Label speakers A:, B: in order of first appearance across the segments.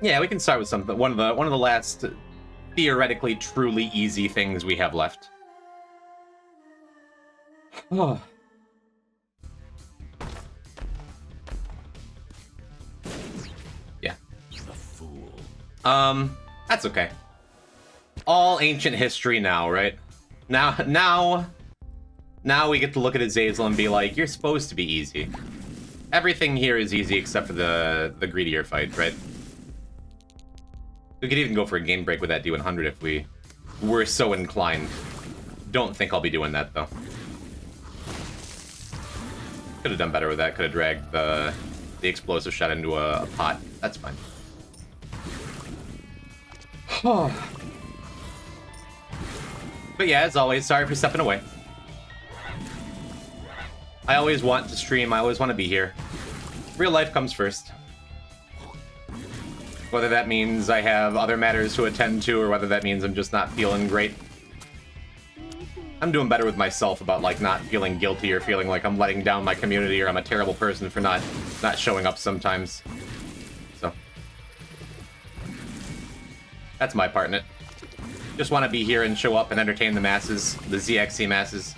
A: Yeah, we can start with something. One of the last theoretically truly easy things we have left. Oh. Yeah.
B: The fool.
A: That's okay. All ancient history now, right? Now we get to look at Azazel and be like, you're supposed to be easy. Everything here is easy except for the greedier fight, right? We could even go for a game break with that D100 if we were so inclined. Don't think I'll be doing that, though. Could have done better with that. Could have dragged the explosive shot into a pot. That's fine. But yeah, as always, sorry for stepping away. I always want to stream. I always want to be here. Real life comes first. Whether that means I have other matters to attend to, or whether that means I'm just not feeling great. I'm doing better with myself about, like, not feeling guilty or feeling like I'm letting down my community or I'm a terrible person for not showing up sometimes. So. That's my part in it. Just want to be here and show up and entertain the masses, the ZXC masses.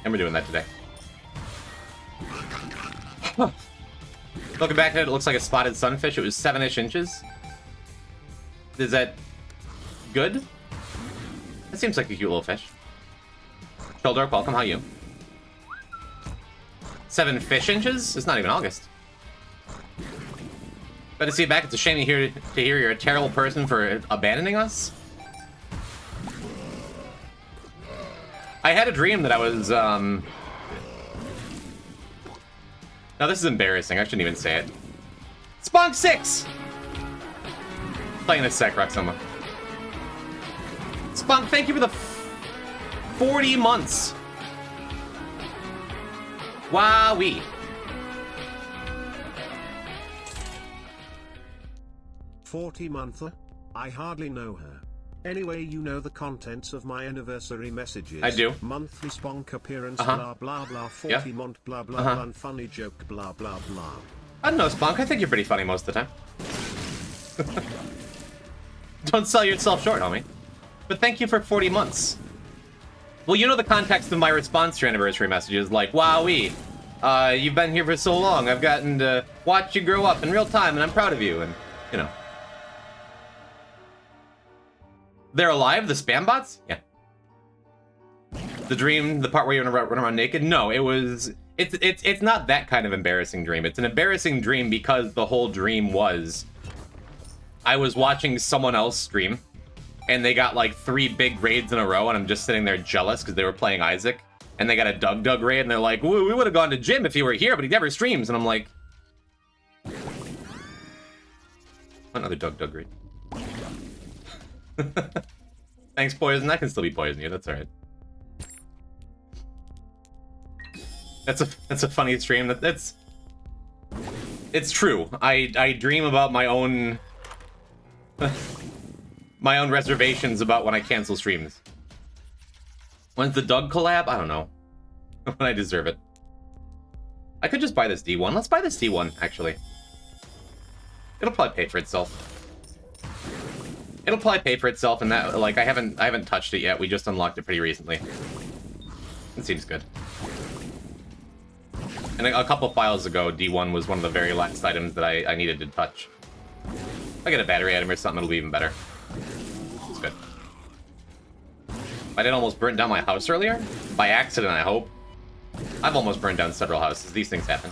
A: And we're doing that today. Looking back at it, it looks like a spotted sunfish. It was 7-ish inches. Is that good? That seems like a cute little fish. Shoulder, welcome. How are you? 7 fish inches? It's not even August. Glad to see you back. It's a shame to hear you're a terrible person for abandoning us. I had a dream that I was, Now this is embarrassing. I shouldn't even say it. Spunk 6! Playing a sec, Roxoma. Spunk, thank you for the 40 months. Wowee.
C: $40 I hardly know her. Anyway, you know the contents of my anniversary messages.
A: I do.
C: Monthly spunk appearance, blah blah blah, 40 month, blah blah blah, funny joke, blah blah blah.
A: I don't know, Spunk. I think you're pretty funny most of the time. Don't sell yourself short, homie. But thank you for 40 months. Well, you know the context of my response to your anniversary messages, like, wowee. You've been here for so long. I've gotten to watch you grow up in real time, and I'm proud of you, and, you know. They're alive, the spam bots? Yeah. The dream, the part where you're gonna run around naked? No, it was... It's not that kind of embarrassing dream. It's an embarrassing dream because the whole dream was... I was watching someone else stream, and they got like 3 big raids in a row, and I'm just sitting there jealous because they were playing Isaac, and they got a Doug raid, and they're like, "Woo, we would have gone to Jim if he were here, but he never streams," and I'm like... Another Doug raid. Thanks, Poison. I can still be poison you. That's alright. That's a funny stream. It's true. I dream about my own my own reservations about when I cancel streams. When's the Doug collab? I don't know. When I deserve it. I could just buy this D1. Let's buy this D1, actually. It'll probably pay for itself. It'll probably pay for itself, and that, like, I haven't touched it yet. We just unlocked it pretty recently. It seems good. And a couple files ago, D1 was one of the very last items that I needed to touch. If I get a battery item or something, it'll be even better. It's good. I did almost burn down my house earlier. By accident, I hope. I've almost burned down several houses. These things happen.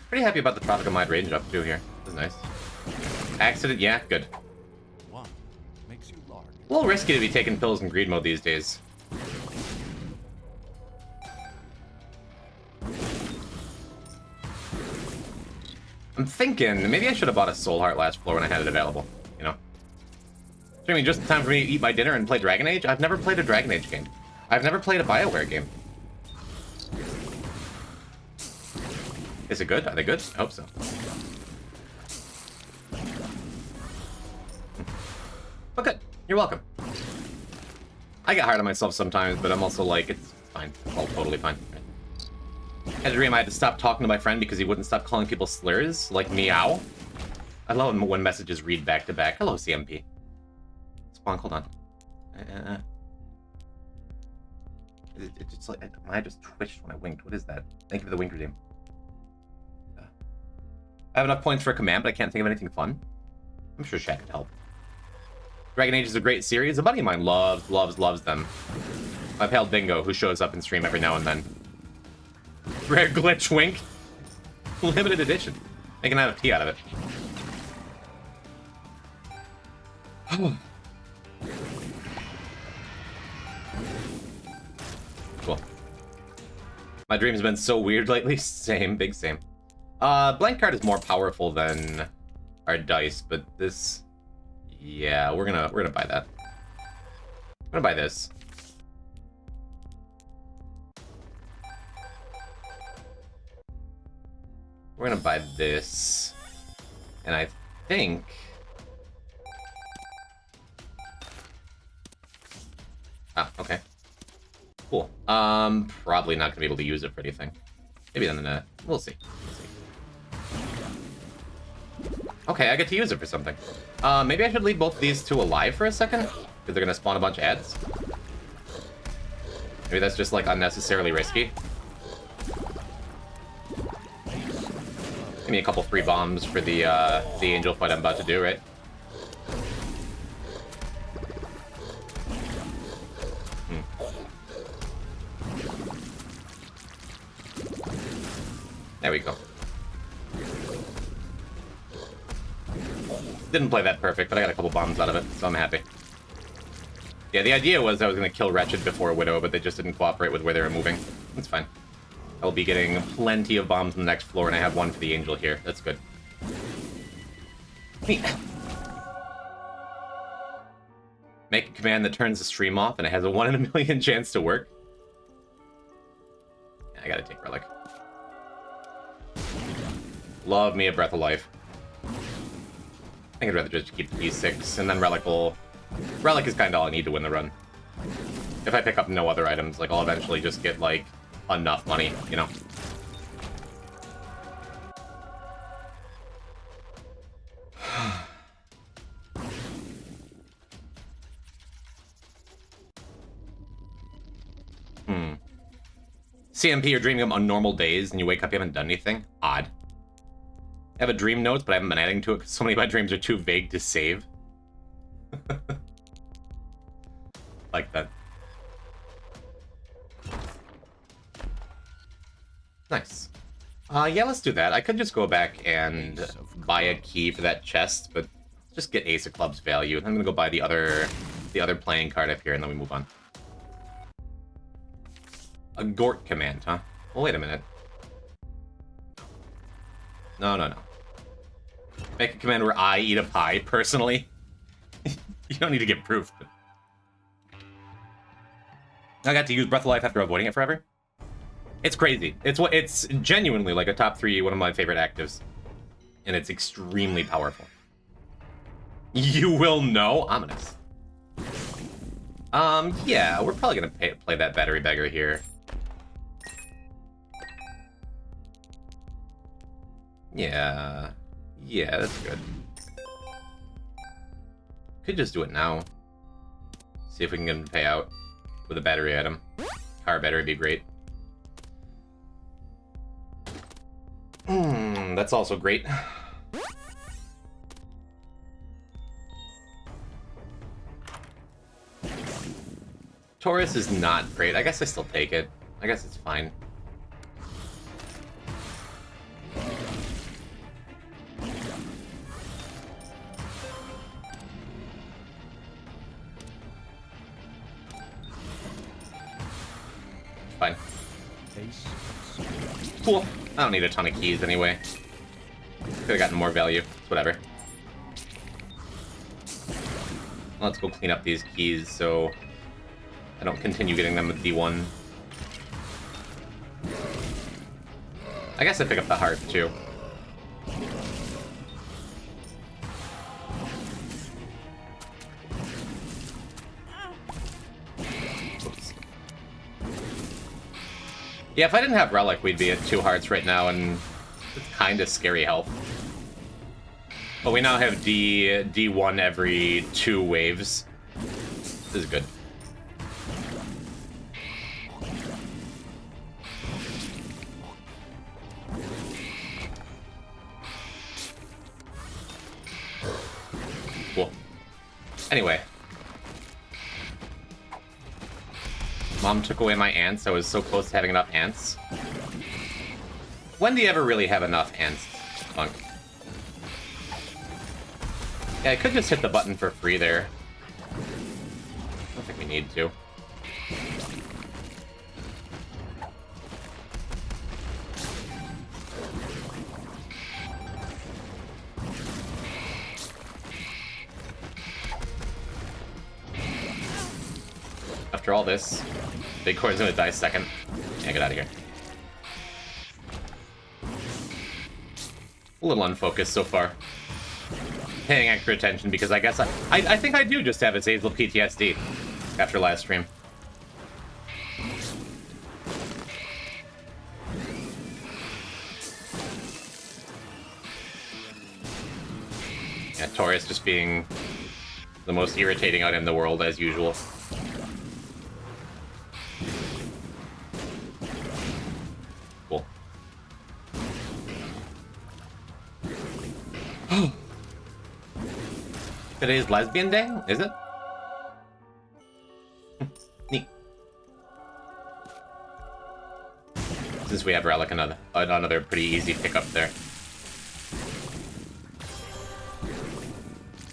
A: Pretty happy about the Tropical Mind range up too here. This is nice. Accident, yeah, good.
B: One makes you large.
A: A little risky to be taking pills in greed mode these days. I'm thinking maybe I should have bought a Soul Heart last floor when I had it available, you know? I mean, just time for me to eat my dinner and play Dragon Age? I've never played a Dragon Age game. I've never played a BioWare game. Is it good? Are they good? I hope so. But good. You're welcome. I get hard on myself sometimes, but I'm also like, it's fine. It's all totally fine. Had a dream I had to stop talking to my friend because he wouldn't stop calling people slurs, like meow. I love when messages read back to back. Hello, CMP. Spawn, hold on. It just like my eye just twitched when I winked. What is that? Thank you for the wink redeem. I have enough points for a command, but I can't think of anything fun. I'm sure Shaq could help. Dragon Age is a great series. A buddy of mine loves them. I've held Bingo, who shows up in stream every now and then. Rare glitch wink. Limited edition. Make an NFT out of it. Cool. My dream's been so weird lately. Same, big same. Blank card is more powerful than our dice, but this, yeah, we're gonna buy that. I'm gonna buy this. We're gonna buy this, and I think. Ah, okay. Cool. Probably not gonna be able to use it for anything. Maybe then we'll see. Okay, I get to use it for something. Maybe I should leave both of these two alive for a second, because they're gonna spawn a bunch of ads. Maybe that's just like unnecessarily risky. Give me a couple free bombs for the angel fight I'm about to do, right? There we go. Didn't play that perfect, but I got a couple bombs out of it, so I'm happy. Yeah, the idea was I was going to kill Wretched before Widow, but they just didn't cooperate with where they were moving. That's fine. I'll be getting plenty of bombs on the next floor, and I have one for the Angel here. That's good. Neat. Make a command that turns the stream off, and it has a 1 in a million chance to work. Yeah, I gotta take Relic. Love me a Breath of Life. I think I'd rather just keep the E6, and then Relic will... Relic is kind of all I need to win the run. If I pick up no other items, like, I'll eventually just get, like, enough money, you know? CMP, you're dreaming on normal days, and you wake up, you haven't done anything? Odd. I have a dream notes, but I haven't been adding to it because so many of my dreams are too vague to save. Like that. Nice. Yeah, let's do that. I could just go back and buy a key for that chest, but just get Ace of Clubs value. I'm gonna go buy the other playing card up here, and then we move on. A Gort command, huh? Well, wait a minute. No. Make a command where I eat a pie, personally. You don't need to get proof. But... I got to use Breath of Life after avoiding it forever. It's crazy. It's genuinely like a top 3, one of my favorite actives. And it's extremely powerful. You will know. Ominous. Yeah, we're probably gonna play that Battery Beggar here. Yeah, that's good. Could just do it now. See if we can get him to pay out with a battery item. Car battery would be great. That's also great. Taurus is not great. I guess I still take it. I guess it's fine. Fine. Cool. I don't need a ton of keys anyway. Could have gotten more value. It's whatever. Let's go clean up these keys so I don't continue getting them with D1. I guess I pick up the heart too. Yeah, if I didn't have Relic, we'd be at 2 hearts right now, and it's kind of scary health. But we now have D1 every 2 waves. This is good. Cool. Anyway. Mom took away my ants. I was so close to having enough ants. When do you ever really have enough ants, Monk? Yeah, I could just hit the button for free there. I don't think we need to. After all this, Big Core's gonna die second. Yeah, get out of here. A little unfocused so far. Paying extra attention because I guess I think I do just have azazel PTSD after last stream. Yeah, Taurus just being the most irritating out in the world as usual. Cool. Today's lesbian day? Is it? Neat. Since we have Relic, another pretty easy pickup there.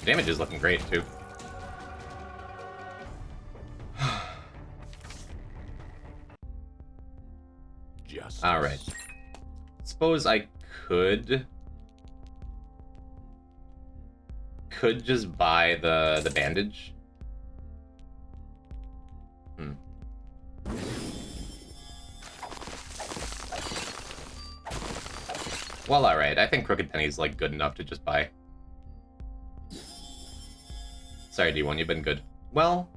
A: Damage is looking great, too. Alright. Suppose I could just buy the bandage. Well, alright. I think Crooked Penny's, like, good enough to just buy. Sorry, D1, you've been good. Well?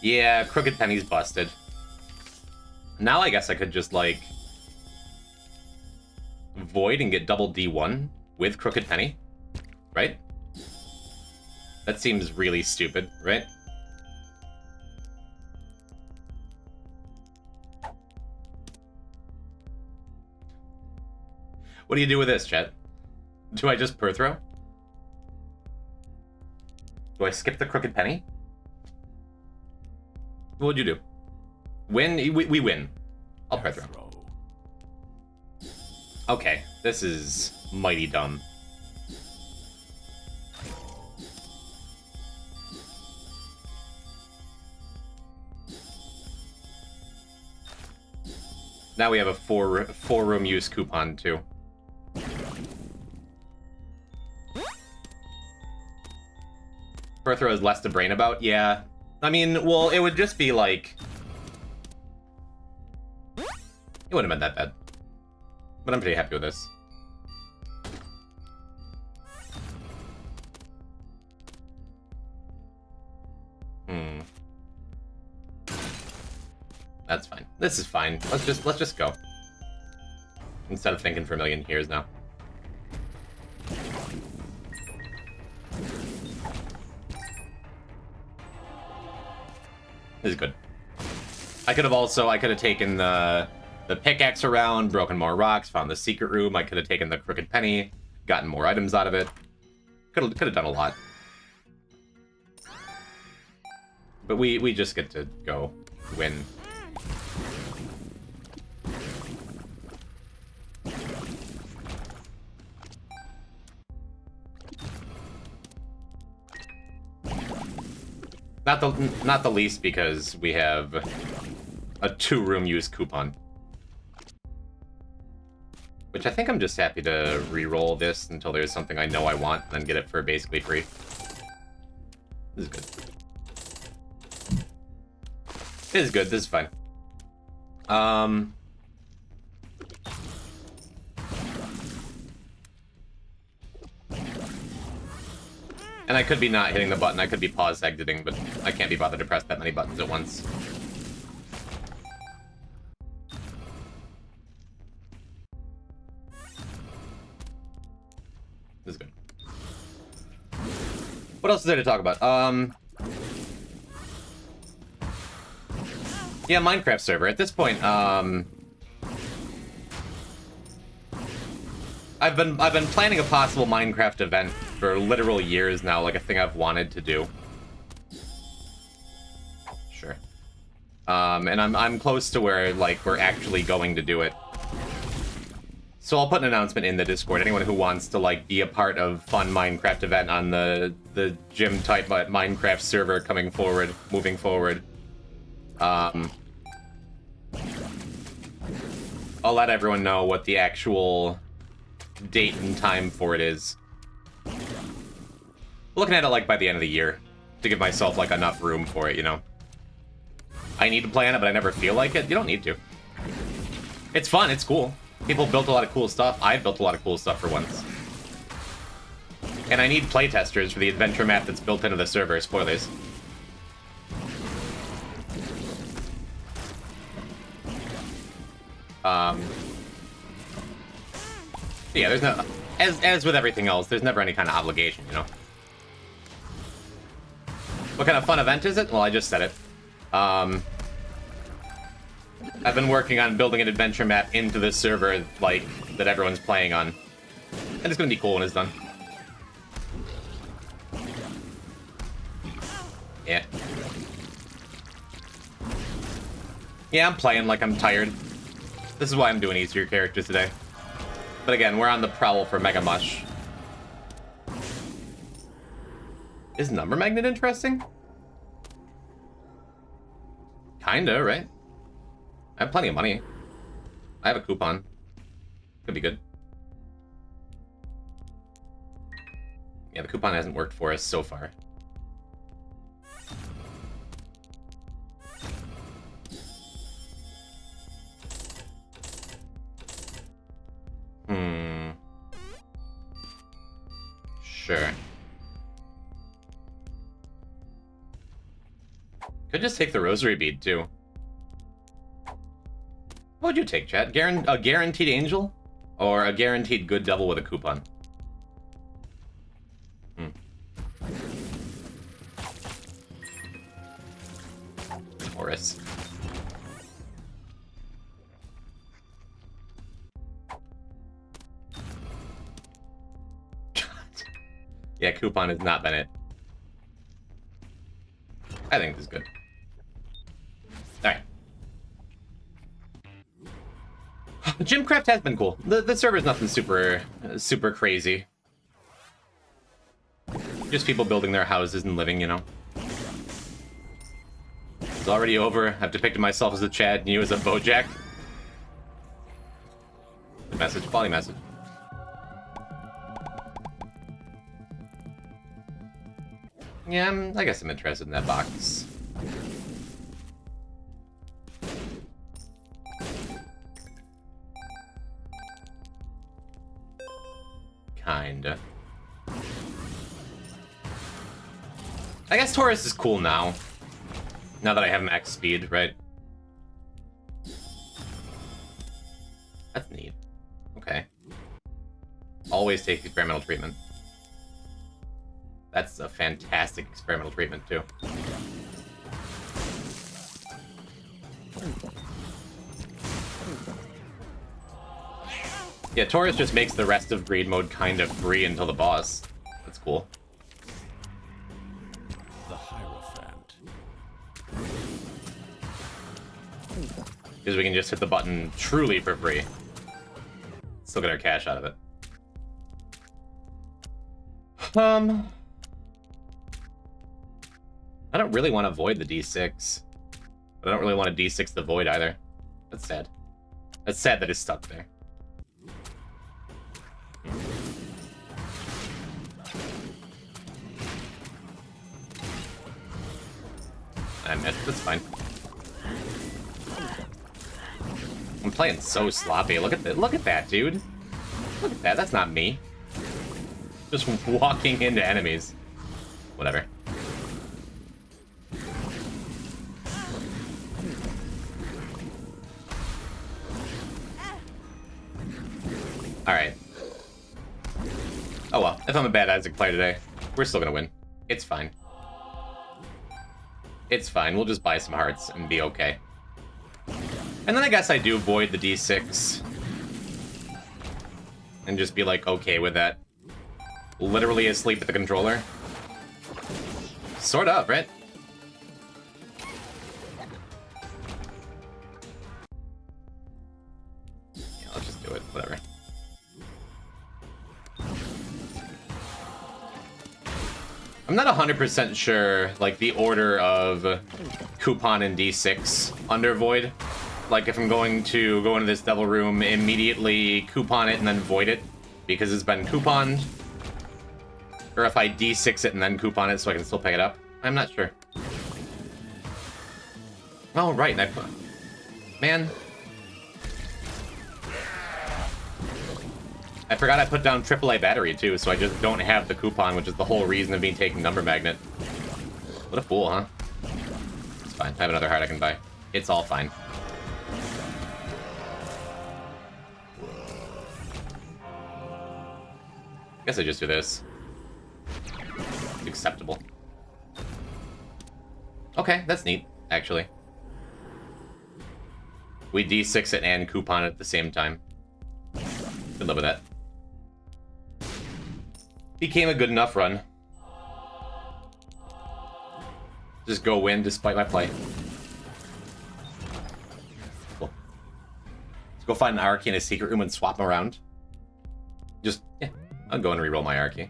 A: Yeah, Crooked Penny's busted. Now I guess I could just, like, Void and get double D1 with Crooked Penny, right? That seems really stupid, right? What do you do with this, chat? Do I just per throw? Do I skip the Crooked Penny? What would you do? Win? We win. I'll per throw. Okay, this is mighty dumb. Now we have a four room use coupon too. Perthrow is less to brain about? Yeah. I mean, well, it would just be like... It wouldn't have been that bad. But I'm pretty happy with this. That's fine. This is fine. Let's just go. Instead of thinking for a million years now. This is good. I could have taken the pickaxe around, broken more rocks, found the secret room. I could have taken the Crooked Penny, gotten more items out of it. Could have done a lot. But we just get to go win. Not the least because we have a 2-room use coupon. Which I think I'm just happy to re-roll this until there's something I know I want, and then get it for basically free. This is good. This is good, this is fine. And I could be not hitting the button. I could be pause exiting, but I can't be bothered to press that many buttons at once. This is good. What else is there to talk about? Yeah, Minecraft server. At this point, I've been planning a possible Minecraft event for literal years now, like a thing I've wanted to do. Sure. And I'm close to where like we're actually going to do it. So I'll put an announcement in the Discord. Anyone who wants to like be a part of fun Minecraft event on the gym type Minecraft server moving forward. I'll let everyone know what the actual date and time for it is. Looking at it like by the end of the year to give myself like enough room for it, you know. I need to plan it, but I never feel like it. You don't need to. It's fun. It's cool. People built a lot of cool stuff. I've built a lot of cool stuff for once. And I need playtesters for the adventure map that's built into the server. Spoilers. Yeah, there's no... As with everything else, there's never any kind of obligation, you know? What kind of fun event is it? Well, I just said it. I've been working on building an adventure map into the server, like, that everyone's playing on. And it's gonna be cool when it's done. Yeah. Yeah, I'm playing like I'm tired. This is why I'm doing easier characters today. But again, we're on the prowl for Mega Mush. Is Number Magnet interesting? Kinda, right? I have plenty of money. I have a coupon. Could be good. Yeah, the coupon hasn't worked for us so far. Sure. Could just take the rosary bead, too. What would you take, chat? A guaranteed angel? Or a guaranteed good double with a coupon? Horus. Yeah, coupon has not been it. I think this is good. Alright. Gymcraft has been cool. The server's nothing super crazy. Just people building their houses and living, you know. It's already over. I've depicted myself as a Chad and you as a Bojack. Good message, quality message. Yeah, I guess I'm interested in that box. Kinda. I guess Taurus is cool now. Now that I have max speed, right? That's neat. Okay. Always take experimental treatment. That's a fantastic experimental treatment, too. Yeah, Taurus just makes the rest of Greed mode kind of free until the boss. That's cool.
B: The Hierophant.
A: Because we can just hit the button truly for free. Still get our cash out of it. I don't really want to void the D6. But I don't really want to D6 the void either. That's sad. That's sad that it's stuck there. I missed. That's fine. I'm playing so sloppy. Look at that. Look at that, dude. Look at that. That's not me. Just walking into enemies. Whatever. Alright. Oh well, if I'm a bad Isaac player today, we're still gonna win. It's fine. It's fine, we'll just buy some hearts and be okay. And then I guess I do void the D6. And just be like, okay with that. Literally asleep at the controller. Sort of, right? Yeah, I'll just do it, whatever. I'm not 100% sure, like, the order of coupon and D6 under void. Like, if I'm going to go into this devil room, immediately coupon it and then void it because it's been couponed. Or if I D6 it and then coupon it so I can still pick it up. I'm not sure. Oh, right, and I put... Man. I forgot I put down AAA battery, too, so I just don't have the coupon, which is the whole reason of me taking Number Magnet. What a fool, huh? It's fine. I have another heart I can buy. It's all fine. Guess I just do this. It's acceptable. Okay, that's neat, actually. We D6 it and coupon it at the same time. Good live with that. Became a good enough run. Just go win despite my play. Cool. Let's go find an Arky in a secret room and swap them around. Just, yeah, I'll go and reroll my Arky.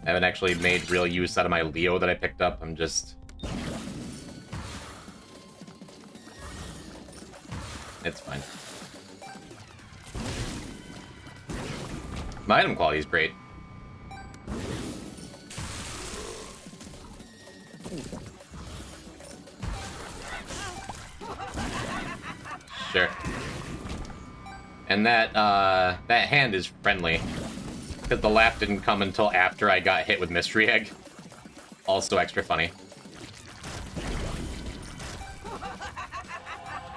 A: I haven't actually made real use out of my Leo that I picked up. I'm just... It's fine. My item quality is great. Sure. And that hand is friendly. Because the laugh didn't come until after I got hit with Mystery Egg. Also extra funny.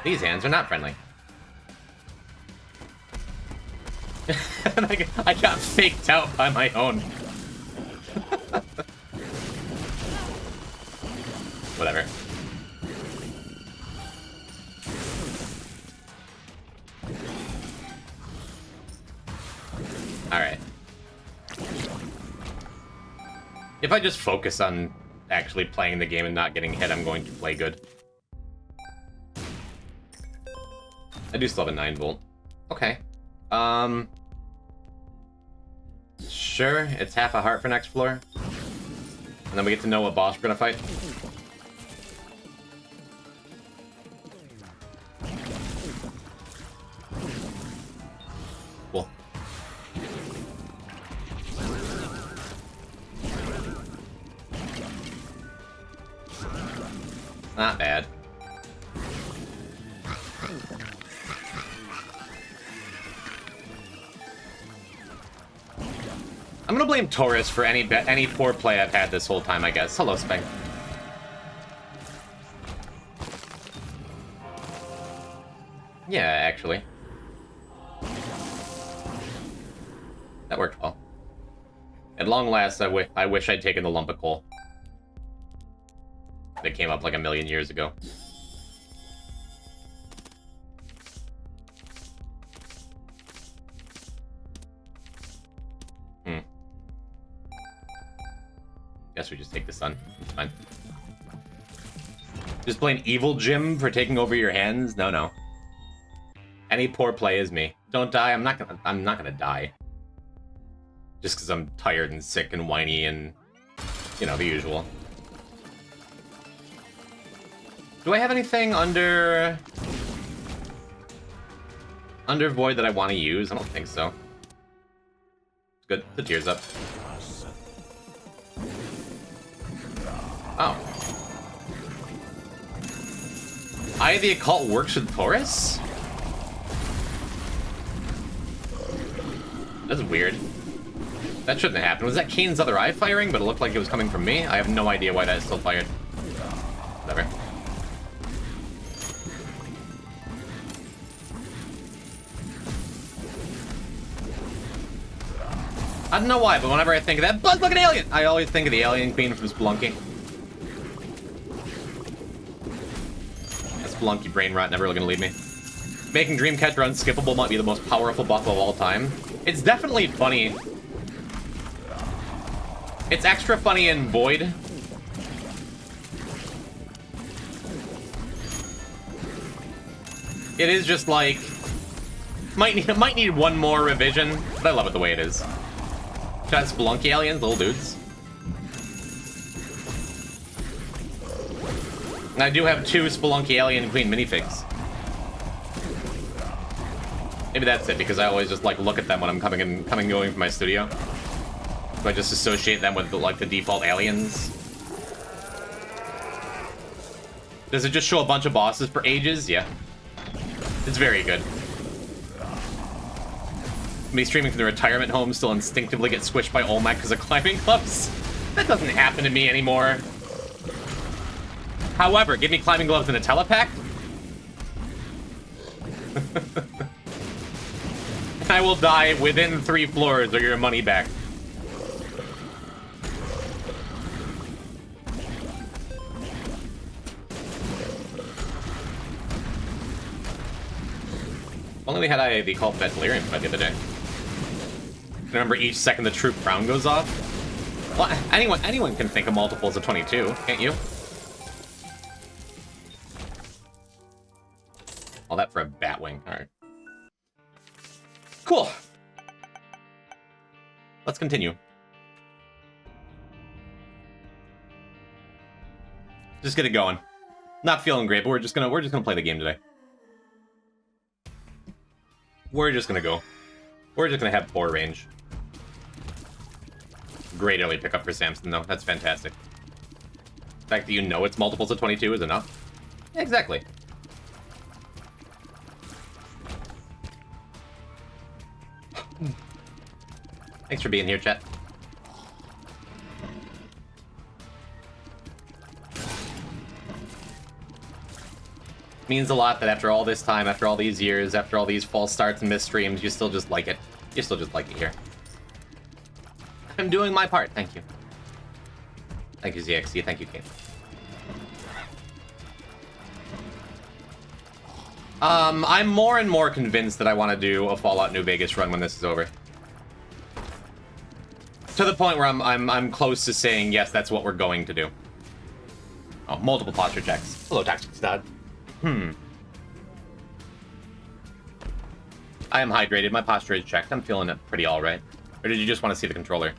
A: These hands are not friendly. I got faked out by my own. Whatever. Alright. If I just focus on actually playing the game and not getting hit, I'm going to play good. I do still have a 9-volt. Okay. Sure, it's half a heart for next floor. And then we get to know what boss we're gonna fight. Cool. Not bad. I'm gonna blame Taurus for any poor play I've had this whole time, I guess. Hello, Spank. Yeah, actually. That worked well. At long last, I wish I'd taken the lump of coal. That came up like a million years ago. Guess we just take the sun. It's fine. Just plain evil Jim for taking over your hands? No, no. Any poor play is me. Don't die. I'm not gonna die. Just because I'm tired and sick and whiny and, you know, the usual. Do I have anything under Void that I want to use? I don't think so. It's good. The tears up. Oh. Eye of the Occult works with Taurus? That's weird. That shouldn't have happened. Was that Kane's other eye firing, but it looked like it was coming from me? I have no idea why that is still fired. Whatever. I don't know why, but whenever I think of that, but look at alien! I always think of the alien queen from Spelunky. That Spelunky brain rot never really gonna leave me. Making Dreamcatcher unskippable might be the most powerful buff of all time. It's definitely funny. It's extra funny in Void. It is just like might need one more revision, but I love it the way it is. Got Spelunky aliens, little dudes. And I do have 2 Spelunky alien queen minifigs. Maybe that's it, because I always just like look at them when I'm coming and going from my studio. So I just associate them with like the default aliens. Does it just show a bunch of bosses for ages? Yeah. It's very good. Me streaming from the retirement home still instinctively get squished by Olmec because of climbing gloves. That doesn't happen to me anymore. However, give me climbing gloves in a telepack. And I will die within 3 floors or your money back. Only we had the cult that delirium fight the other day. Remember, each second the troop crown goes off. Well, anyone can think of multiples of 22, can't you? All that for a Batwing. All right. Cool. Let's continue. Just get it going. Not feeling great, but we're just gonna play the game today. We're just gonna go. We're just gonna have poor range. Great early pickup for Samson, though. That's fantastic. The fact that you know it's multiples of 22 is enough. Exactly. Thanks for being here, chat. Means a lot that after all this time, after all these years, after all these false starts and missed streams, you still just like it. You still just like it here. I'm doing my part, thank you. Thank you, ZXC, thank you, Kane. I'm more and more convinced that I want to do a Fallout New Vegas run when this is over. To the point where I'm close to saying, yes, that's what we're going to do. Oh, multiple posture checks. Hello, Toxic Stud. I am hydrated. My posture is checked. I'm feeling it pretty all right. Or did you just want to see the controller?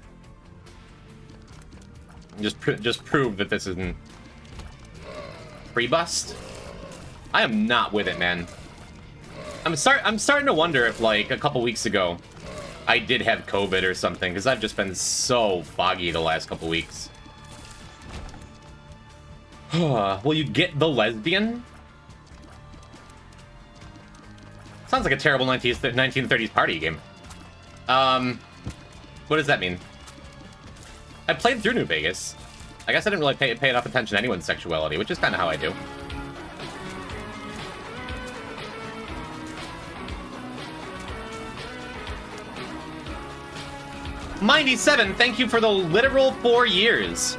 A: Just prove that this isn't pre-bust. I am not with it, man. I'm starting to wonder if, like, a couple weeks ago, I did have COVID or something, because I've just been so foggy the last couple weeks. Will you get the lesbian? Sounds like a terrible 1930s party game. What does that mean? I played through New Vegas. I guess I didn't really pay enough attention to anyone's sexuality, which is kind of how I do. Mindy7, thank you for the literal 4 years.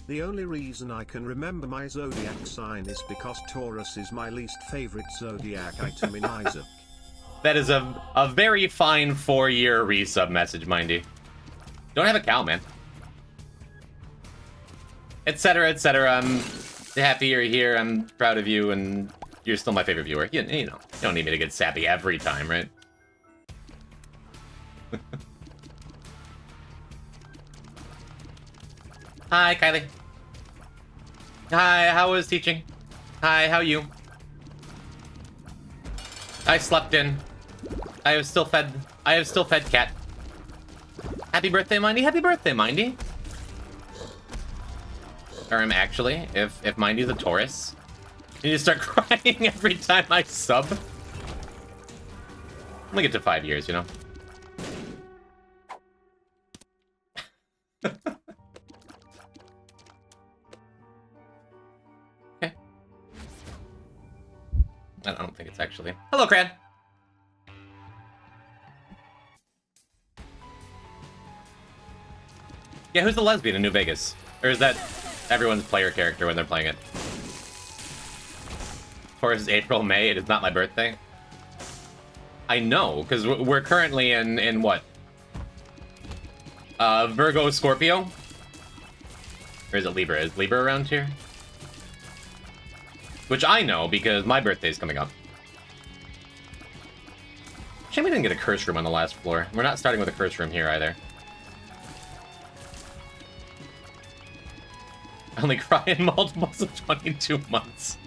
C: The only reason I can remember my zodiac sign is because Taurus is my least favorite zodiac item in Isaac.
A: That is a very fine 4-year resub message, Mindy. Don't have a cow, man. Etc., etc. I'm happy you're here. I'm proud of you, and you're still my favorite viewer. You know, you don't need me to get sappy every time, right? Hi, Kylie. Hi, how was teaching? Hi, how you? I slept in. I have still fed cat. Happy birthday, Mindy. Happy birthday, Mindy. Or actually, if Mindy's a Taurus, you need to start crying every time I sub. Only get to 5 years, you know? Okay. I don't think it's actually... Hello, Cran! Yeah, who's the lesbian in New Vegas? Or is that everyone's player character when they're playing it? Taurus is April, May, it is not my birthday. I know, because we're currently in what? Virgo, Scorpio? Or is it Libra? Is Libra around here? Which I know, because my birthday's coming up. Shame we didn't get a curse room on the last floor. We're not starting with a curse room here, either. I only cry in multiples of 22 months.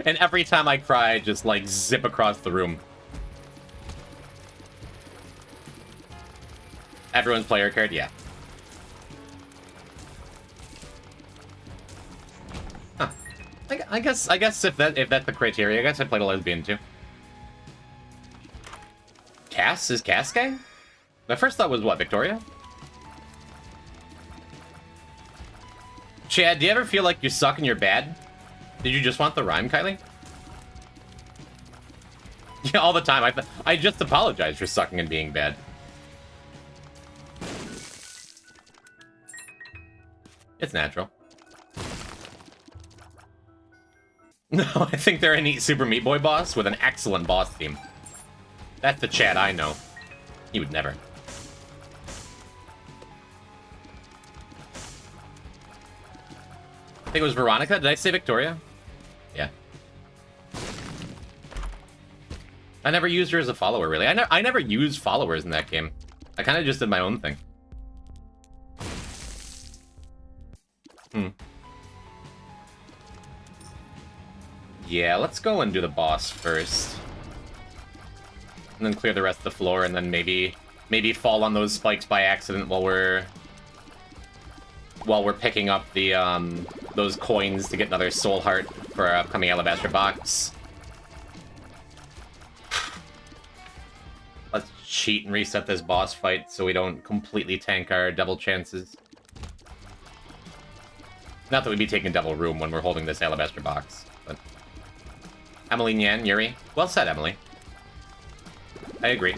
A: And every time I cry, I just, like, zip across the room. Everyone's player card? Yeah. Huh. I guess if that's the criteria, I guess I played a lesbian, too. Cass? Is Cass gay? My first thought was, what, Victoria? Chad, do you ever feel like you suck and you're bad? Did you just want the rhyme, Kylie? Yeah, all the time. I just apologize for sucking and being bad. It's natural. No, I think they're a neat Super Meat Boy boss with an excellent boss theme. That's the Chad I know. He would never. I think it was Veronica. Did I say Victoria? Yeah. I never used her as a follower, really. I never used followers in that game. I kind of just did my own thing. Yeah, let's go and do the boss first. And then clear the rest of the floor, and then maybe fall on those spikes by accident while we're picking up the those coins to get another soul heart for our upcoming alabaster box. Let's cheat and reset this boss fight so we don't completely tank our devil chances. Not that we'd be taking devil room when we're holding this alabaster box, but... Emily Nyan, Yuri. Well said, Emily. I agree.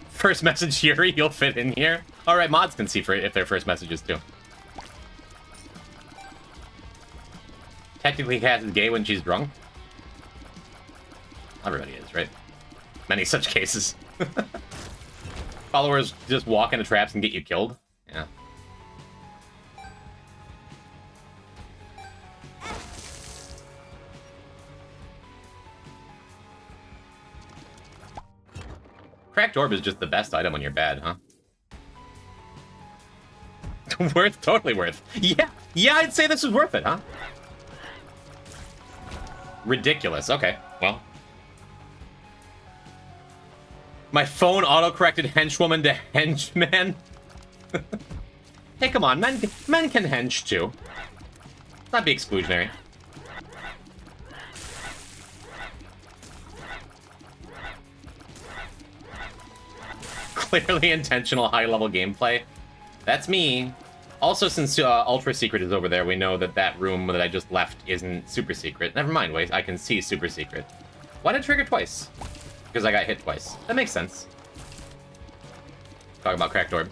A: First message, Yuri, you'll fit in here. Alright, mods can see if their first messages too. Technically, Cass is gay when she's drunk. Everybody is, right? Many such cases. Followers just walk into traps and get you killed. Yeah. Cracked orb is just the best item when you're bad, huh? Worth? Totally worth. Yeah, I'd say this is worth it, huh? Ridiculous. Okay, well. My phone auto-corrected henchwoman to henchman? Hey, come on, men can hench too. Not be exclusionary. Clearly intentional high-level gameplay. That's me. Also, since Ultra Secret is over there, we know that that room that I just left isn't super secret. Never mind, wait, I can see super secret. Why did it trigger twice? Because I got hit twice. That makes sense. Talk about cracked orb.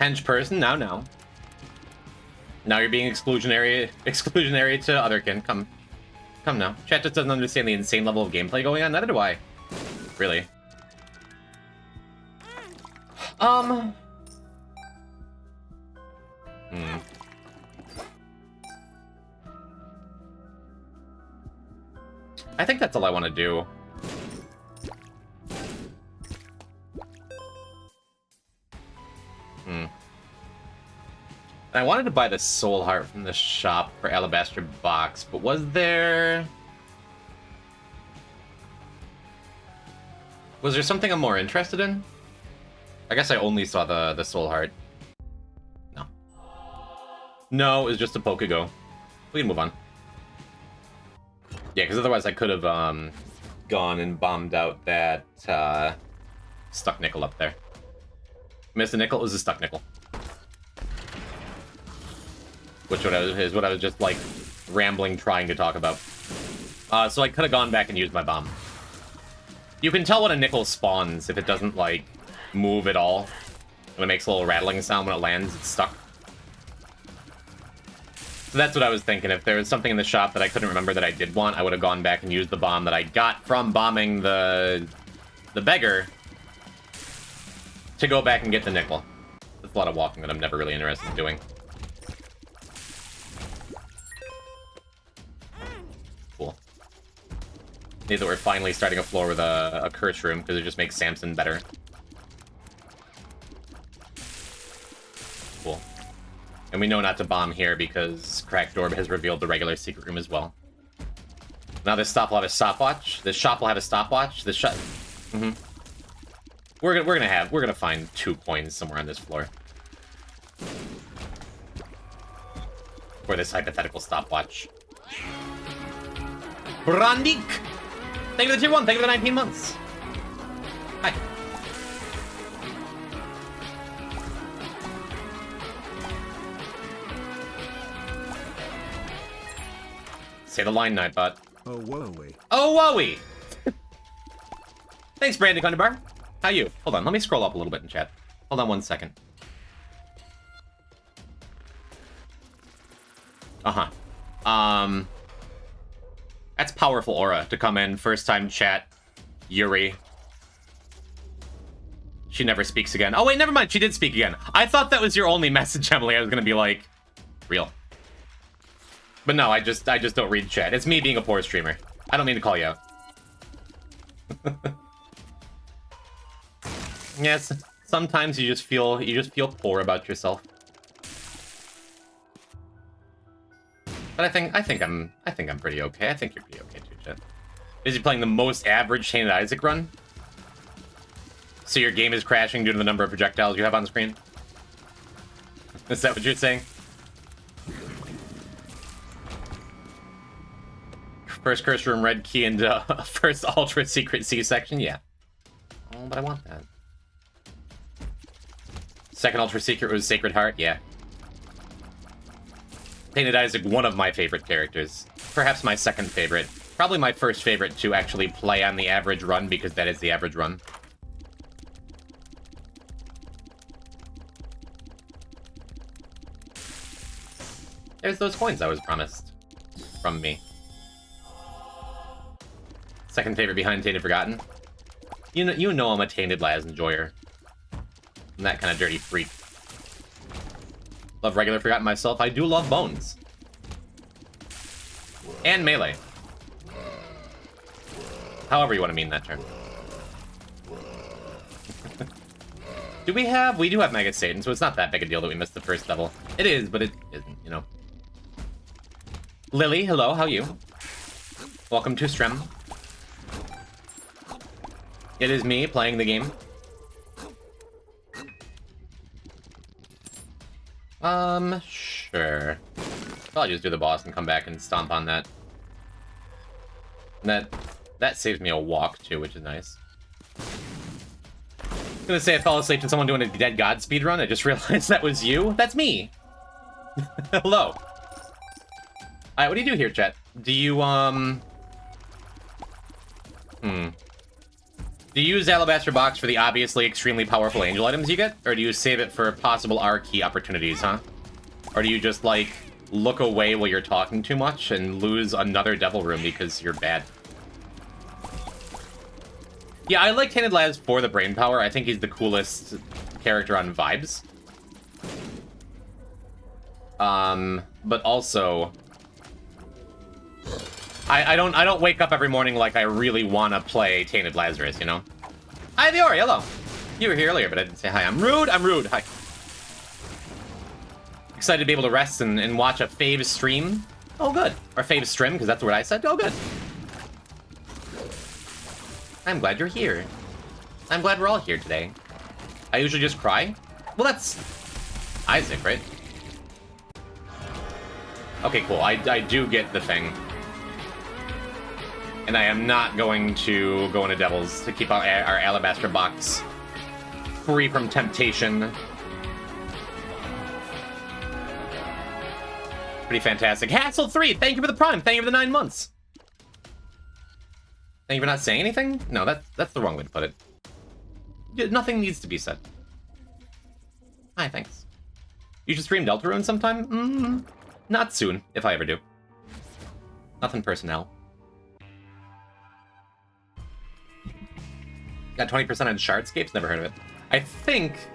A: Hench person? No. Now you're being exclusionary to otherkin. Come now. Chat just doesn't understand the insane level of gameplay going on. Neither do I. Really. I think that's all I want to do. I wanted to buy the soul heart from the shop for alabaster box, but was there something I'm more interested in? I guess I only saw the soul heart. No, it was just a Poke-Go. We can move on. Yeah, because otherwise I could have gone and bombed out that stuck nickel up there. Missed a nickel? It was a stuck nickel. Which is what I was just, like, rambling trying to talk about. So I could have gone back and used my bomb. You can tell when a nickel spawns if it doesn't, like, move at all. When it makes a little rattling sound when it lands, it's stuck. So that's what I was thinking. If there was something in the shop that I couldn't remember that I did want, I would have gone back and used the bomb that I got from bombing the beggar to go back and get the nickel. That's a lot of walking that I'm never really interested in doing. Cool. Need that we're finally starting a floor with a curse room, because it just makes Samson better. Cool. And we know not to bomb here because Cracked Orb has revealed the regular secret room as well. Now this stop will have a stopwatch. This shop will have a stopwatch. This shop... We're gonna find 2 coins somewhere on this floor. For this hypothetical stopwatch. Brandik! Thank you for the tier 1, thank you for the 19 months. Hi. Say the line, Nightbot.
C: Oh, wowie.
A: Oh, wowie! Thanks, Brandik Underbar. How you? Hold on, let me scroll up a little bit in chat. Hold on 1 second. That's powerful aura to come in, first time chat. Yuri. She never speaks again. Oh wait, never mind, she did speak again. I thought that was your only message, Emily. I was gonna be like, real. But no, I just don't read chat. It's me being a poor streamer. I don't mean to call you out. Yes, sometimes you just feel poor about yourself. But I think I'm pretty okay. I think you're pretty okay too, Chet. Is he playing the most average Tainted Isaac run? So your game is crashing due to the number of projectiles you have on screen? Is that what you're saying? First curse room, red key, and first ultra secret C-section? Yeah. Oh, but I want that. Second ultra secret was Sacred Heart? Yeah. Tainted Isaac, one of my favorite characters. Perhaps my second favorite. Probably my first favorite to actually play on the average run, because that is the average run. There's those coins I was promised. From me. Second favorite behind Tainted Forgotten. You know I'm a Tainted Laz enjoyer. I'm that kind of dirty freak. Love regular Forgotten myself. I do love Bones. And Melee. However you want to mean that term. Do we have... We do have Mega Satan, so it's not that big a deal that we missed the first level. It is, but it isn't, you know. Lily, hello, how are you? Welcome to Strem. It is me playing the game. Sure. I'll just do the boss and come back and stomp on that. And that saves me a walk, too, which is nice. I was gonna say I fell asleep to someone doing a Dead God speedrun. I just realized that was you. That's me! Hello. Alright, what do you do here, chat? Do you, Do you use Alabaster Box for the obviously extremely powerful angel items you get? Or do you save it for possible R-key opportunities, huh? Or do you just, like, look away while you're talking too much and lose another Devil Room because you're bad? Yeah, I like Tainted Laz for the brain power. I think he's the coolest character on Vibes. But also... I don't wake up every morning like I really want to play Tainted Lazarus, you know? Hi, Viori, hello. You were here earlier, but I didn't say hi. I'm rude, hi. Excited to be able to rest and watch a fave stream. Oh, good. Or fave stream, because that's what I said. Oh, good. I'm glad you're here. I'm glad we're all here today. I usually just cry. Well, that's Isaac, right? Okay, cool. I do get the thing. And I am not going to go into Devils to keep our alabaster box free from temptation. Pretty fantastic. Hassle3, thank you for the Prime. Thank you for the 9 months. Thank you for not saying anything? No, that's the wrong way to put it. Nothing needs to be said. Hi, thanks. You should stream Deltarune sometime? Not soon, if I ever do. Nothing personnel. Got 20% on Shardscapes? Never heard of it. I think...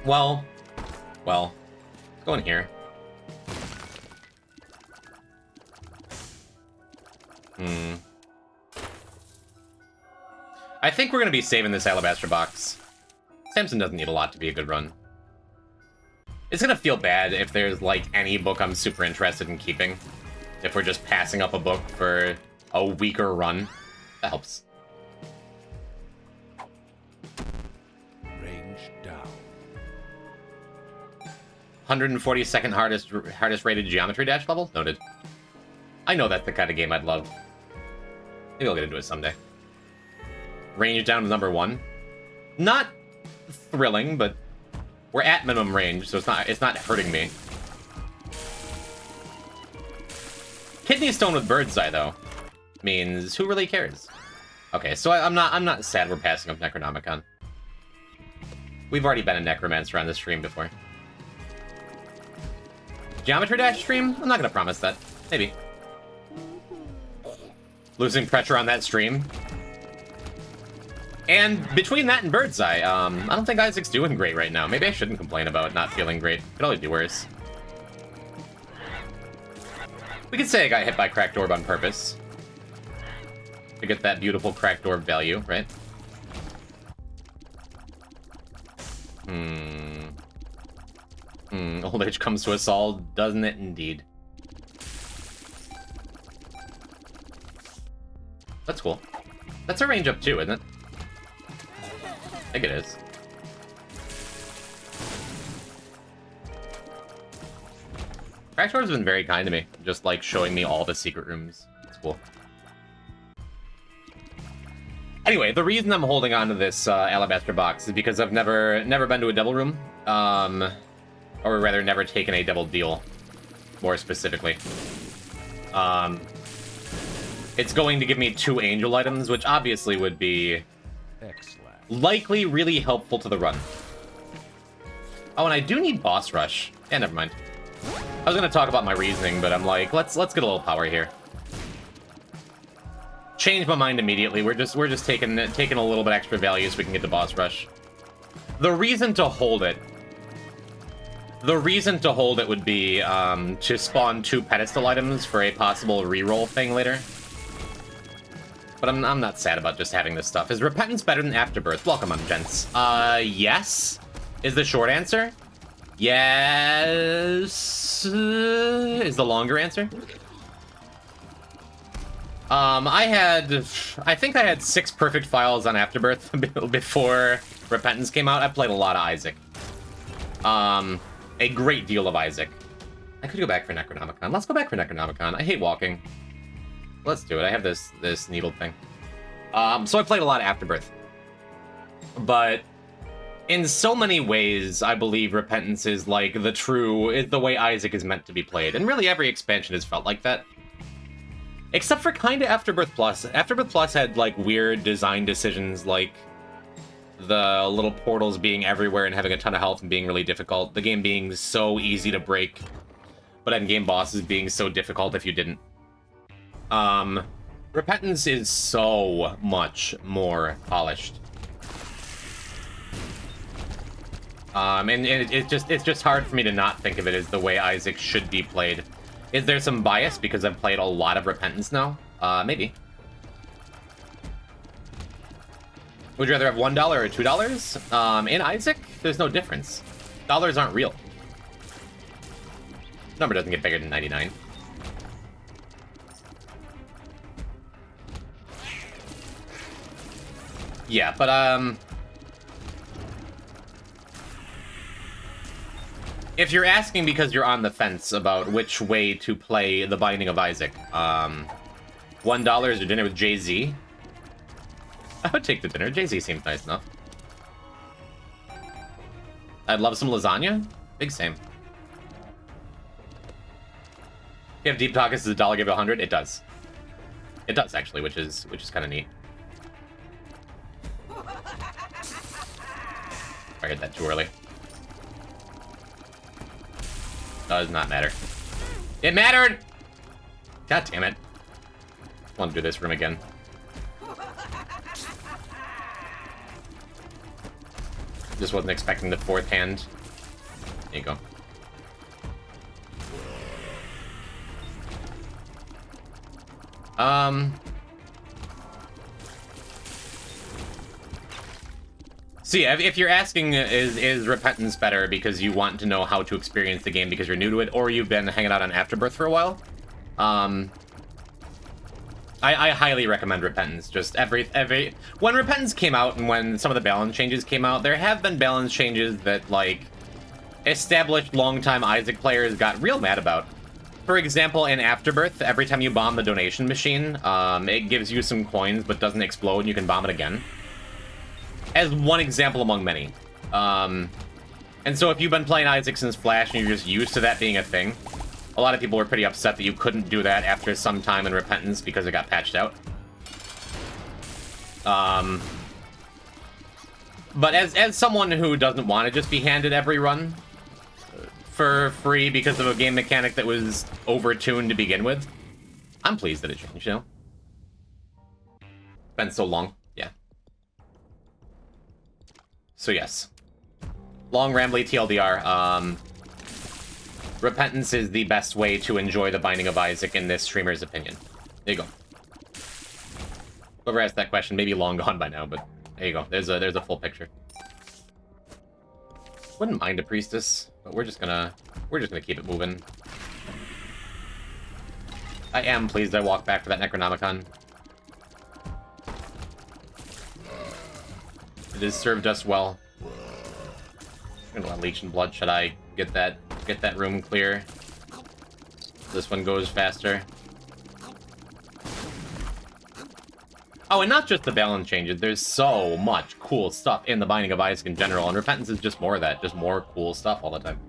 A: Well... Let's go in here. I think we're going to be saving this alabaster box. Samson doesn't need a lot to be a good run. It's going to feel bad if there's, like, any book I'm super interested in keeping. If we're just passing up a book for a weaker run. That helps.
B: Range down.
A: 142nd hardest rated Geometry Dash level? Noted. I know that's the kind of game I'd love. Maybe I'll get into it someday. Range down to number 1. Not thrilling, but we're at minimum range, so it's not hurting me. Kidney Stone with Bird's Eye, though, means who really cares? Okay, so I'm not sad we're passing up Necronomicon. We've already been a Necromancer on this stream before. Geometry Dash stream? I'm not gonna promise that. Maybe. Losing pressure on that stream. And between that and Bird's Eye, I don't think Isaac's doing great right now. Maybe I shouldn't complain about not feeling great. Could only do worse. We could say I got hit by Cracked Orb on purpose. To get that beautiful Cracked Orb value, right? Old age comes to us all, doesn't it indeed? That's cool. That's a range up too, isn't it? I think it is. Crackdoor's been very kind to me, just like showing me all the secret rooms. It's cool. Anyway, the reason I'm holding on to this alabaster box is because I've never been to a devil room, or rather, never taken a devil deal, more specifically. It's going to give me 2 angel items, which obviously would be likely really helpful to the run. Oh, and I do need boss rush. Yeah, never mind. I was gonna talk about my reasoning, but I'm like, let's get a little power here. Change my mind immediately. We're just taking a little bit extra value so we can get the boss rush. The reason to hold it would be to spawn 2 pedestal items for a possible reroll thing later. But I'm not sad about just having this stuff. Is Repentance better than Afterbirth? Welcome on, gents. Yes, is the short answer. Yes is the longer answer. I think I had 6 perfect files on Afterbirth before Repentance came out. I played a lot of Isaac. A great deal of Isaac. I could go back for Necronomicon. Let's go back for Necronomicon. I hate walking. Let's do it. I have this needle thing. So I played a lot of Afterbirth. But in so many ways, I believe Repentance is like the way Isaac is meant to be played. And really every expansion has felt like that. Except for kinda Afterbirth Plus. Afterbirth Plus had like weird design decisions, like the little portals being everywhere and having a ton of health and being really difficult. The game being so easy to break, but endgame bosses being so difficult if you didn't. Repentance is so much more polished. And it's just hard for me to not think of it as the way Isaac should be played. Is there some bias because I've played a lot of Repentance now? Maybe. Would you rather have $1 or $2? In Isaac, there's no difference. Dollars aren't real. Number doesn't get bigger than 99. Yeah, but If you're asking because you're on the fence about which way to play The Binding of Isaac, $1 is your dinner with Jay-Z. I would take the dinner. Jay-Z seems nice enough. I'd love some lasagna. Big same. You have deep pockets, does $1 give you 100? It does. It does actually, which is kind of neat. I hit that too early. Does not matter. It mattered! God damn it. I want to do this room again. Just wasn't expecting the fourth hand. There you go. So yeah, if you're asking is Repentance better because you want to know how to experience the game because you're new to it, or you've been hanging out on Afterbirth for a while, I highly recommend Repentance. Just when Repentance came out and when some of the balance changes came out, there have been balance changes that like established longtime Isaac players got real mad about. For example, in Afterbirth, every time you bomb the donation machine, it gives you some coins but doesn't explode and you can bomb it again. As one example among many. And so if you've been playing Isaac since Flash and you're just used to that being a thing, a lot of people were pretty upset that you couldn't do that after some time in Repentance because it got patched out. But as someone who doesn't want to just be handed every run for free because of a game mechanic that was overtuned to begin with, I'm pleased that it changed, you know? Been so long, yeah. So yes. Long rambly TLDR, Repentance is the best way to enjoy The Binding of Isaac in this streamer's opinion. There you go. Whoever asked that question may be long gone by now, but there you go. There's a full picture. Wouldn't mind a priestess, but we're just gonna keep it moving. I am pleased I walked back for that Necronomicon. It has served us well. I'm gonna let Leech and Blood. Should I get that room clear? This one goes faster. Oh, and not just the balance changes. There's so much cool stuff in The Binding of Isaac in general, and Repentance is just more of that. Just more cool stuff all the time.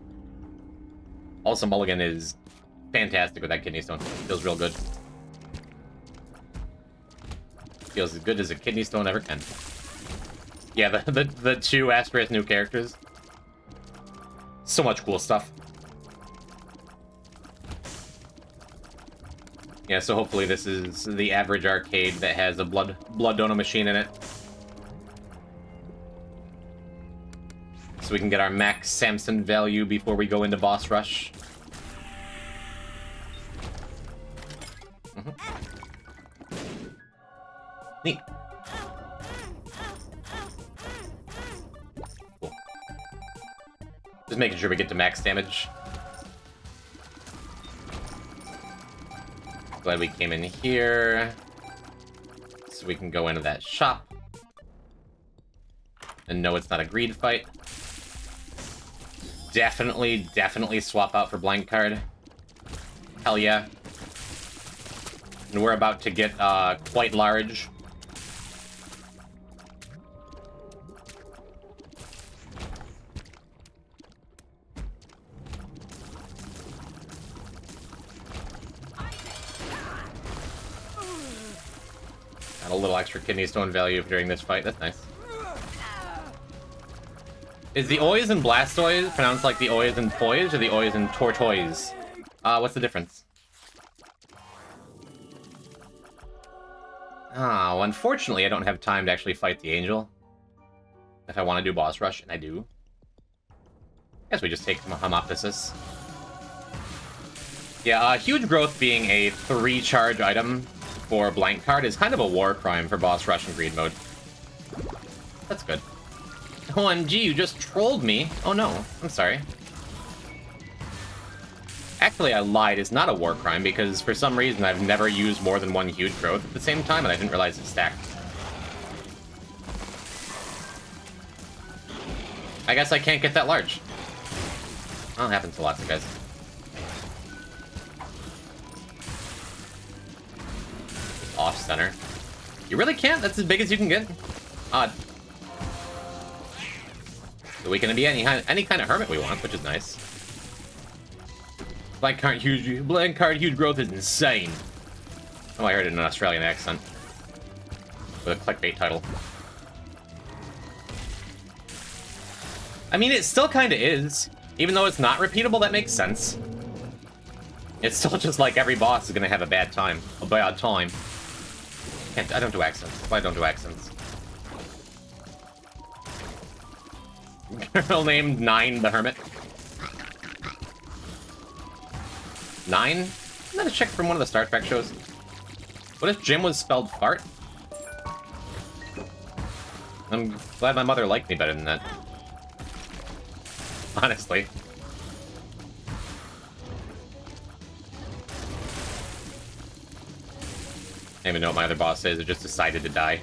A: Also, Mulligan is fantastic with that kidney stone. Feels real good. Feels as good as a kidney stone ever can. Yeah, the two Asterisk new characters. So much cool stuff. Yeah, so hopefully this is the average arcade that has a blood donor machine in it. So we can get our max Samson value before we go into boss rush. Neat. Cool. Just making sure we get to max damage. Glad we came in here. So we can go into that shop. And no, it's not a greed fight. Definitely swap out for blank card. Hell yeah. And we're about to get quite large. Got a little extra kidney stone value during this fight. That's nice. Is the Oys and Blastoise pronounced like the Oys and Toys or the Oys and Tortoise? What's the difference? Oh, unfortunately, I don't have time to actually fight the Angel. If I want to do boss rush, and I do. I guess we just take Homoptysis. Yeah, huge growth being a 3-charge item for blank card is kind of a war crime for boss rush and greed mode. That's good. OMG, you just trolled me. Oh no, I'm sorry. Actually, I lied. It's not a war crime because for some reason I've never used more than one huge growth at the same time and I didn't realize it stacked. I guess I can't get that large. Oh, it happens to lots of guys. Off center. You really can't? That's as big as you can get? Odd. So we can be any kind of hermit we want, which is nice. Blank card huge growth is insane. Oh, I heard it in an Australian accent. With a clickbait title. I mean, it still kind of is. Even though it's not repeatable, that makes sense. It's still just like every boss is going to have a bad time. A bad time. I don't do accents. Why don't do accents? Girl named Nine the Hermit. Nine? Isn't that a chick from one of the Star Trek shows? What if Jim was spelled fart? I'm glad my mother liked me better than that. Honestly. I don't even know what my other boss is. It just decided to die.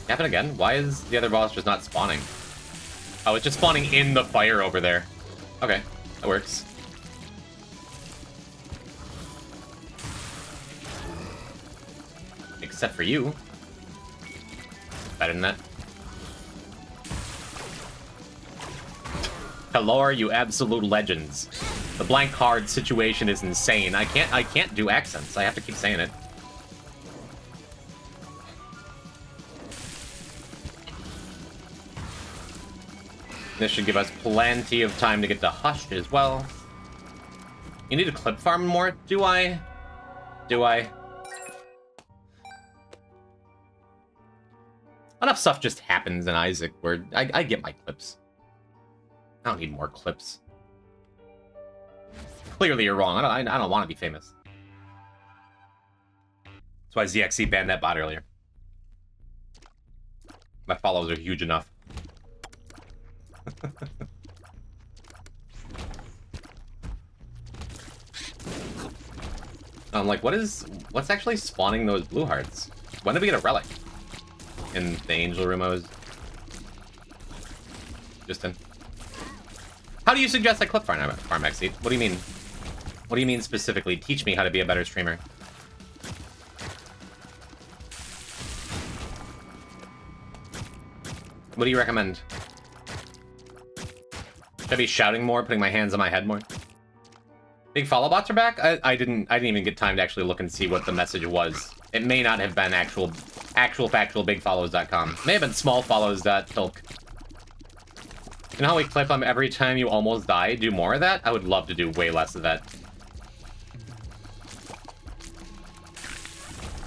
A: Happen again? Why is the other boss just not spawning? Oh, it's just spawning in the fire over there. Okay, that works. Except for you. Better than that. Hello, are you absolute legends? The blank card situation is insane. I can't do accents. I have to keep saying it. This should give us plenty of time to get to Hushed as well. You need to clip farm more? Do I? Do I? Enough stuff just happens in Isaac where I get my clips. I don't need more clips. Clearly you're wrong. I don't want to be famous. That's why ZXC banned that bot earlier. My follows are huge enough. I'm like, what's actually spawning those blue hearts? When did we get a relic? In the angel room I was just in. How do you suggest I clip farm XC? What do you mean? What do you mean specifically? Teach me how to be a better streamer. What do you recommend? Should I be shouting more, putting my hands on my head more? Big follow bots are back? I didn't even get time to actually look and see what the message was. It may not have been actual factual bigfollows.com. May have been smallfollows.tilk. You know how we clip them every time you almost die? Do more of that? I would love to do way less of that.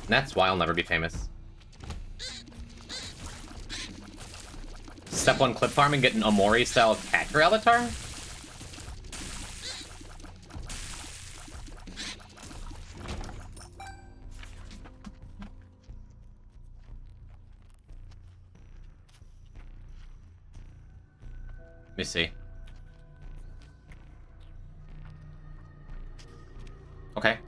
A: And that's why I'll never be famous. Step 1 clip farm and get an Omori-style Catcher avatar? Let me see. Okay.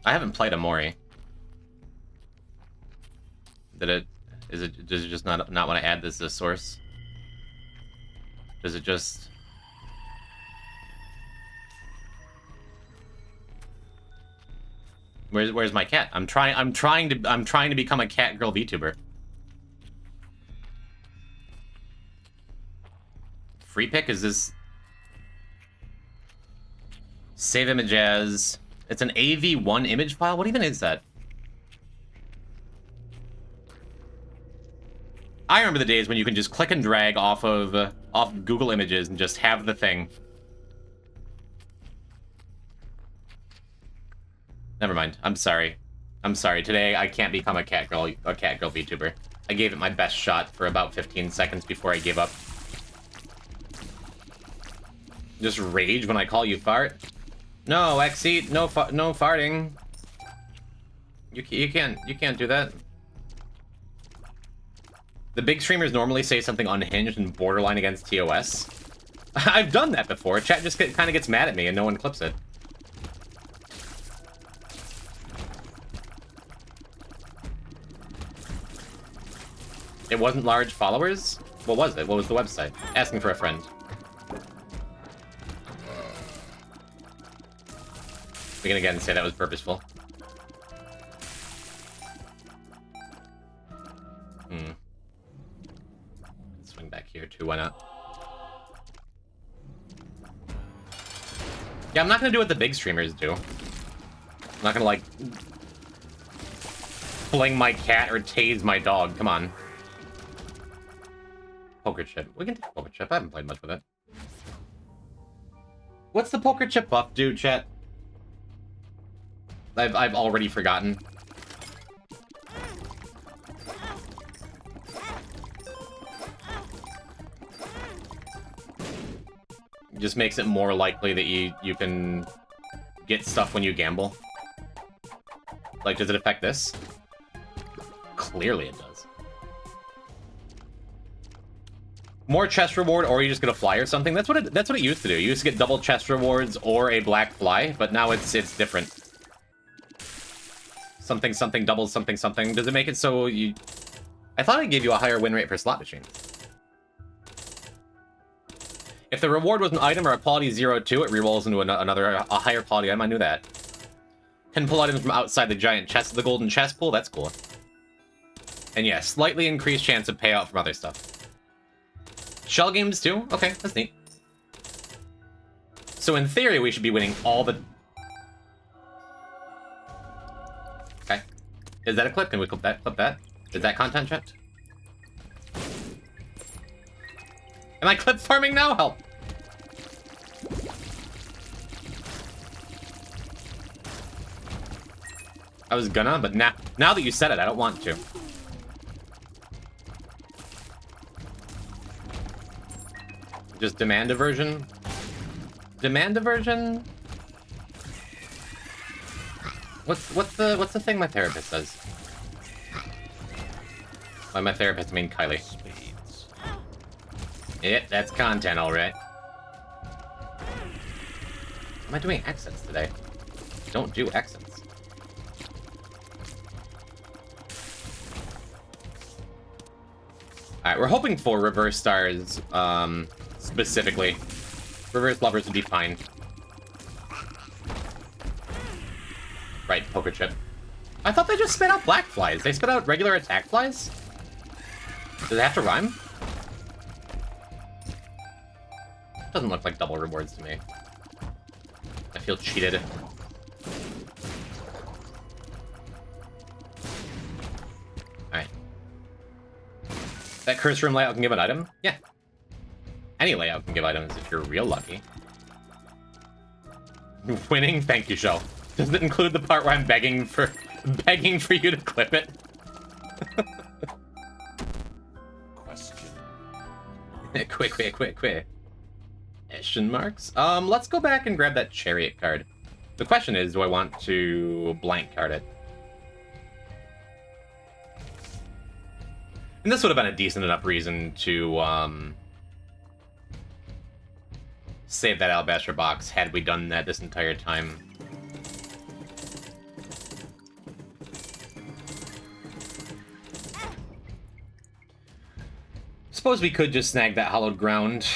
A: I haven't played Omori. Does it just not want to add this as a source? Does it just... Where's my cat? I'm trying to become a cat girl VTuber. Free pick? Is this... Save image as... It's an AV1 image file? What even is that? I remember the days when you can just click and drag off Google Images and just have the thing. Never mind. I'm sorry. I'm sorry. Today I can't become a cat girl VTuber. I gave it my best shot for about 15 seconds before I gave up. Just rage when I call you fart? No, XC, no farting. You can't do that. The big streamers normally say something unhinged and borderline against TOS. I've done that before. Chat just kind of gets mad at me and no one clips it. It wasn't large followers? What was it? What was the website? Asking for a friend. We can again say that was purposeful. Swing back here too, why not? Yeah, I'm not gonna do what the big streamers do. I'm not gonna, like, fling my cat or tase my dog. Come on. Poker chip. We can do poker chip. I haven't played much with it. What's the poker chip buff do, chat? I've already forgotten. It just makes it more likely that you can get stuff when you gamble. Like, does it affect this? Clearly it does. More chest reward, or you just get a fly or something. That's what it used to do. You used to get double chest rewards or a black fly, but now it's different. Something something doubles something something. Does it make it so you? I thought it gave you a higher win rate for slot machine. If the reward was an item or a quality 0-2, it rerolls into a higher quality item. I knew that. Can pull items from outside the giant chest of the golden chest pool. That's cool. And yeah, slightly increased chance of payout from other stuff. Shell games too? Okay, that's neat. So in theory, we should be winning all the... Okay. Is that a clip? Can we clip that? Clip that? Is that content checked? Am I clip farming now? Help. I was gonna, but now that you said it, I don't want to. Just demand diversion? Demand diversion? What's the thing my therapist says? By my therapist, I mean Kylie. Yeah, that's content, alright. Am I doing accents today? Don't do accents. Alright, we're hoping for reverse stars, specifically. Reverse lovers would be fine. Right, poker chip. I thought they just spit out black flies. They spit out regular attack flies? Does it have to rhyme? Doesn't look like double rewards to me. I feel cheated. Alright. That curse room layout can give an item? Yeah. Any layout can give items if you're real lucky. Winning? Thank you, Shell. Does it include the part where I'm begging for you to clip it?
B: Question.
A: Quick. Question marks? Let's go back and grab that chariot card. The question is, do I want to blank card it? And this would have been a decent enough reason to, save that alabaster box had we done that this entire time. Suppose we could just snag that hallowed ground.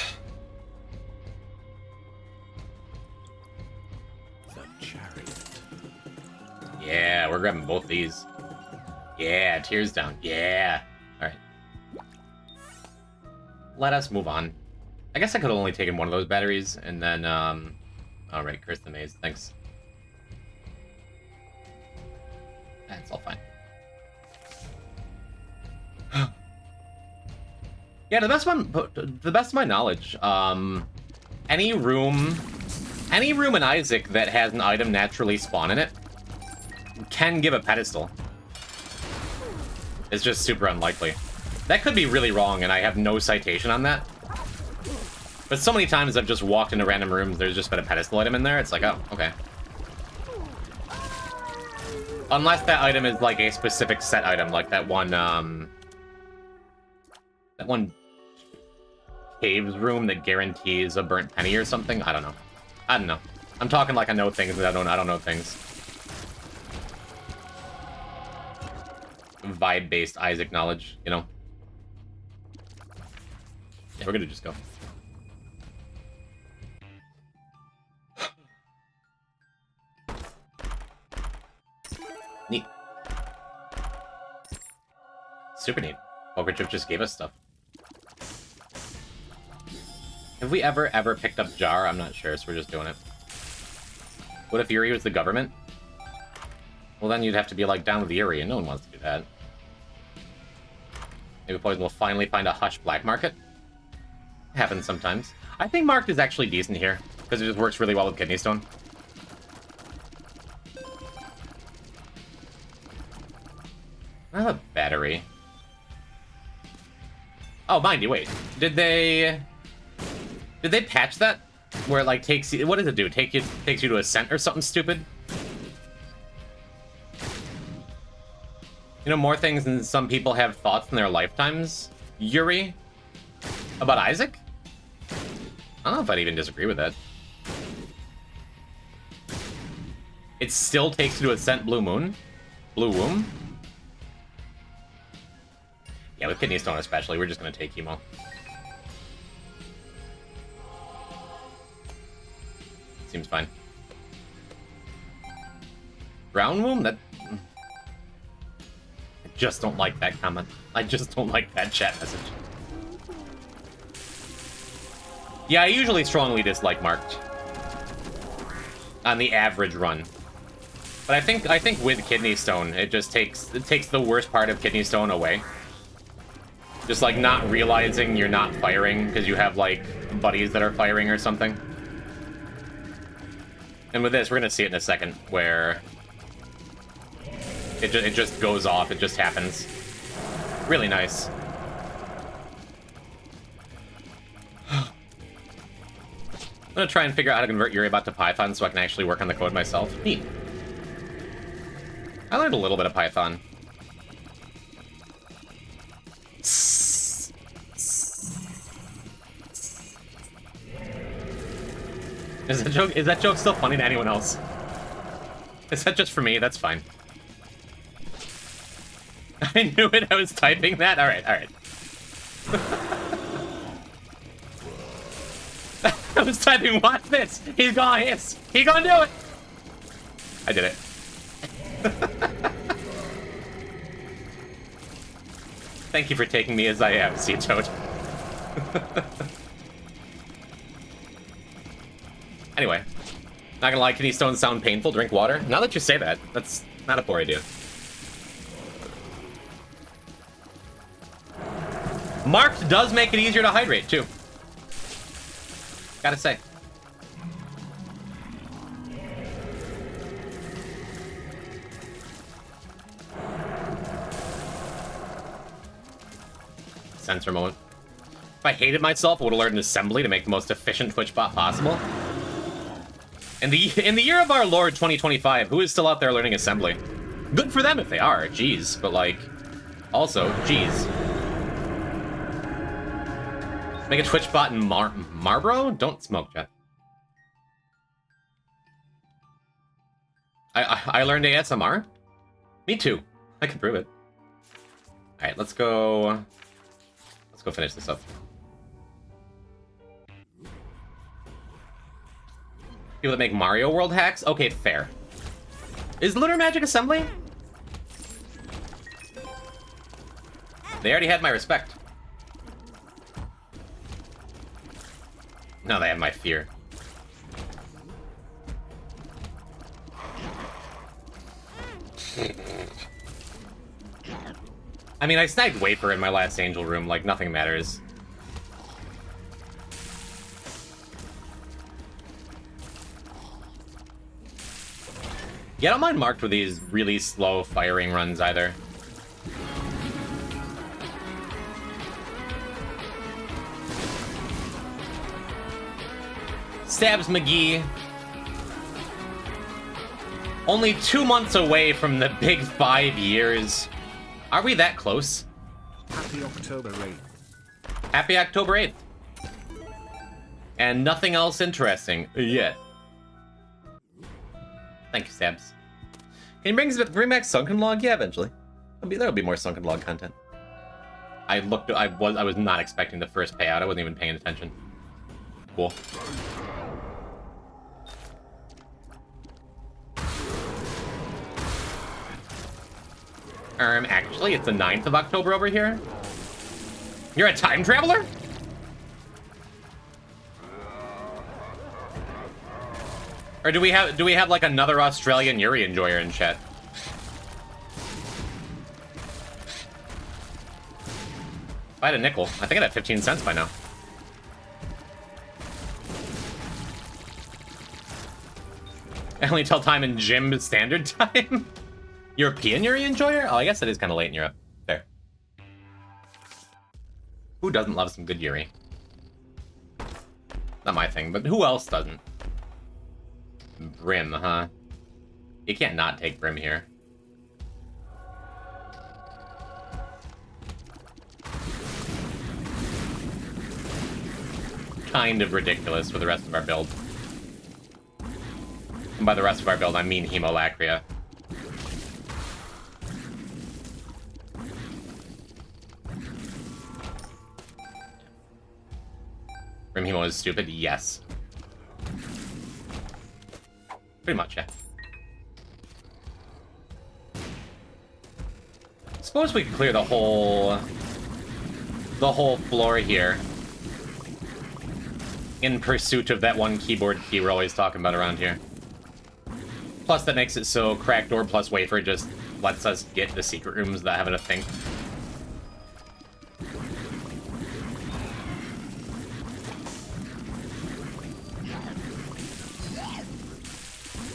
B: The chariot.
A: Yeah, we're grabbing both these. Yeah, tears down. Yeah. Alright. Let us move on. I guess I could have only taken one of those batteries, and then, alright, curse the maze. Thanks. That's all fine. Yeah, to the best of my knowledge, any room in Isaac that has an item naturally spawn in it can give a pedestal. It's just super unlikely. That could be really wrong, and I have no citation on that. But so many times I've just walked into random rooms, there's just been a pedestal item in there, it's like, oh, okay. Unless that item is like a specific set item, like that one caves room that guarantees a burnt penny or something. I don't know. I'm talking like I know things, but I don't know things. Vibe-based Isaac knowledge, you know? Yeah, we're gonna just go. Neat. Super neat. Poker Chip just gave us stuff. Have we ever picked up Jar? I'm not sure, so we're just doing it. What if Yuri was the government? Well, then you'd have to be, like, down with Yuri, and no one wants to do that. Maybe Poison will finally find a hush black market. Happens sometimes. I think Marked is actually decent here, because it just works really well with Kidney Stone. I have a battery. Oh, mind you, wait. Did they patch that? Where it, like, takes you... What does it do? Takes you to Ascent or something stupid? You know, more things than some people have thoughts in their lifetimes? Yuri? About Isaac? I don't know if I'd even disagree with that. It still takes you to Ascent Blue Moon? Blue Womb? Yeah, with Kidney Stone especially, we're just gonna take chemo. Seems fine. Brown Womb? That... I just don't like that comment. I just don't like that chat message. Yeah, I usually strongly dislike Marked. On the average run. But I think with Kidney Stone, it takes the worst part of Kidney Stone away. Just like not realizing you're not firing because you have like buddies that are firing or something. And with this, we're gonna see it in a second where it just goes off. It just happens. Really nice. I'm gonna try and figure out how to convert Yuribot to Python so I can actually work on the code myself. Neat. I learned a little bit of Python. Is that joke still funny to anyone else? Is that just for me? That's fine. I knew it. I was typing that. All right, all right. I was typing, watch this. He's gonna hiss. He's gonna do it. I did it. Thank you for taking me as I am, Sea Toad. Anyway, not gonna lie, kidney stones sound painful. Drink water. Now that you say that, that's not a poor idea. Marked does make it easier to hydrate, too. Gotta say. Censor moment. If I hated myself, I would have learned assembly to make the most efficient Twitch bot possible. In the year of our Lord 2025, who is still out there learning assembly? Good for them if they are, jeez. But like, also, jeez. Make a Twitch bot in Marlboro? Don't smoke, Jeff. I learned ASMR? Me too. I can prove it. Alright, let's go finish this up. People that make Mario World hacks? Okay, fair. Is Lunar Magic assembly? They already had my respect. No, they have my fear. I mean, I snagged Wafer in my last Angel room, like, nothing matters. Yeah, I don't mind Marked with these really slow firing runs either. Stabs McGee. Only 2 months away from the big 5 years. Are we that close?
C: Happy October 8th.
A: Happy October 8th. And nothing else interesting yet. Thank you, Stabs. Can you bring back Sunken Log? Yeah, eventually. There'll be more Sunken Log content. I was not expecting the first payout. I wasn't even paying attention. Cool. Actually, it's the 9th of October over here. You're a time traveler? Or do we have like another Australian Yuri enjoyer in chat? If I had a nickel, I think I'd have 15 cents by now. I only tell time in gym standard time. European Yuri enjoyer? Oh, I guess it is kind of late in Europe. There. Who doesn't love some good Yuri? Not my thing, but who else doesn't? Brim, huh? You can't not take Brim here. Kind of ridiculous for the rest of our build. And by the rest of our build, I mean Hemolacria. Brim Hemo is stupid? Yes. Pretty much, yeah. Suppose we could clear the whole floor here in pursuit of that one keyboard key we're always talking about around here. Plus, that makes it so Cracked Door plus Wafer just lets us get the secret rooms without having to think.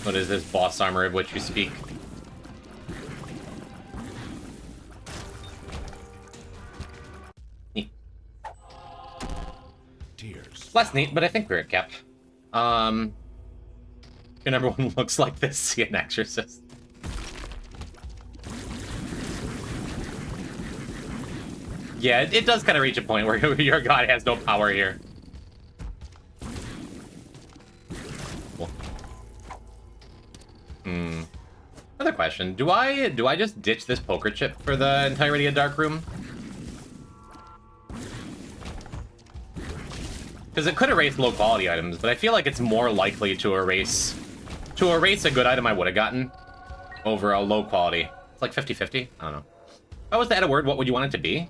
A: What is this boss armor of which you speak? Neat.
B: Tears.
A: Less neat, but I think we're at cap. And everyone looks like this, see an exorcist. Yeah, it does kind of reach a point where your god has no power here. Cool. Another question. Do I just ditch this poker chip for the entirety of Dark Room? Because it could erase low quality items, but I feel like it's more likely to erase a good item I would have gotten over a low quality. It's like 50-50. I don't know. If I was to add a word, what would you want it to be?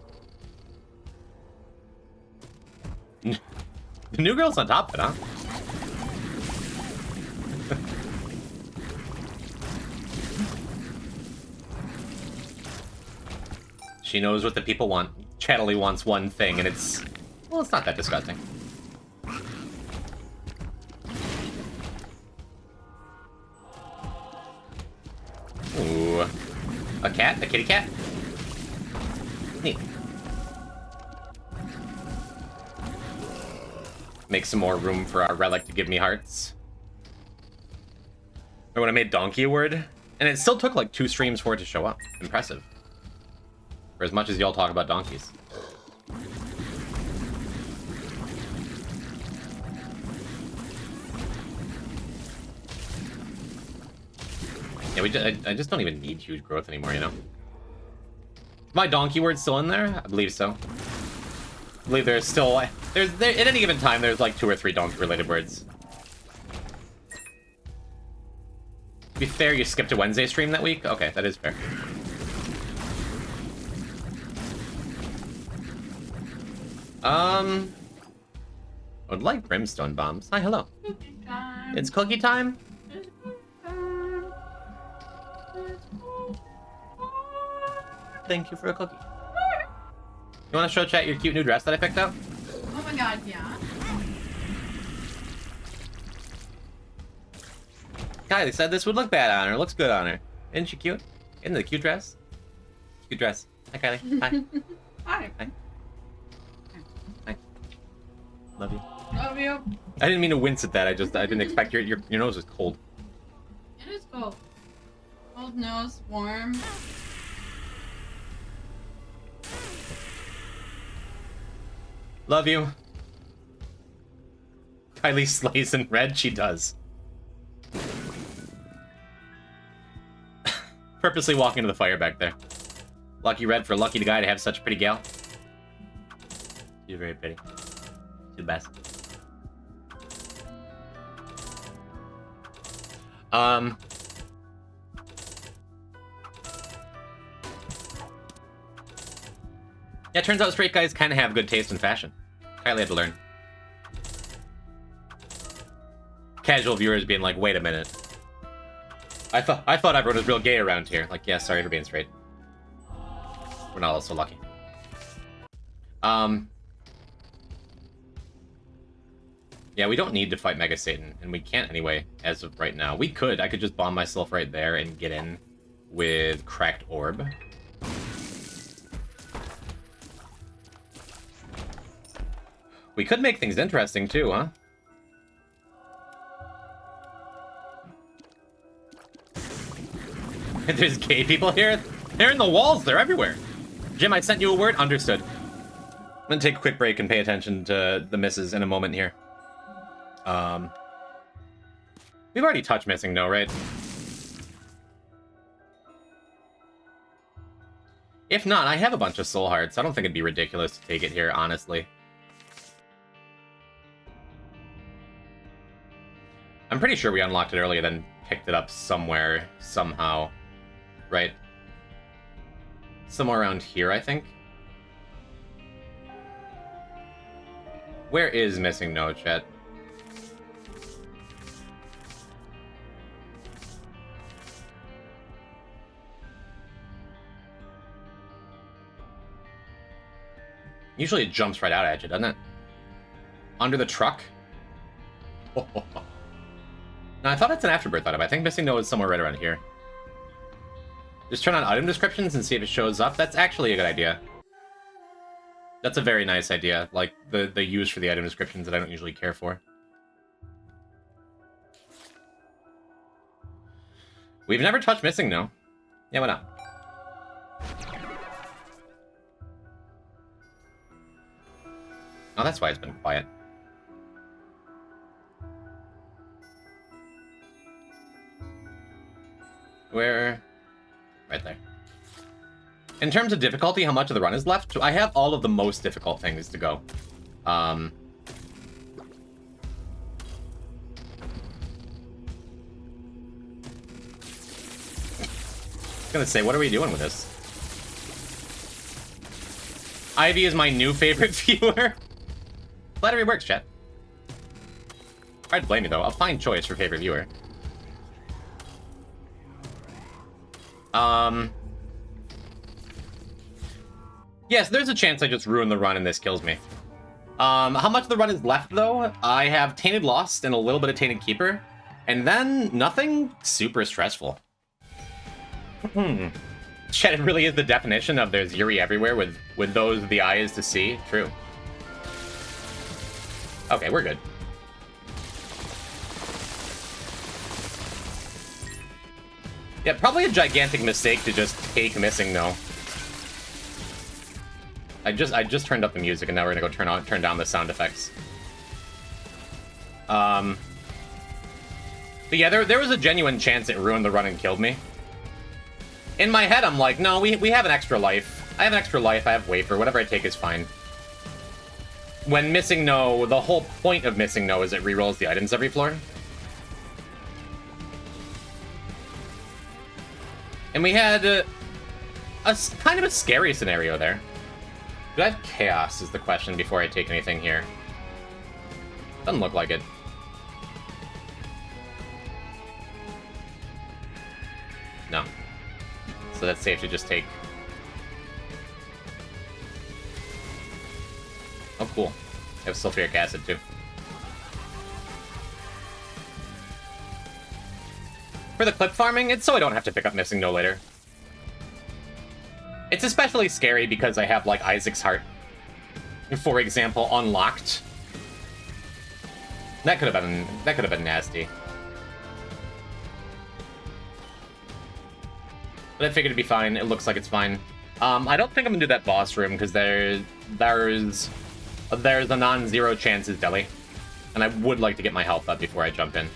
A: The new girl's on top of it, huh? She knows what the people want. Chattily wants one thing, and it's... well, it's not that disgusting. Ooh. A cat? A kitty cat? Neat. Make some more room for our relic to give me hearts. Or when I made donkey a word, and it still took like 2 streams for it to show up. Impressive. For as much as y'all talk about donkeys. Yeah, I just don't even need huge growth anymore, you know? My donkey word still in there? I believe so. I believe there's still... at any given time, there's like 2 or 3 donkey-related words. To be fair, you skipped a Wednesday stream that week? Okay, that is fair. I would like brimstone bombs. Hi, hello.
D: Cookie time.
A: It's cookie time?
D: It's cookie time. It's cookie time.
A: Thank you for a cookie. You want to show chat your cute new dress that I picked out?
D: Oh my god, yeah.
A: Kylie said this would look bad on her. Looks good on her. Isn't she cute? Isn't it a cute dress? Cute dress. Hi, Kylie. Hi.
D: Hi.
A: Hi. Hi. Love you.
D: Love you.
A: I didn't mean to wince at that. I didn't expect your nose was cold.
D: It is cold. Cold nose, warm.
A: Love you. Kylie slays in red. She does. Purposely walking to the fire back there. Lucky red for lucky the guy to have such a pretty gal. You're very pretty. You're the best. Yeah, turns out straight guys kind of have good taste in fashion. Kylie had to learn. Casual viewers being like, wait a minute. I thought everyone was real gay around here. Like, yeah, sorry for being straight. We're not all so lucky. Yeah, we don't need to fight Mega Satan, and we can't anyway, as of right now. We could. I could just bomb myself right there and get in with Cracked Orb. We could make things interesting, too, huh? There's gay people here? They're in the walls. They're everywhere. Jim, I sent you a word. Understood. I'm gonna take a quick break and pay attention to the misses in a moment here. We've already touched missing, no, right? If not, I have a bunch of soul hearts. I don't think it'd be ridiculous to take it here, honestly. I'm pretty sure we unlocked it earlier, then picked it up somewhere, somehow. Right? Somewhere around here, I think. Where is missing no, chat? Usually it jumps right out at you, doesn't it? Under the truck? No, I thought it's an afterbirth item. I think missing no is somewhere right around here. Just turn on item descriptions and see if it shows up. That's actually a good idea. That's a very nice idea. Like, the use for the item descriptions that I don't usually care for. We've never touched missing no. Yeah, why not? Oh, that's why it's been quiet. Where? Right there. In terms of difficulty, how much of the run is left? I have all of the most difficult things to go. I was gonna say, what are we doing with this? Ivy is my new favorite viewer. Flattery works, chat. Hard to blame you, though. A fine choice for favorite viewer. Yes, there's a chance I just ruin the run and this kills me. How much of the run is left, though? I have Tainted Lost and a little bit of Tainted Keeper. And then nothing super stressful. Chat, it really is the definition of there's Yuri everywhere with those the eye is to see. True. Okay, we're good. Yeah, probably a gigantic mistake to just take missing no. I just turned up the music and now we're gonna go turn down the sound effects. But yeah, there was a genuine chance it ruined the run and killed me. In my head, I'm like, no, we have an extra life. I have an extra life, I have wafer, whatever I take is fine. When missing no, the whole point of missing no is it rerolls the items every floor. And we had a kind of a scary scenario there. Do I have chaos is the question before I take anything here. Doesn't look like it. No. So that's safe to just take. Oh, cool. I have sulfuric acid, too. For the clip farming, it's so I don't have to pick up missing no later. It's especially scary because I have, like, Isaac's Heart, for example, unlocked. That could have been nasty. But I figured it'd be fine. It looks like it's fine. I don't think I'm gonna do that boss room because there's a non-zero chance it's Deli, and I would like to get my health up before I jump in.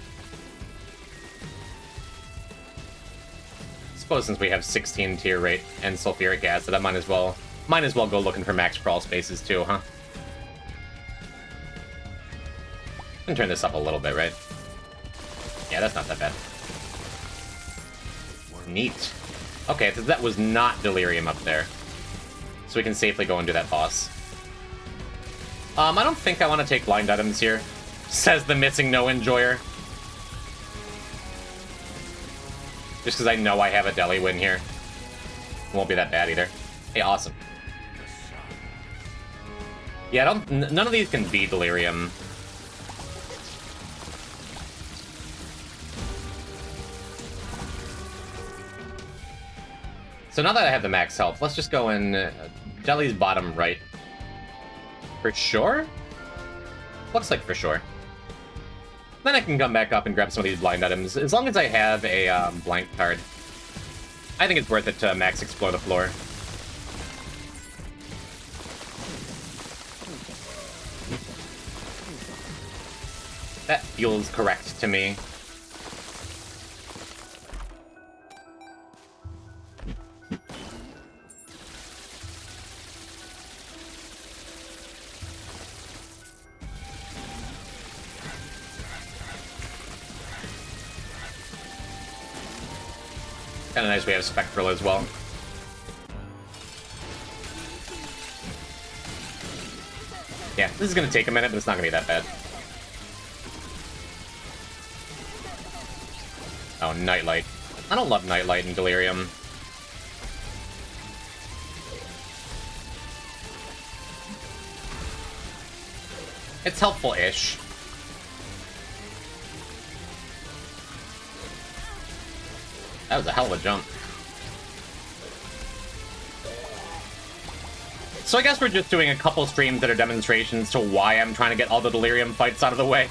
A: Suppose since we have 16 tier rate and sulfuric acid, I might as well go looking for max crawl spaces too, huh? can turn this up a little bit, right? Yeah, that's not that bad. Neat. Okay, so that was not delirium up there. So we can safely go and do that boss. I don't think I want to take blind items here, says the missing no enjoyer. Just because I know I have a deli win here. It won't be that bad either. Hey, awesome. Yeah, none of these can be delirium. So now that I have the max health, let's just go in Deli's bottom right. For sure? Looks like for sure. Then I can come back up and grab some of these blind items. As long as I have a blank card, I think it's worth it to max explore the floor. That feels correct to me. Kind of nice we have Spectral as well. Yeah, this is going to take a minute, but it's not going to be that bad. Oh, Nightlight. I don't love Nightlight and Delirium. It's helpful-ish. That was a hell of a jump. So I guess we're just doing a couple streams that are demonstrations to why I'm trying to get all the Delirium fights out of the way.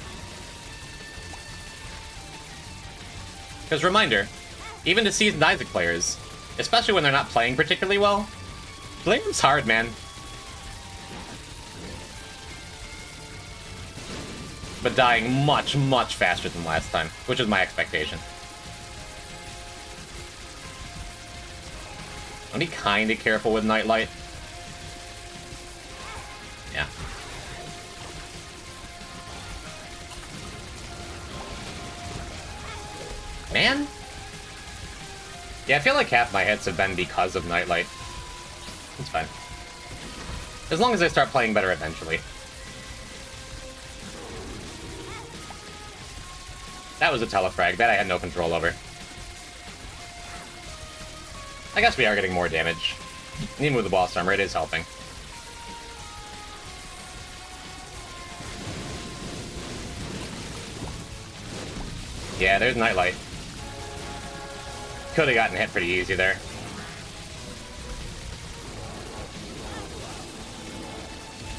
A: Because reminder, even to seasoned Isaac players, especially when they're not playing particularly well, Delirium's hard, man. But dying much, much faster than last time, which is my expectation. I'll be kinda careful with Nightlight. Yeah. Man? Yeah, I feel like half my hits have been because of Nightlight. It's fine. As long as I start playing better eventually. That was a telefrag. That I had no control over. I guess we are getting more damage. Even with the boss armor, it is helping. Yeah, there's Nightlight. Could have gotten hit pretty easy there.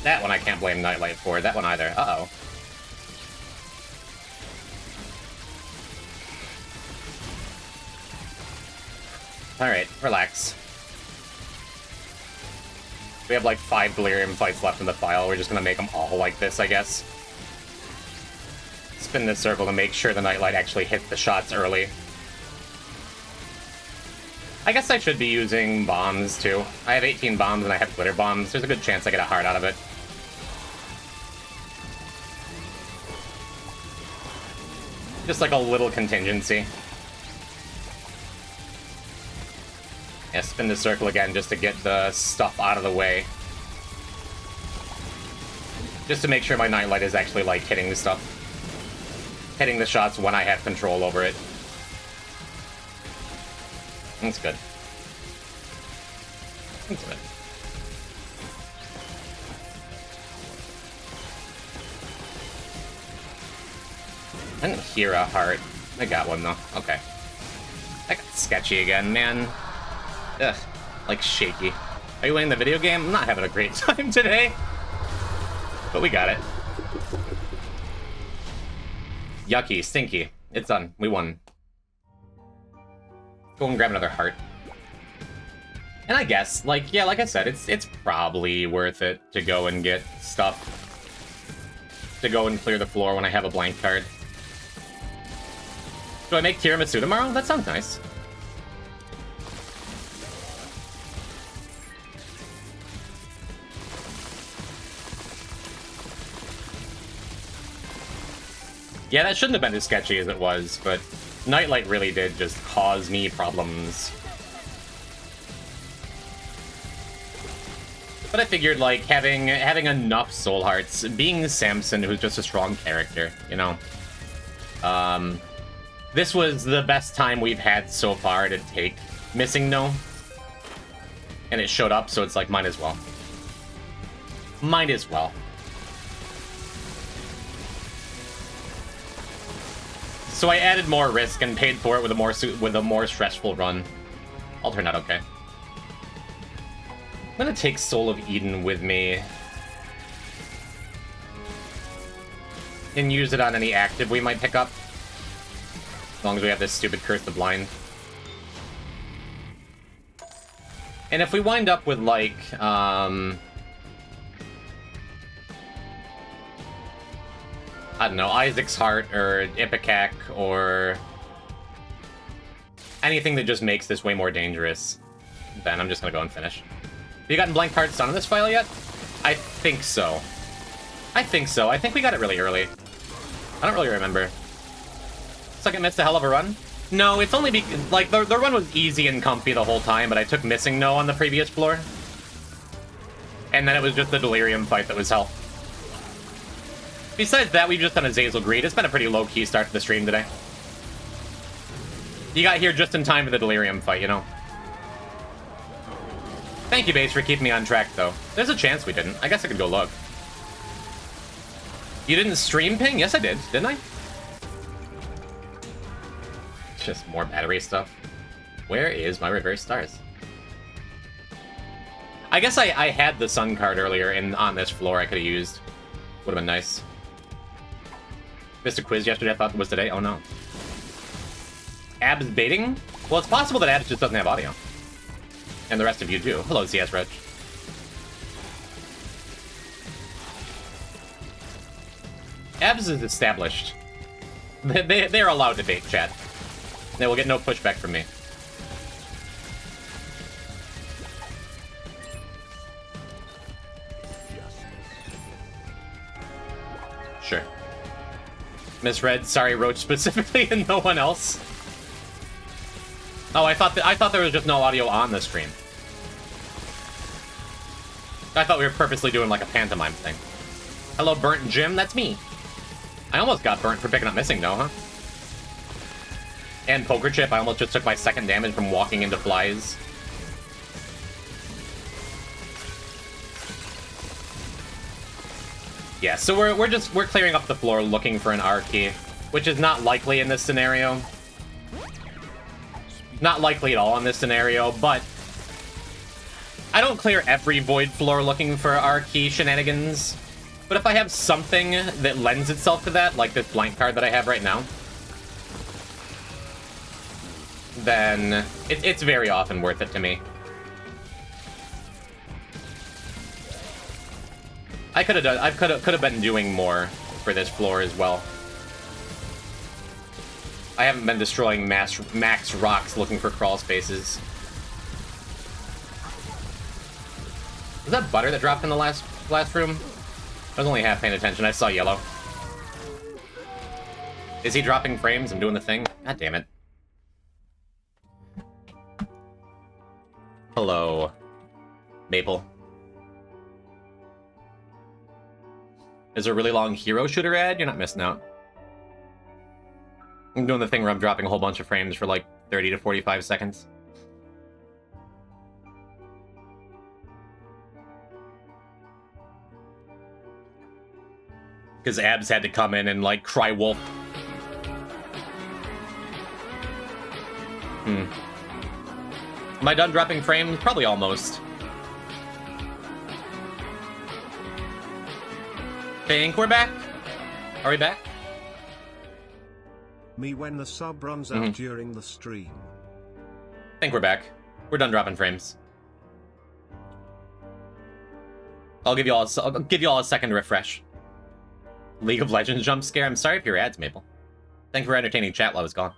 A: That one I can't blame Nightlight for. That one either. Uh-oh. Alright, relax. We have like 5 Delirium fights left in the file. We're just gonna make them all like this, I guess. Spin this circle to make sure the Nightlight actually hits the shots early. I guess I should be using bombs, too. I have 18 bombs and I have glitter bombs. There's a good chance I get a heart out of it. Just like a little contingency. Yeah, spin the circle again just to get the stuff out of the way. Just to make sure my Nightlight is actually, like, hitting the stuff. Hitting the shots when I have control over it. That's good. That's good. I didn't hear a heart. I got one, though. Okay. That got sketchy again, man. Ugh, like shaky. Are you playing the video game? I'm not having a great time today. But we got it. Yucky, stinky. It's done. We won. Go and grab another heart. And I guess, like, yeah, like I said, it's probably worth it to go and get stuff. To go and clear the floor when I have a blank card. Do I make tiramisu tomorrow? That sounds nice. Yeah, that shouldn't have been as sketchy as it was, but Nightlight really did just cause me problems. But I figured, like, having enough soul hearts, being Samson, who's just a strong character, you know. This was the best time we've had so far to take Missing No. And it showed up, so it's like, might as well. Might as well. So I added more risk and paid for it with a more stressful run. I'll turn out okay. I'm gonna take Soul of Eden with me. And use it on any active we might pick up. As long as we have this stupid Curse the Blind. And if we wind up with, like, I don't know, Isaac's Heart or Ipecac or anything that just makes this way more dangerous, then I'm just gonna go and finish. Have you gotten Blank Card Sun on this file yet? I think so. I think so. I think we got it really early. I don't really remember. Second missed a hell of a run? No, it's only like, the run was easy and comfy the whole time, but I took Missing No on the previous floor. And then it was just the Delirium fight that was hell. Besides that, we've just done Azazel Greed. It's been a pretty low-key start to the stream today. You got here just in time for the Delirium fight, you know? Thank you, Base, for keeping me on track, though. There's a chance we didn't. I guess I could go look. You didn't stream ping? Yes, I did. Didn't I? Just more battery stuff. Where is my Reverse Stars? I guess I had the Sun card earlier on this floor I could have used. Would have been nice. Missed a quiz yesterday, I thought it was today. Oh no. Abs baiting? Well, it's possible that Abs just doesn't have audio. And the rest of you do. Hello, CS Reg. Abs is established. They're allowed to bait, chat. They will get no pushback from me. Sure. Misread, sorry, Roach specifically, and no one else. Oh, I thought there was just no audio on the stream. I thought we were purposely doing like a pantomime thing. Hello, Burnt Jim, that's me. I almost got burnt for picking up Missing No, huh? And Poker Chip, I almost just took my second damage from walking into flies. Yeah, so we're clearing up the floor looking for an R key, which is not likely in this scenario. Not likely at all in this scenario, but I don't clear every void floor looking for R key shenanigans. But if I have something that lends itself to that, like this blank card that I have right now, then it's very often worth it to me. I could have been doing more for this floor as well. I haven't been destroying max rocks looking for crawl spaces. Was that butter that dropped in the last room? I was only half paying attention. I saw yellow. Is he dropping frames and doing the thing? God damn it. Hello, Maple. Is there a really long hero shooter ad? You're not missing out. I'm doing the thing where I'm dropping a whole bunch of frames for like 30 to 45 seconds. Because Abs had to come in and like cry wolf. Am I done dropping frames? Probably almost. Think we're back? Are we back?
C: Me when the sub runs out during the stream.
A: Think we're back. We're done dropping frames. I'll give you all a second to refresh. League of Legends jump scare. I'm sorry for your ads, Maple. Thank you for entertaining chat while I was gone.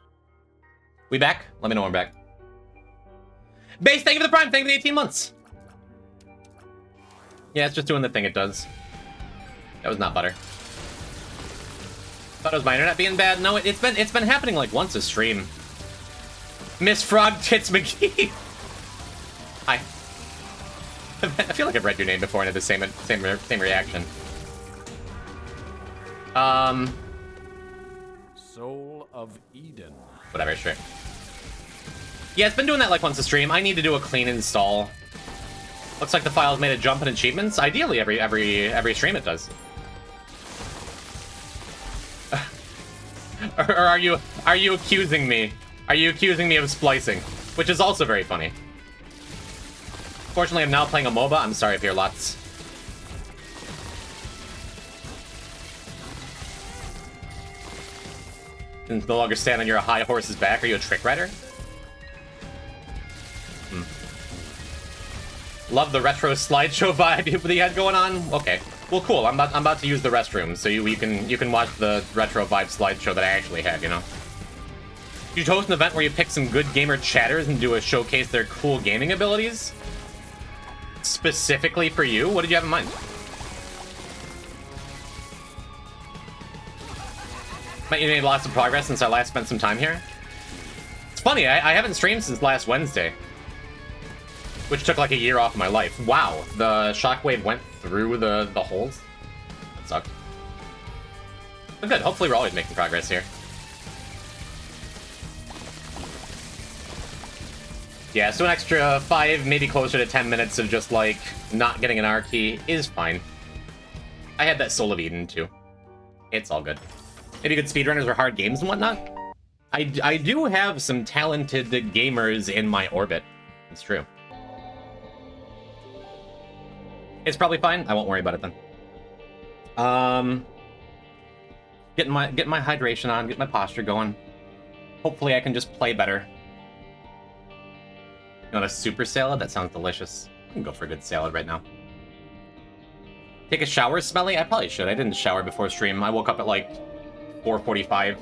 A: We back? Let me know when we're back. Base, thank you for the prime. Thank you for the 18 months. Yeah, it's just doing the thing it does. That was not butter. Thought it was my internet being bad. No, it's been happening like once a stream. Miss Frog Tits McGee. Hi. I feel like I've read your name before and had the same reaction.
B: Soul of Eden.
A: Whatever, sure. Yeah, it's been doing that like once a stream. I need to do a clean install. Looks like the file's made a jump in achievements. Ideally, every stream it does. Or are you accusing me? Are you accusing me of splicing? Which is also very funny. Fortunately, I'm now playing a MOBA. I'm sorry if you're lots. Can no longer stand on your high horse's back. Are you a trick rider? Love the retro slideshow vibe that you had going on. Okay, well, cool. I'm about to use the restroom, so you can watch the retro vibe slideshow that I actually had. You know. You host an event where you pick some good gamer chatters and do a showcase their cool gaming abilities. Specifically for you, what did you have in mind? You made lots of progress since I last spent some time here. It's funny, I haven't streamed since last Wednesday, which took like a year off of my life. Wow, the shockwave went through the holes. That sucked. But good, hopefully we're always making progress here. Yeah, so an extra 5, maybe closer to 10 minutes of just like not getting an R key is fine. I had that Soul of Eden too. It's all good. Maybe good speedrunners or hard games and whatnot. I do have some talented gamers in my orbit. It's true. It's probably fine. I won't worry about it then. Getting my hydration on, get my posture going. Hopefully I can just play better. You want a super salad? That sounds delicious. I can go for a good salad right now. Take a shower, Smelly? I probably should. I didn't shower before stream. I woke up at like 4:45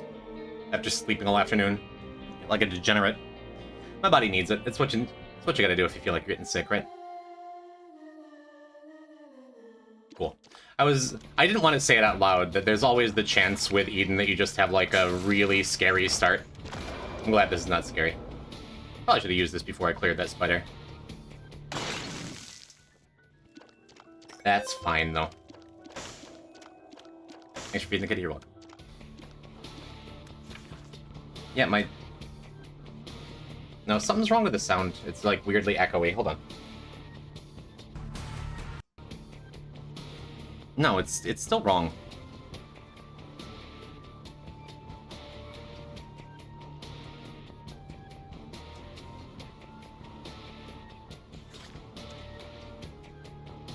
A: after sleeping all afternoon, like a degenerate. My body needs it. It's what you gotta do if you feel like you're getting sick, right? Cool. I didn't want to say it out loud, that there's always the chance with Eden that you just have like a really scary start. I'm glad this is not scary. Probably should have used this before I cleared that spider. That's fine, though. Thanks for feeding the kitty, you're welcome. Yeah, No, something's wrong with the sound. It's, like, weirdly echoey. Hold on. No, it's still wrong.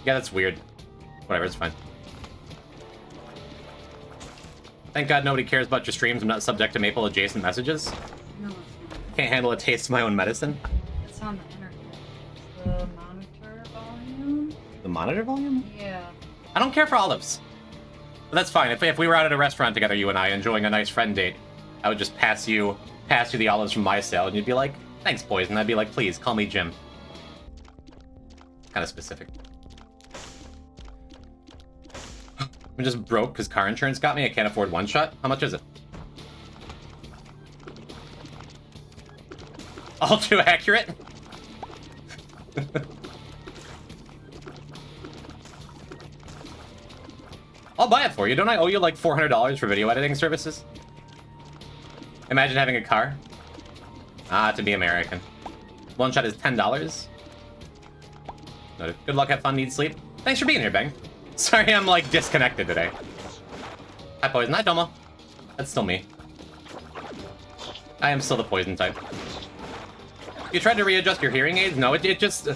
A: Yeah, that's weird. Whatever, it's fine. Thank God nobody cares about your streams. I'm not subject to Maple adjacent messages.
D: No, it's not.
A: Can't handle a taste of my own medicine.
D: It's on the internet. The monitor volume?
A: The monitor volume?
D: Yeah.
A: I don't care for olives. But that's fine. If we were out at a restaurant together, you and I, enjoying a nice friend date, I would just pass you the olives from my salad, and you'd be like, thanks, Poison. I'd be like, please, call me Jim. Kind of specific. I'm just broke because car insurance got me. I can't afford one shot. How much is it? All too accurate? I'll buy it for you. Don't I owe you like $400 for video editing services? Imagine having a car. Ah, to be American. One shot is $10. Noted. Good luck, have fun, need sleep. Thanks for being here, Bang. Sorry I'm, like, disconnected today. Hi, Poison. Hi, Domo. That's still me. I am still the Poison type. You tried to readjust your hearing aids? No, it just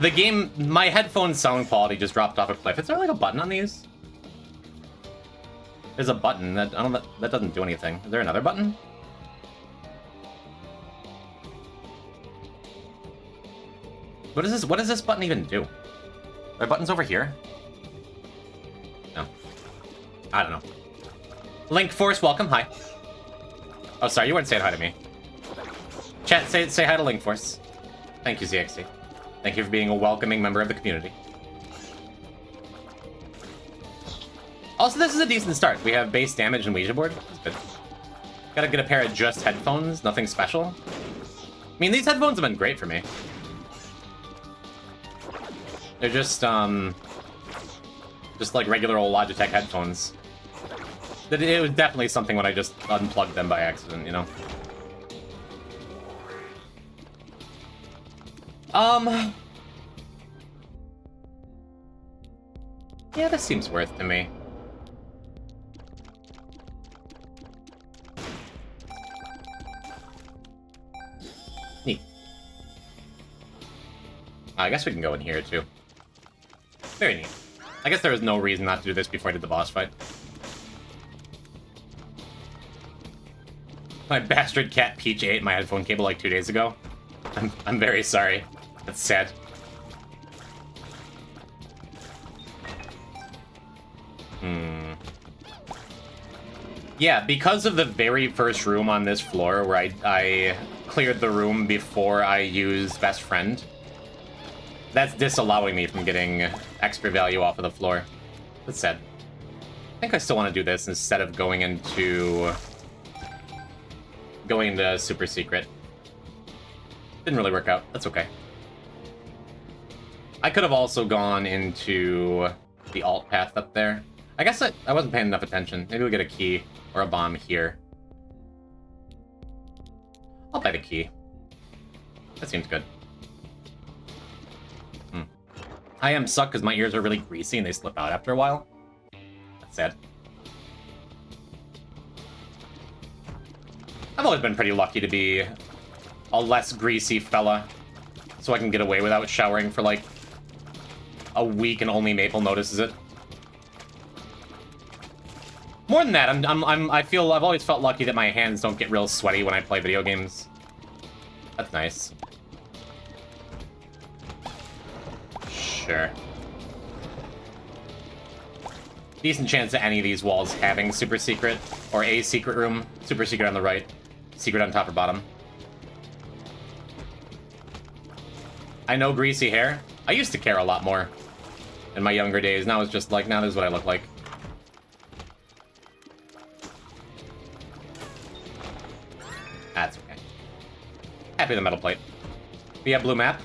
A: the game, my headphone sound quality just dropped off a cliff. Is there, like, a button on these? There's a button. That doesn't do anything. Is there another button? What does this button even do? Are there buttons over here? No. I don't know. Link Force, welcome. Hi. Oh, sorry, you weren't saying hi to me. Chat, say hi to Link Force. Thank you, ZXT. Thank you for being a welcoming member of the community. Also, this is a decent start. We have base damage and Ouija board. That's good. Gotta get a pair of just headphones, nothing special. I mean, these headphones have been great for me. They're just like regular old Logitech headphones. It was definitely something when I just unplugged them by accident, you know? Yeah, this seems worth to me. Neat. I guess we can go in here, too. Very neat. I guess there was no reason not to do this before I did the boss fight. My bastard cat Peach ate my headphone cable like 2 days ago. I'm very sorry. That's sad. Yeah, because of the very first room on this floor where I cleared the room before I used Best Friend, that's disallowing me from getting extra value off of the floor. That's sad. I think I still want to do this instead of going into Super Secret. Didn't really work out. That's okay. I could have also gone into the alt path up there. I guess I wasn't paying enough attention. Maybe we'll get a key or a bomb here. I'll buy the key. That seems good. I am suck because my ears are really greasy and they slip out after a while. That's sad. I've always been pretty lucky to be a less greasy fella, so I can get away without showering for like a week and only Maple notices it. More than that, I've always felt lucky that my hands don't get real sweaty when I play video games. That's nice. Sure. Decent chance of any of these walls having Super Secret, or a secret room. Super Secret on the right, secret on top or bottom. I know greasy hair. I used to care a lot more in my younger days. Now it's just like, now this is what I look like. That's okay. Happy with the metal plate. We have blue map.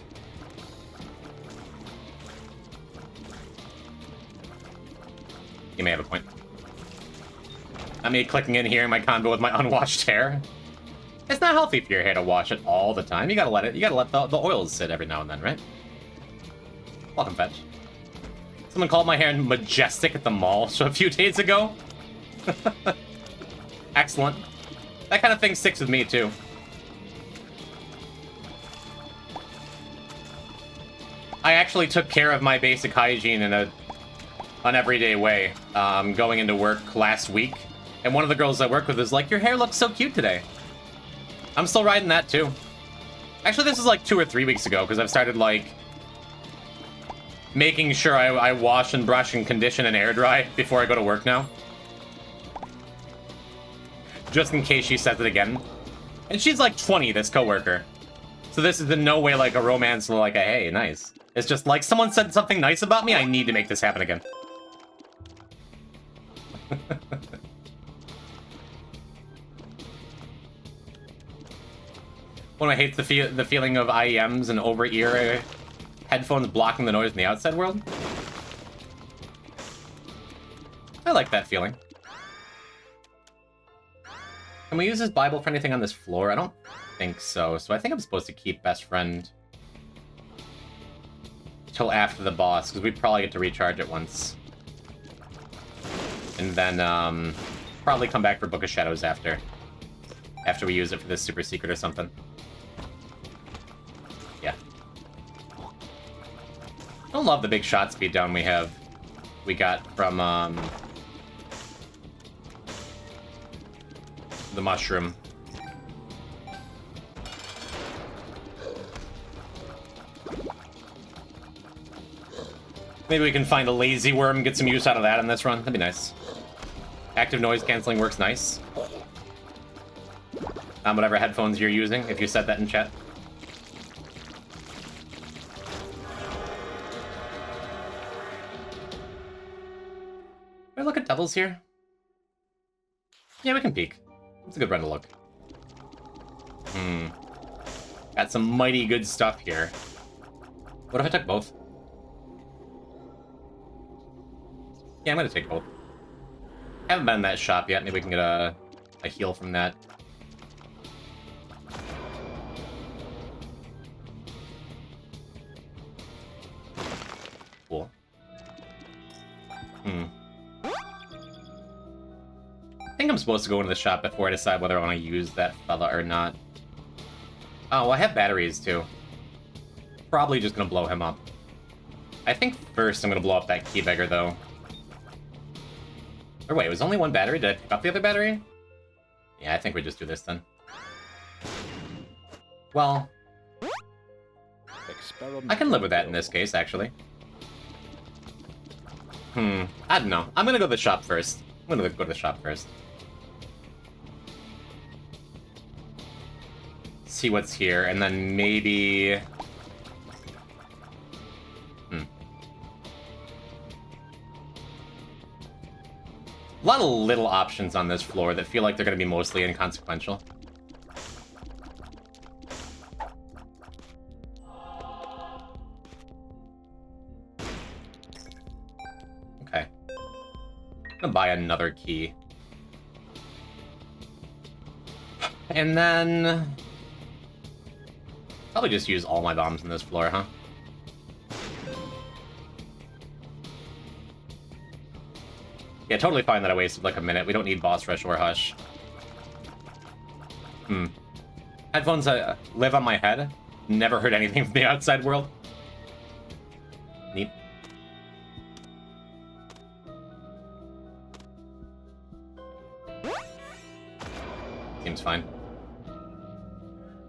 A: You may have a point. I mean, clicking in here in my combo with my unwashed hair. It's not healthy for your hair to wash it all the time. You gotta let the oils sit every now and then, right? Welcome, Fetch. Someone called my hair majestic at the mall a few days ago. Excellent. That kind of thing sticks with me, too. I actually took care of my basic hygiene in an everyday way, going into work last week. And one of the girls I work with is like, your hair looks so cute today. I'm still riding that, too. Actually, this is like 2 or 3 weeks ago, because I've started, like, making sure I wash and brush and condition and air dry before I go to work now. Just in case she says it again. And she's like 20, this coworker. So this is in no way like a romance or like a, hey, nice. It's just like, someone said something nice about me, I need to make this happen again. One of I hates the feeling of IEMs and over-ear headphones blocking the noise in the outside world. I like that feeling. Can we use this Bible for anything on this floor? I don't think so. So I think I'm supposed to keep Best Friend till after the boss, because we'd probably get to recharge it once. And then probably come back for Book of Shadows after we use it for this super secret or something. Yeah. I don't love the big shot speed down we got from the mushroom. Maybe we can find a lazy worm, get some use out of that in this run. That'd be nice. Active noise canceling works nice. Whatever headphones you're using, if you said that in chat. Look at levels here? Yeah, we can peek. It's a good run to look. Got some mighty good stuff here. What if I took both? Yeah, I'm gonna take both. Haven't been in that shop yet. Maybe we can get a heal from that. Cool. I think I'm supposed to go into the shop before I decide whether I want to use that fella or not. Oh, well, I have batteries, too. Probably just gonna blow him up. I think first I'm gonna blow up that key beggar, though. Or wait, it was only one battery? Did I pick up the other battery? Yeah, I think we just do this, then. Well... I can live with that in this case, actually. I don't know. I'm gonna go to the shop first. I'm gonna go to the shop first. See what's here, and then maybe... A lot of little options on this floor that feel like they're going to be mostly inconsequential. Okay. I'm gonna buy another key. And then... probably just use all my bombs on this floor, huh? Yeah, totally fine that I wasted like a minute. We don't need boss rush or hush. Headphones live on my head. Never heard anything from the outside world. Neat. Seems fine.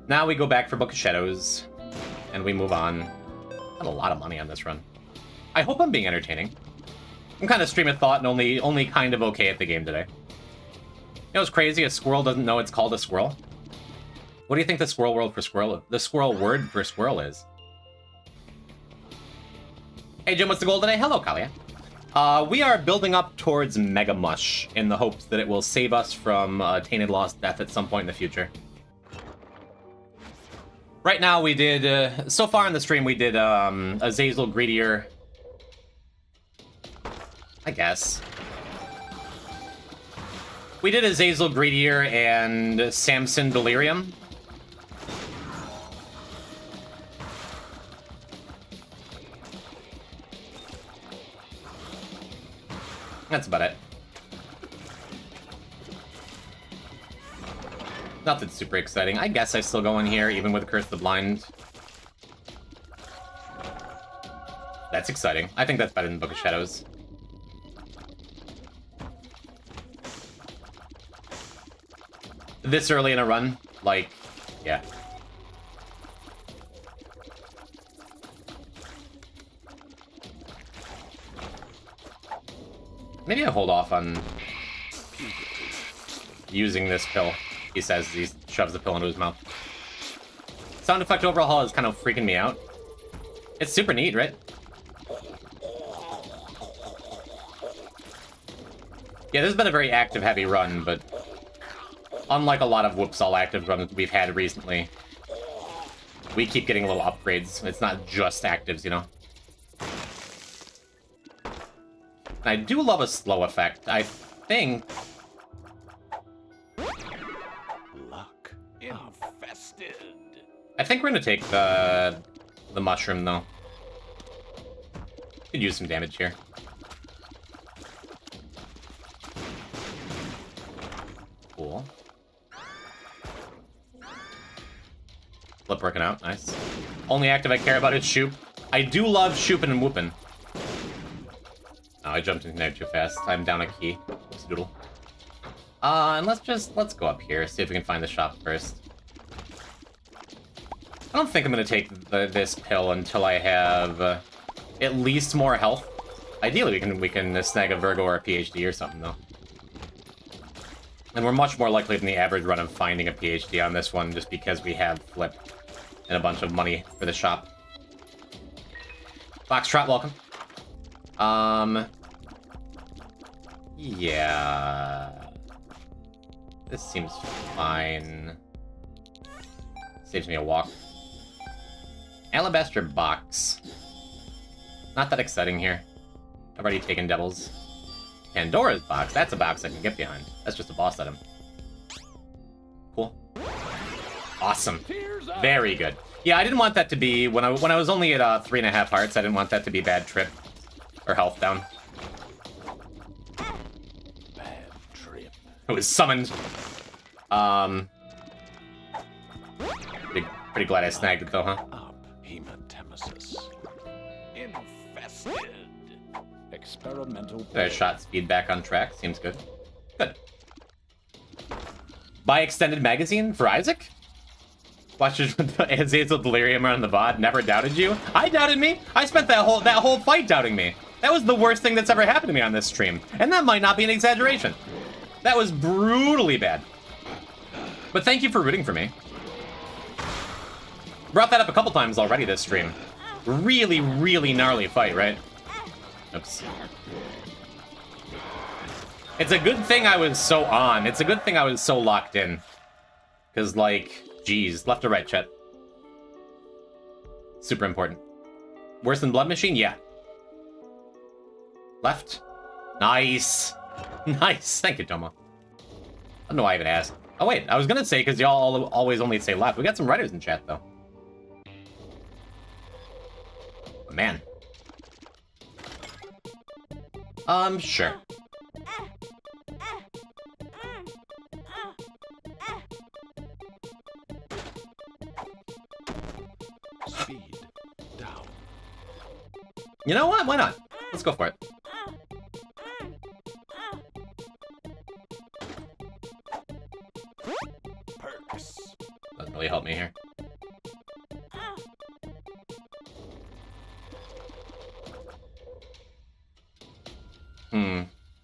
A: Now we go back for Book of Shadows, and we move on. Got a lot of money on this run. I hope I'm being entertaining. I'm kind of stream of thought and only kind of okay at the game today. You know what's crazy? A squirrel doesn't know it's called a squirrel. What do you think the squirrel word for squirrel is? Hey Jim, what's the goal today? Hello, Kalia. We are building up towards Mega Mush in the hopes that it will save us from Tainted Lost Death at some point in the future. Right now we did, so far in the stream we did Azazel, Greedier, I guess. We did Azazel, Greedier, and Samson, Delirium. That's about it. Nothing super exciting. I guess I still go in here, even with Curse the Blind. That's exciting. I think that's better than Book of Shadows. This early in a run, like, yeah. Maybe I hold off on using this pill, he says as he shoves the pill into his mouth. Sound effect overhaul is kind of freaking me out. It's super neat, right? Yeah, this has been a very active, heavy run, but unlike a lot of Whoops-all active runs we've had recently, we keep getting little upgrades. It's not just actives, you know? I do love a slow effect. I think...
B: Luck infested.
A: I think we're gonna take the mushroom, though. Could use some damage here. Cool. Flip working out, nice. Only active I care about is Shoop. I do love Shoopin' and Whoopin'. Oh, I jumped in there too fast. I'm down a key. Oops, doodle. And let's go up here, see if we can find the shop first. I don't think I'm gonna take this pill until I have at least more health. Ideally, we can snag a Virgo or a PhD or something, though. And we're much more likely than the average run of finding a PhD on this one, just because we have Flip and a bunch of money for the shop. Foxtrot, welcome. Yeah. This seems fine. Saves me a walk. Alabaster box. Not that exciting here. I've already taken Devils. Pandora's box. That's a box I can get behind. That's just a boss item. Cool. Awesome. Very good. Yeah, I didn't want that to be... When I was only at 3.5 hearts, I didn't want that to be bad trip. Or health down.
B: Bad trip.
A: It was summoned. Pretty glad I snagged it though, huh?
B: Up, hematemesis. Infested. Experimental.
A: Got shot speed back on track. Seems good. Good. Buy extended magazine for Isaac? Watch Azazel delirium around the VOD. Never doubted you. I doubted me. I spent that whole fight doubting me. That was the worst thing that's ever happened to me on this stream, and that might not be an exaggeration. That was brutally bad. But thank you for rooting for me. Brought that up a couple times already this stream. Really, really gnarly fight, right? Oops. It's a good thing I was so on. It's a good thing I was so locked in. Because, like, geez, left or right, chat? Super important. Worse than Blood Machine? Yeah. Left? Nice. Nice. Thank you, Tomo. I don't know why I even asked. Oh, wait. I was going to say, because y'all always only say left. We got some writers in chat, though. Man. Sure.
B: Speed down.
A: You know what? Why not? Let's go for it.
B: Perks.
A: Doesn't really help me here.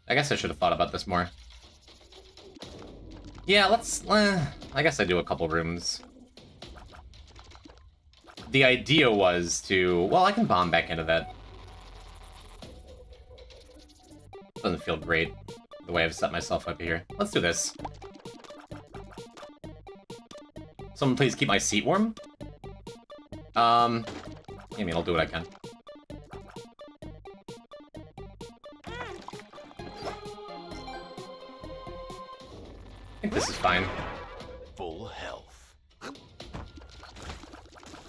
A: I guess I should have thought about this more. Yeah, let's... I guess I do a couple rooms. The idea was to... Well, I can bomb back into that. Doesn't feel great, the way I've set myself up here. Let's do this. Someone please keep my seat warm. I mean, I'll do what I can. I think this is fine.
B: Full health.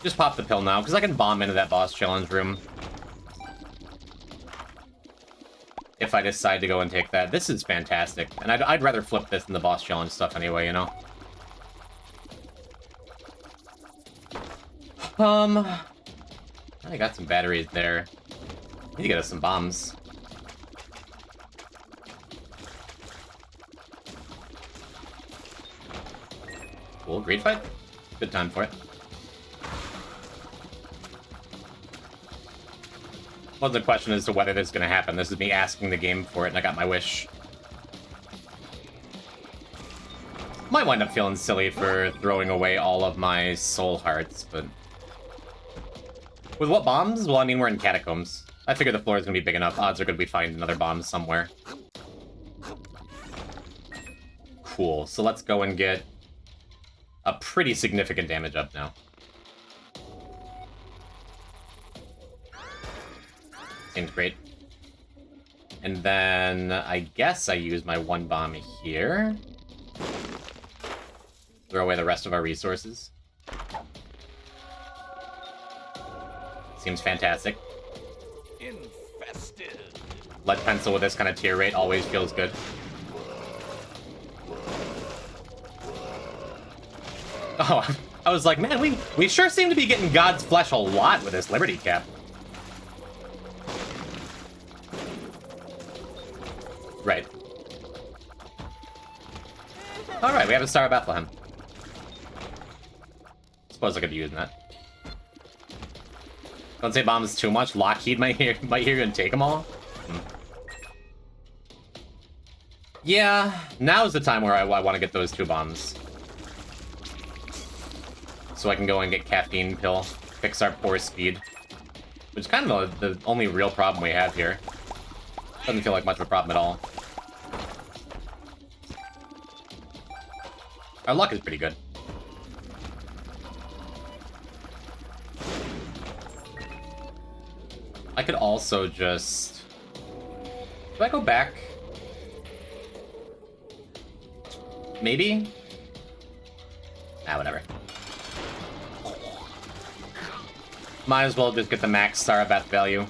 A: Just pop the pill now, because I can bomb into that boss challenge room. If I decide to go and take that. This is fantastic. And I'd rather flip this than the boss challenge stuff anyway, you know? I got some batteries there. Need to get us some bombs. Cool, great fight. Good time for it. Well, the question as to whether this is going to happen. This is me asking the game for it, and I got my wish. Might wind up feeling silly for throwing away all of my soul hearts, but... With what bombs? Well, I mean, we're in catacombs. I figure the floor is going to be big enough. Odds are good we find another bomb somewhere. Cool, so let's go and get a pretty significant damage up now. Seems great. And then I guess I use my one bomb here. Throw away the rest of our resources. Seems fantastic.
B: Infested.
A: Lead pencil with this kind of tier rate always feels good. Oh, I was like, man, we sure seem to be getting God's flesh a lot with this Liberty Cap. Right. Alright, we have a Star of Bethlehem. Suppose I could be using that. Don't say bombs too much. Lockheed might hear you and take them all. Yeah, now's the time where I want to get those 2 bombs. So I can go and get caffeine pill, fix our poor speed. Which is kind of the only real problem we have here. Doesn't feel like much of a problem at all. Our luck is pretty good. I could also just... Do I go back? Maybe? Ah, whatever. Might as well just get the max Sarabath value.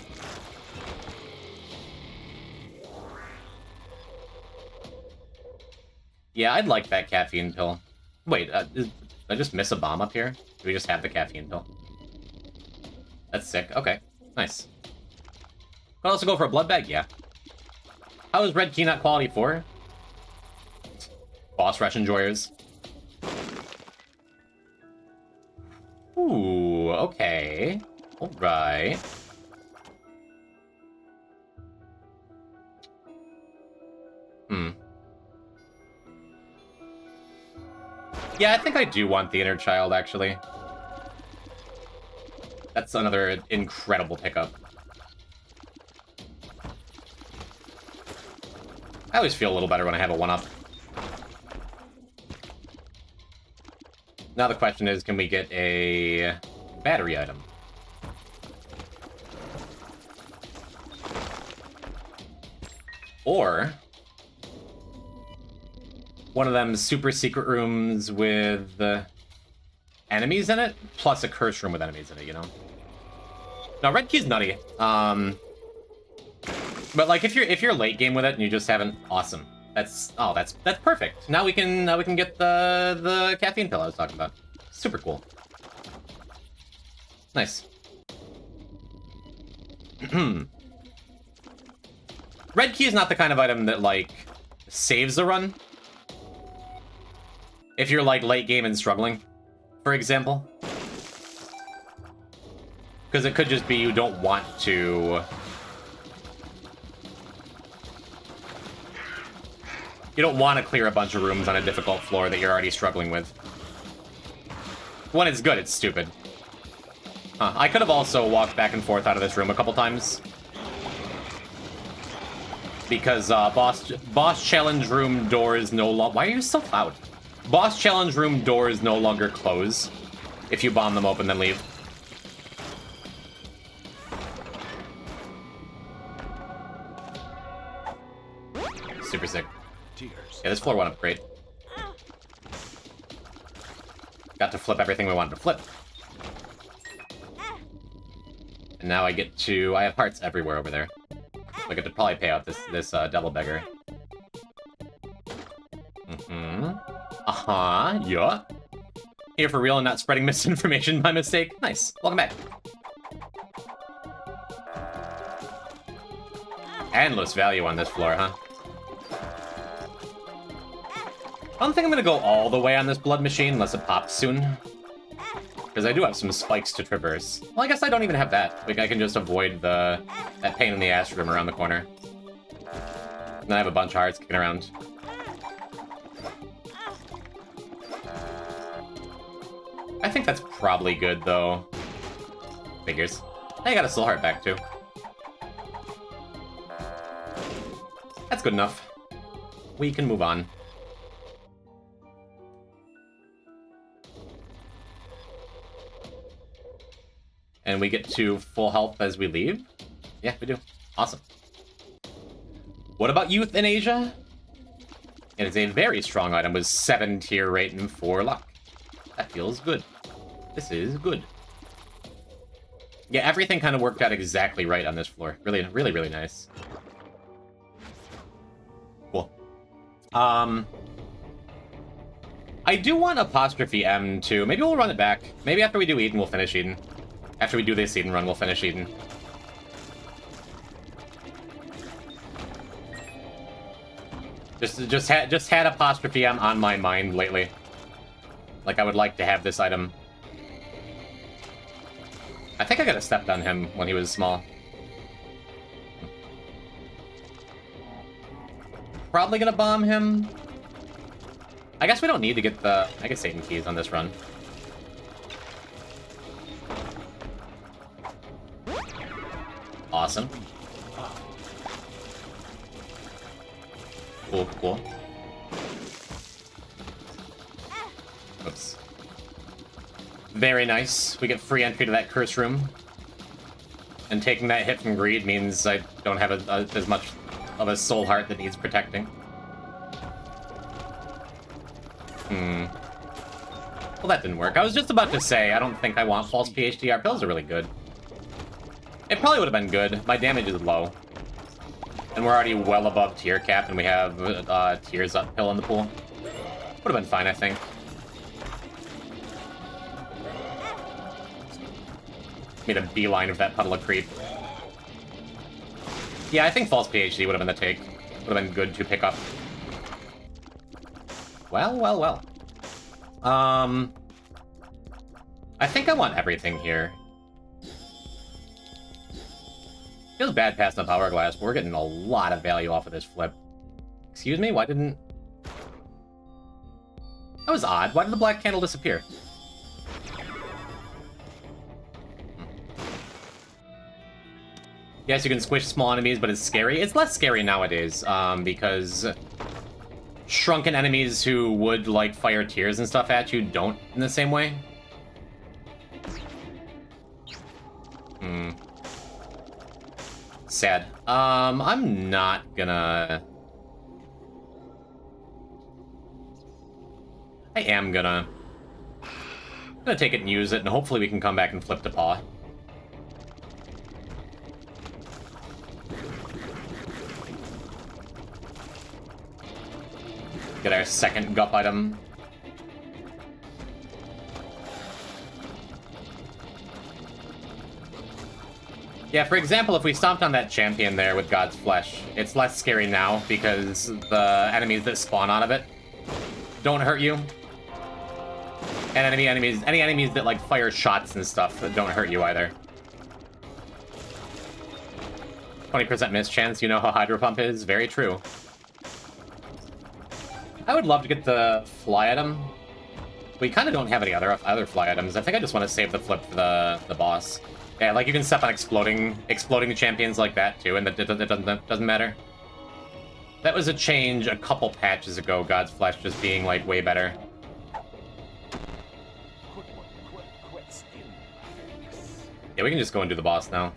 A: Yeah, I'd like that caffeine pill. Wait, did I just miss a bomb up here? Do we just have the caffeine pill? That's sick. Okay, nice. Could also go for a blood bag? Yeah. How is Red Key not quality 4? Boss rush enjoyers. Ooh, okay. Alright. Yeah, I think I do want the inner child, actually. That's another incredible pickup. I always feel a little better when I have a 1-up. Now the question is, can we get a battery item? Or one of them super secret rooms with enemies in it, plus a curse room with enemies in it, you know? Now, Red Key's nutty. But like, if you're late game with it and you just haven't, awesome. That's perfect. Now we can get the caffeine pill I was talking about. Super cool. Nice. Red Key is not the kind of item that like saves the run. If you're like late game and struggling, for example. Because it could just be you don't want to... You don't want to clear a bunch of rooms on a difficult floor that you're already struggling with. When it's good, it's stupid. Huh. I could have also walked back and forth out of this room a couple times. Because boss challenge room doors no longer... Why are you so loud? Boss challenge room doors no longer close if you bomb them open then leave. Super sick. Yeah, this floor 1 upgrade. Got to flip everything we wanted to flip. And now I get to... I have hearts everywhere over there. So I get to probably pay out this double beggar. Yeah. Here for real and not spreading misinformation by mistake. Nice. Welcome back. Endless value on this floor, huh? I don't think I'm gonna go all the way on this blood machine unless it pops soon. Because I do have some spikes to traverse. Well, I guess I don't even have that. Like, I can just avoid that pain in the ass room around the corner. And I have a bunch of hearts kicking around. I think that's probably good, though. Figures. I got a soul heart back, too. That's good enough. We can move on. And we get to full health as we leave? Yeah, we do. Awesome. What about youth in Asia? It is a very strong item with 7 tier rate and 4 luck. That feels good. This is good. Yeah, everything kind of worked out exactly right on this floor. Really, really, really nice. Cool. I do want apostrophe M too. Maybe we'll run it back. Maybe after we do Eden, we'll finish Eden. After we do this Eden run, we'll finish Eden. Just had apostrophe M on my mind lately. Like, I would like to have this item. I think I got a stepped on him when he was small. Probably gonna bomb him. I guess we don't need to get the... I get Satan keys on this run. Awesome. Cool, cool. Oops. Very nice. We get free entry to that curse room. And taking that hit from greed means I don't have as much of a soul heart that needs protecting. Well, that didn't work. I was just about to say, I don't think I want false PhD. Our pills are really good. It probably would have been good. My damage is low. And we're already well above tier cap, and we have tears up pill in the pool. Would have been fine, I think. Made a beeline of that puddle of creep. Yeah, I think false PhD would have been the take. Would have been good to pick up. Well, well, well. I think I want everything here. Feels bad passing up Hourglass, but we're getting a lot of value off of this flip. Excuse me? Why didn't... That was odd. Why did the black candle disappear? Yes, you can squish small enemies, but it's scary. It's less scary nowadays, because shrunken enemies who would, like, fire tears and stuff at you don't in the same way. Sad. I'm not gonna... I am gonna... I'm gonna take it and use it, and hopefully we can come back and flip to paw. Get our second gup item. Yeah, for example, if we stomped on that champion there with God's Flesh, it's less scary now because the enemies that spawn out of it don't hurt you. And any enemies that like fire shots and stuff that don't hurt you either. 20% miss chance, you know how Hydro Pump is? Very true. I would love to get the fly item. We kind of don't have any other fly items. I think I just want to save the flip for the boss. Yeah, like you can step on exploding champions like that too, and that doesn't matter. That was a change a couple patches ago. God's Flesh just being like way better. Yeah, we can just go and do the boss now.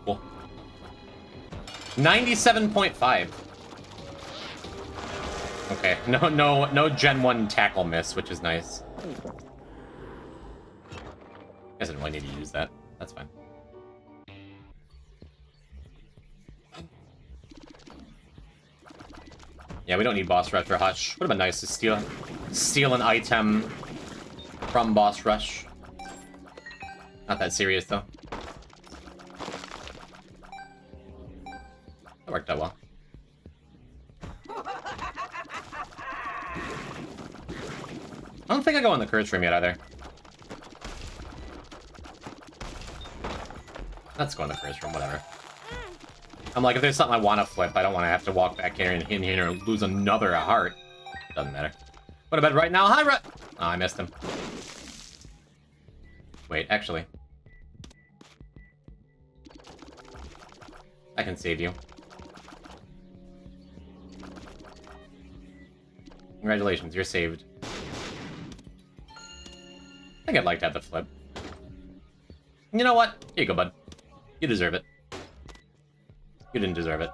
A: Cool. 97.5. Okay, no Gen 1 tackle miss, which is nice. Guess I didn't really need to use that. That's fine. Yeah, we don't need Boss Rush or Hush. Would have been nice to steal an item from Boss Rush. Not that serious, though. That worked out well. I don't think I go in the curse room yet, either. Let's go in the curse room, whatever. I'm like, if there's something I want to flip, I don't want to have to walk back in here and lose another heart. Doesn't matter. What about right now? Hi, oh, I missed him. Wait, actually. I can save you. Congratulations, you're saved. I think I'd like to have the flip. You know what? Here you go, bud. You deserve it. You didn't deserve it.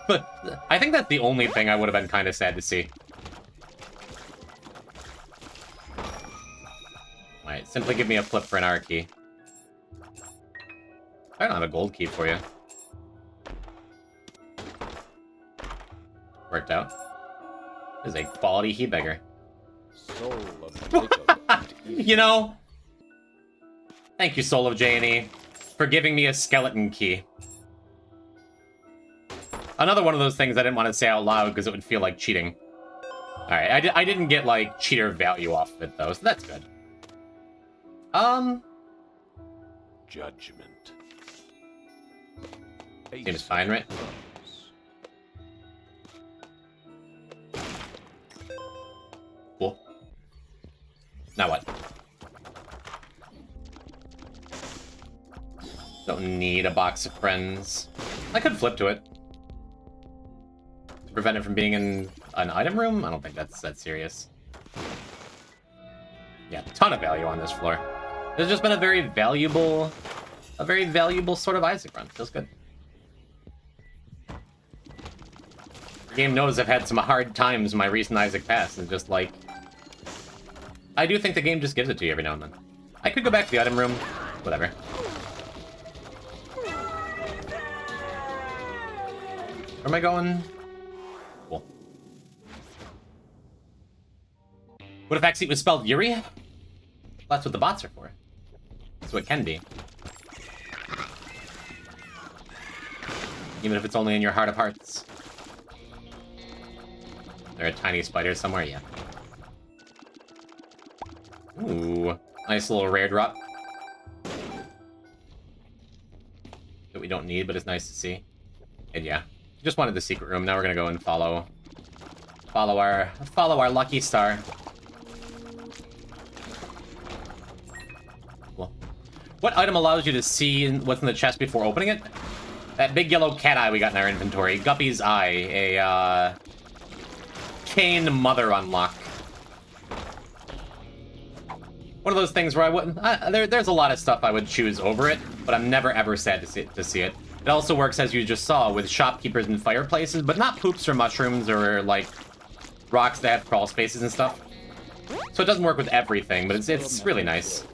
A: But I think that's the only thing I would have been kind of sad to see. Alright, simply give me a flip for an R key. I don't have a gold key for you. Worked out. This is a quality he beggar.
B: Soul of Jacob.
A: You know, thank you, Soul of J&E, for giving me a skeleton key. Another one of those things I didn't want to say out loud because it would feel like cheating. Alright, I didn't get, like, cheater value off of it, though, so that's good.
B: Judgment.
A: Seems fine, right? Cool. Now what? Don't need a box of friends. I could flip to it. To prevent it from being in an item room? I don't think that's serious. Yeah, ton of value on this floor. There's just been a very valuable sort of Isaac run. Feels good. The game knows I've had some hard times in my recent Isaac pass, and just like... I do think the game just gives it to you every now and then. I could go back to the item room. Whatever. Where am I going? Cool. What if Axeat was spelled Yuri? Well, that's what the bots are for. That's what it can be. Even if it's only in your heart of hearts. There are tiny spiders somewhere, yeah. Ooh, nice little rare drop. That we don't need, but it's nice to see. And yeah, just wanted the secret room. Now we're gonna go and follow our lucky star. Cool. What item allows you to see what's in the chest before opening it? That big yellow cat eye we got in our inventory. Guppy's eye, a Cane Mother unlock. One of those things where I wouldn't... there's a lot of stuff I would choose over it, but I'm never ever sad to see it. It also works, as you just saw, with shopkeepers and fireplaces, but not poops or mushrooms or, like, rocks that have crawl spaces and stuff. So it doesn't work with everything, but it's really nice.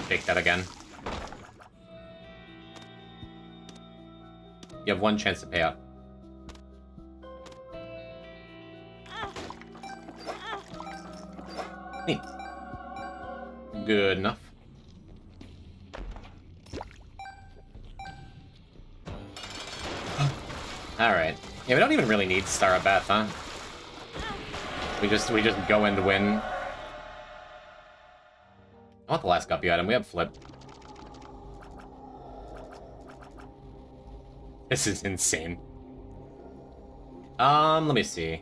A: Take that again. You have one chance to pay up. Neat. Good enough. Alright. Yeah, we don't even really need Star of Beth, huh? We just go in to win. I want the last guppy item. We have flip. This is insane. Let me see.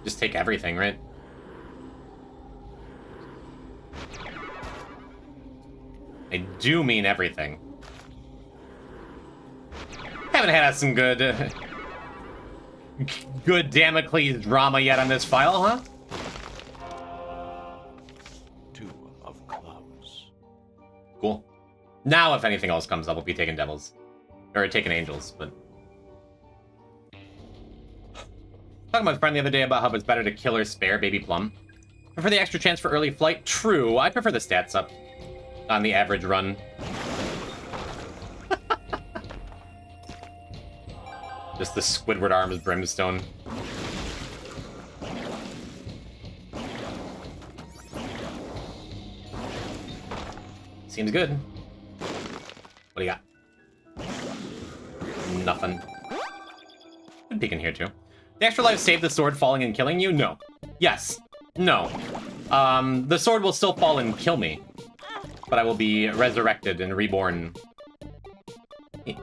A: Just take everything, right? I do mean everything. Haven't had some good... good Damocles drama yet on this file, huh?
B: 2 of clubs.
A: Cool. Now, if anything else comes up, we'll be taking devils. Or taking angels, but... Talking to my friend the other day about how it's better to kill or spare Baby Plum. Prefer the extra chance for early flight? True, I prefer the stats up on the average run. Just the Squidward arms brimstone. Seems good. What do you got? Nothing. Good peek in here too. The extra life saved the sword falling and killing you? No. Yes. No. The sword will still fall and kill me. But I will be resurrected and reborn. It's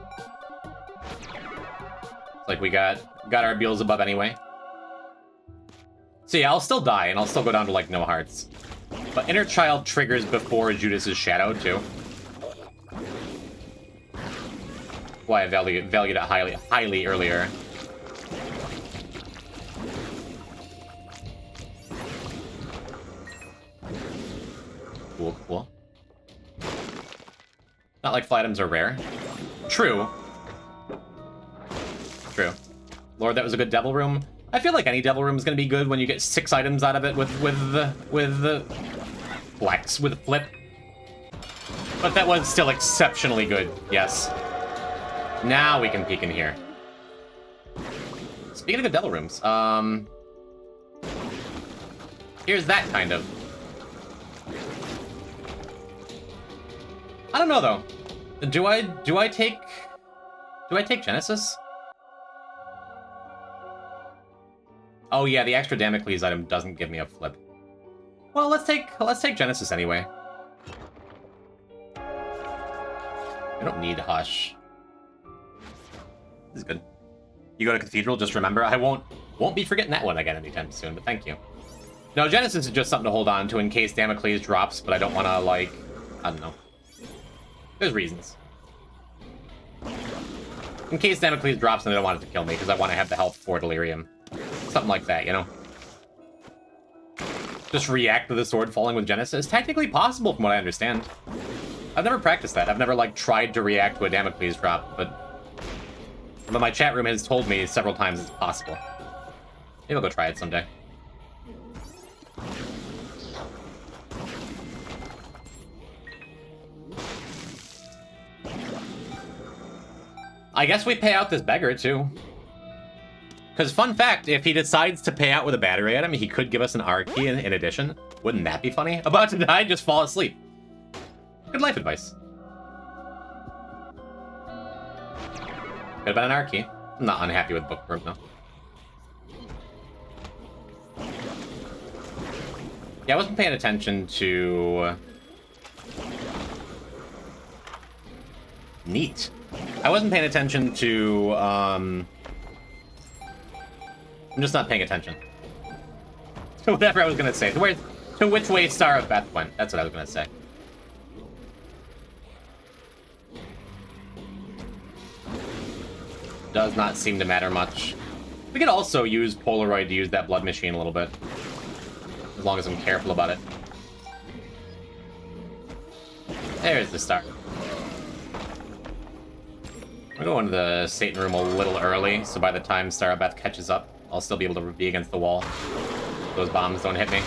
A: like we got our Beelzebub anyway. So yeah, I'll still die, and I'll still go down to, like, no hearts. But Inner Child triggers before Judas's Shadow, too. Why I valued it highly earlier. Cool, cool. Not like fly items are rare. True. True. Lord, that was a good devil room. I feel like any devil room is going to be good when you get 6 items out of it with flex, with flip. But that was still exceptionally good, yes. Now we can peek in here. Speaking of good devil rooms, here's that kind of. I don't know though. Do I take Genesis? Oh yeah, the extra Damocles item doesn't give me a flip. Well, let's take Genesis anyway. I don't need Hush. This is good. You go to Cathedral, just remember I won't be forgetting that one again anytime soon, but thank you. No, Genesis is just something to hold on to in case Damocles drops, but I don't want to, like... I don't know. There's reasons. In case Damocles drops and I don't want it to kill me, because I want to have the health for delirium. Something like that, you know? Just react to the sword falling with Genesis. Technically possible from what I understand. I've never practiced that. I've never, like, tried to react to a Damocles drop, but my chat room has told me several times it's possible. Maybe I'll go try it someday. I guess we pay out this beggar, too. Because, fun fact, if he decides to pay out with a battery item, he could give us an R key in addition. Wouldn't that be funny? About to die, just fall asleep. Good life advice. Could have been an R key. I'm not unhappy with book room, though. Yeah, I wasn't paying attention to... Neat. I wasn't paying attention to, I'm just not paying attention. To whatever I was gonna say. To which way Star of Beth went. That's what I was gonna say. Does not seem to matter much. We could also use Polaroid to use that blood machine a little bit. As long as I'm careful about it. There's the star. I'm going to the Satan room a little early, so by the time Starabeth catches up, I'll still be able to be against the wall. Those bombs don't hit me.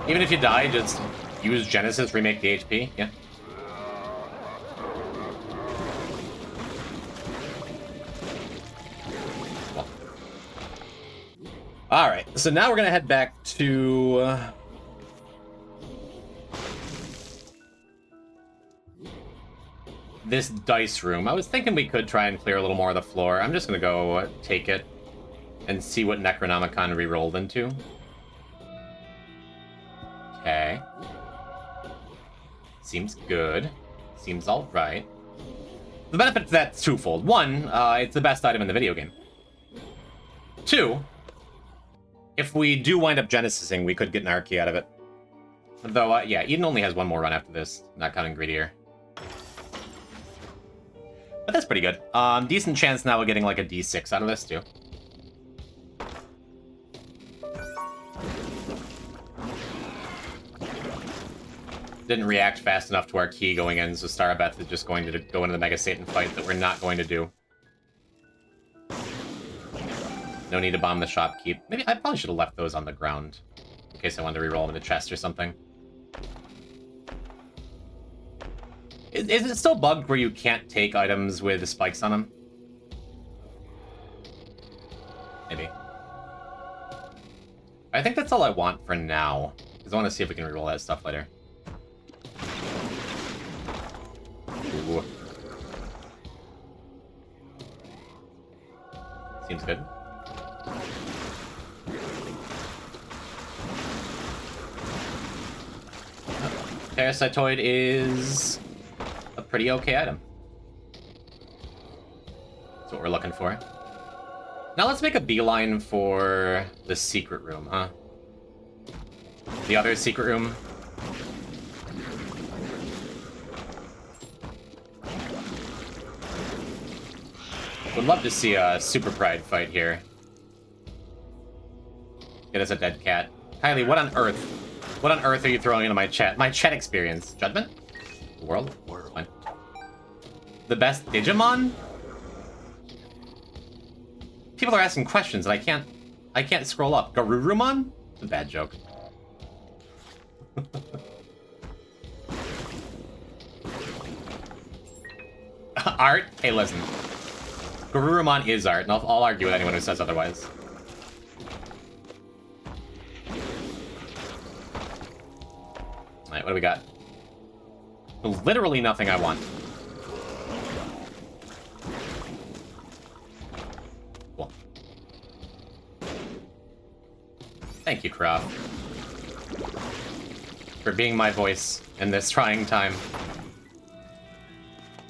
A: Even if you die, just use Genesis, remake the HP, yeah. Well. Alright, so now we're gonna head back to... this dice room. I was thinking we could try and clear a little more of the floor. I'm just gonna go take it and see what Necronomicon re-rolled into. Okay. Seems good. Seems alright. The benefit to that's twofold. One, it's the best item in the video game. Two, if we do wind up Genesising, we could get an Archie out of it. Though, yeah, Eden only has one more run after this, not counting Greedier. But that's pretty good. Decent chance now of getting like a D6 out of this, too. Didn't react fast enough to our key going in, so Starabeth is just going to go into the Mega Satan fight that we're not going to do. No need to bomb the shopkeep. Maybe I probably should have left those on the ground, in case I wanted to reroll them in the chest or something. Is it still bugged where you can't take items with spikes on them? Maybe. I think that's all I want for now, because I want to see if we can reroll that stuff later. Ooh. Seems good. Parasitoid is a pretty okay item. That's what we're looking for. Now let's make a beeline for the secret room, huh? The other secret room. Would love to see a Super Pride fight here. Get us a dead cat. Kylie, what on earth? What on earth are you throwing into my chat? My chat experience. Judgment? The world? Fine. The best Digimon? People are asking questions and I can't scroll up. Garurumon? It's a bad joke. Art? Hey, listen. Garurumon is art, and I'll argue with anyone who says otherwise. Alright, what do we got? Literally nothing I want. Cool. Thank you, Croft, for being my voice in this trying time.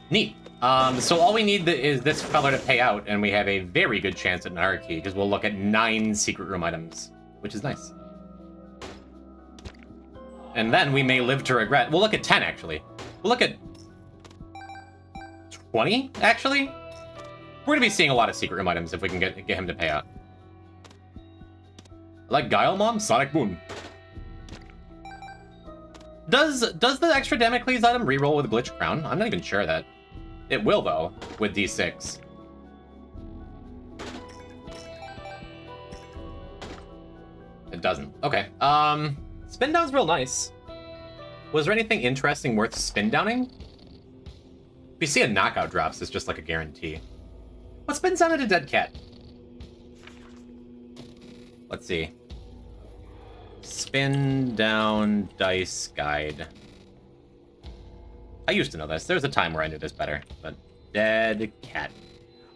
A: Neat. So all we need is this feller to pay out, and we have a very good chance at an anarchy, because we'll look at 9 secret room items, which is nice. And then we may live to regret. We'll look at 10, actually. We'll look at 20, actually. We're going to be seeing a lot of secret room items if we can get him to pay out. I like Guile Mom, Sonic Boom. Does the extra Damocles item reroll with Glitch Crown? I'm not even sure of that. It will, though, with D6. It doesn't. Okay. Spin down's real nice. Was there anything interesting worth spin downing? If you see a knockout drops, it's just like a guarantee. What spins down at a dead cat? Let's see. Spin down dice guide. I used to know this. There was a time where I knew this better, but dead cat.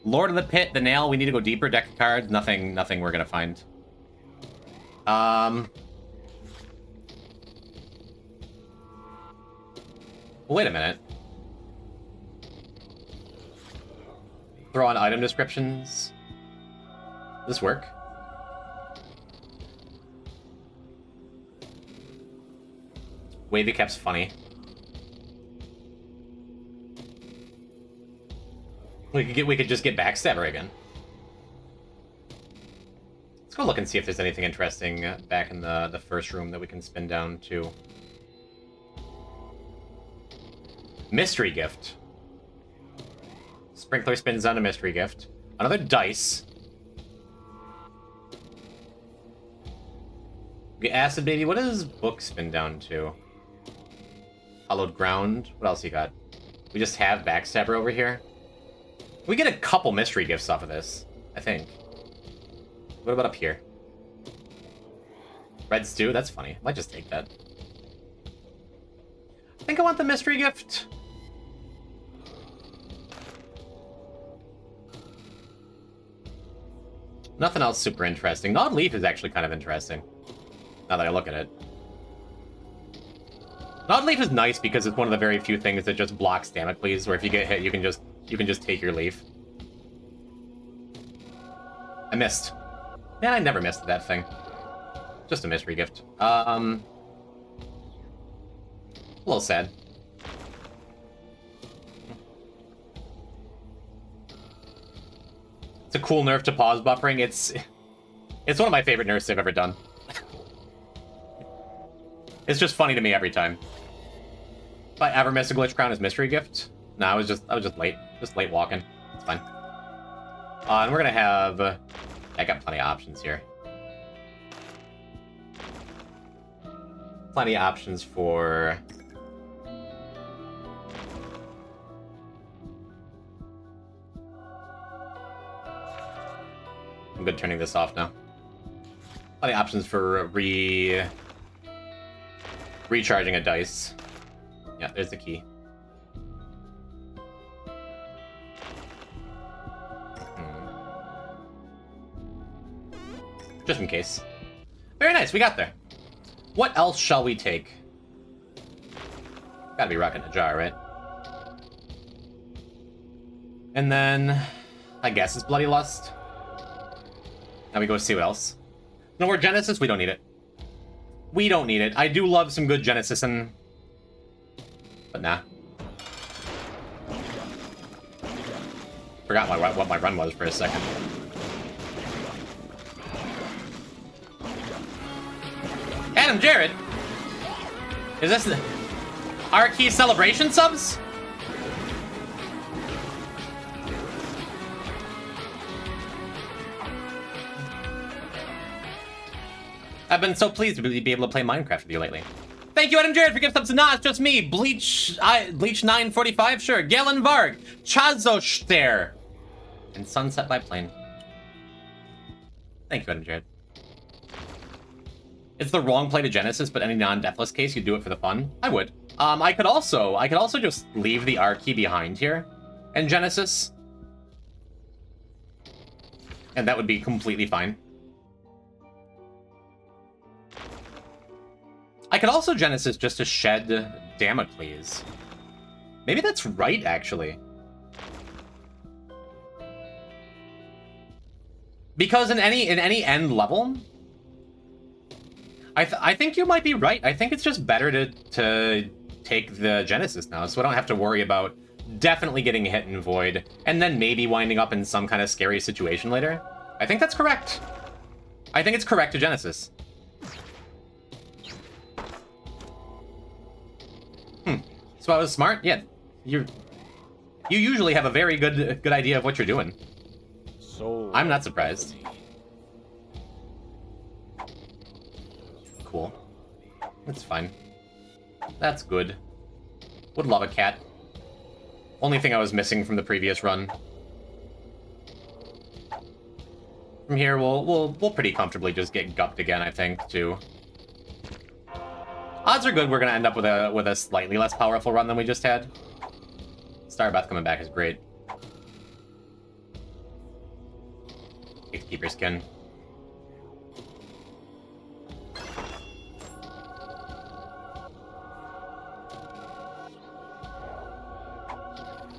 A: Lord of the Pit, the nail. We need to go deeper. Deck of cards. Nothing we're gonna find. Wait a minute. Throw on item descriptions. Does this work? Wavy Cap's funny. We could just get Backstabber again. Let's go look and see if there's anything interesting back in the first room that we can spin down to. Mystery Gift. Sprinkler spins down a Mystery Gift. Another dice. Okay, Acid Baby. What does Book spin down to? Hallowed Ground. What else you got? We just have Backstabber over here. We get a couple Mystery Gifts off of this, I think. What about up here? Red Stew? That's funny. Might just take that. I think I want the Mystery Gift. Nothing else super interesting. Gnawed Leaf is actually kind of interesting, now that I look at it. Gnawed Leaf is nice because it's one of the very few things that just blocks Damocles, where if you get hit, you can just take your leaf. I missed. Man, I never missed that thing. Just a Mystery Gift. A little sad. It's a cool nerf to pause buffering. It's one of my favorite nerfs they've ever done. It's just funny to me every time. If I ever miss a Glitch Crown as Mystery Gift, no, I was just late. Just late walking. It's fine. And we're gonna have I got plenty of options here. Plenty of options for I'm good turning this off now. Plenty of options for recharging a dice. Yeah, there's the key. Just in case. Very nice, we got there. What else shall we take? Gotta be rocking a jar, right? And then I guess it's Bloody Lust. Now we go see what else. No more Genesis? We don't need it. We don't need it. I do love some good Genesis and... But nah. Forgot what my run was for a second. Adam Jared? Is this the R-Key Celebration subs? I've been so pleased to be able to play Minecraft with you lately. Thank you, Adam Jared, for gift subs to Nah, it's just me. Bleach 945, sure. Galen Varg, Chazoster, and Sunset by Plane. Thank you, Adam Jared. It's the wrong play to Genesis, but any non-Deathless case, you'd do it for the fun. I would. I could also just leave the R key behind here and Genesis, and that would be completely fine. I could also Genesis just to shed Damocles. Maybe that's right, actually. Because in any end level, I think you might be right. I think it's just better to take the Genesis now, so I don't have to worry about definitely getting hit in Void, and then maybe winding up in some kind of scary situation later. I think that's correct. I think it's correct to Genesis. So I was smart? Yeah. You usually have a very good idea of what you're doing.
B: So
A: I'm not surprised. Cool. That's fine. That's good. Would love a cat. Only thing I was missing from the previous run. From here, we'll pretty comfortably just get gupped again, I think, too. Odds are good we're gonna end up with a slightly less powerful run than we just had. Starbath coming back is great. Gatekeeper skin.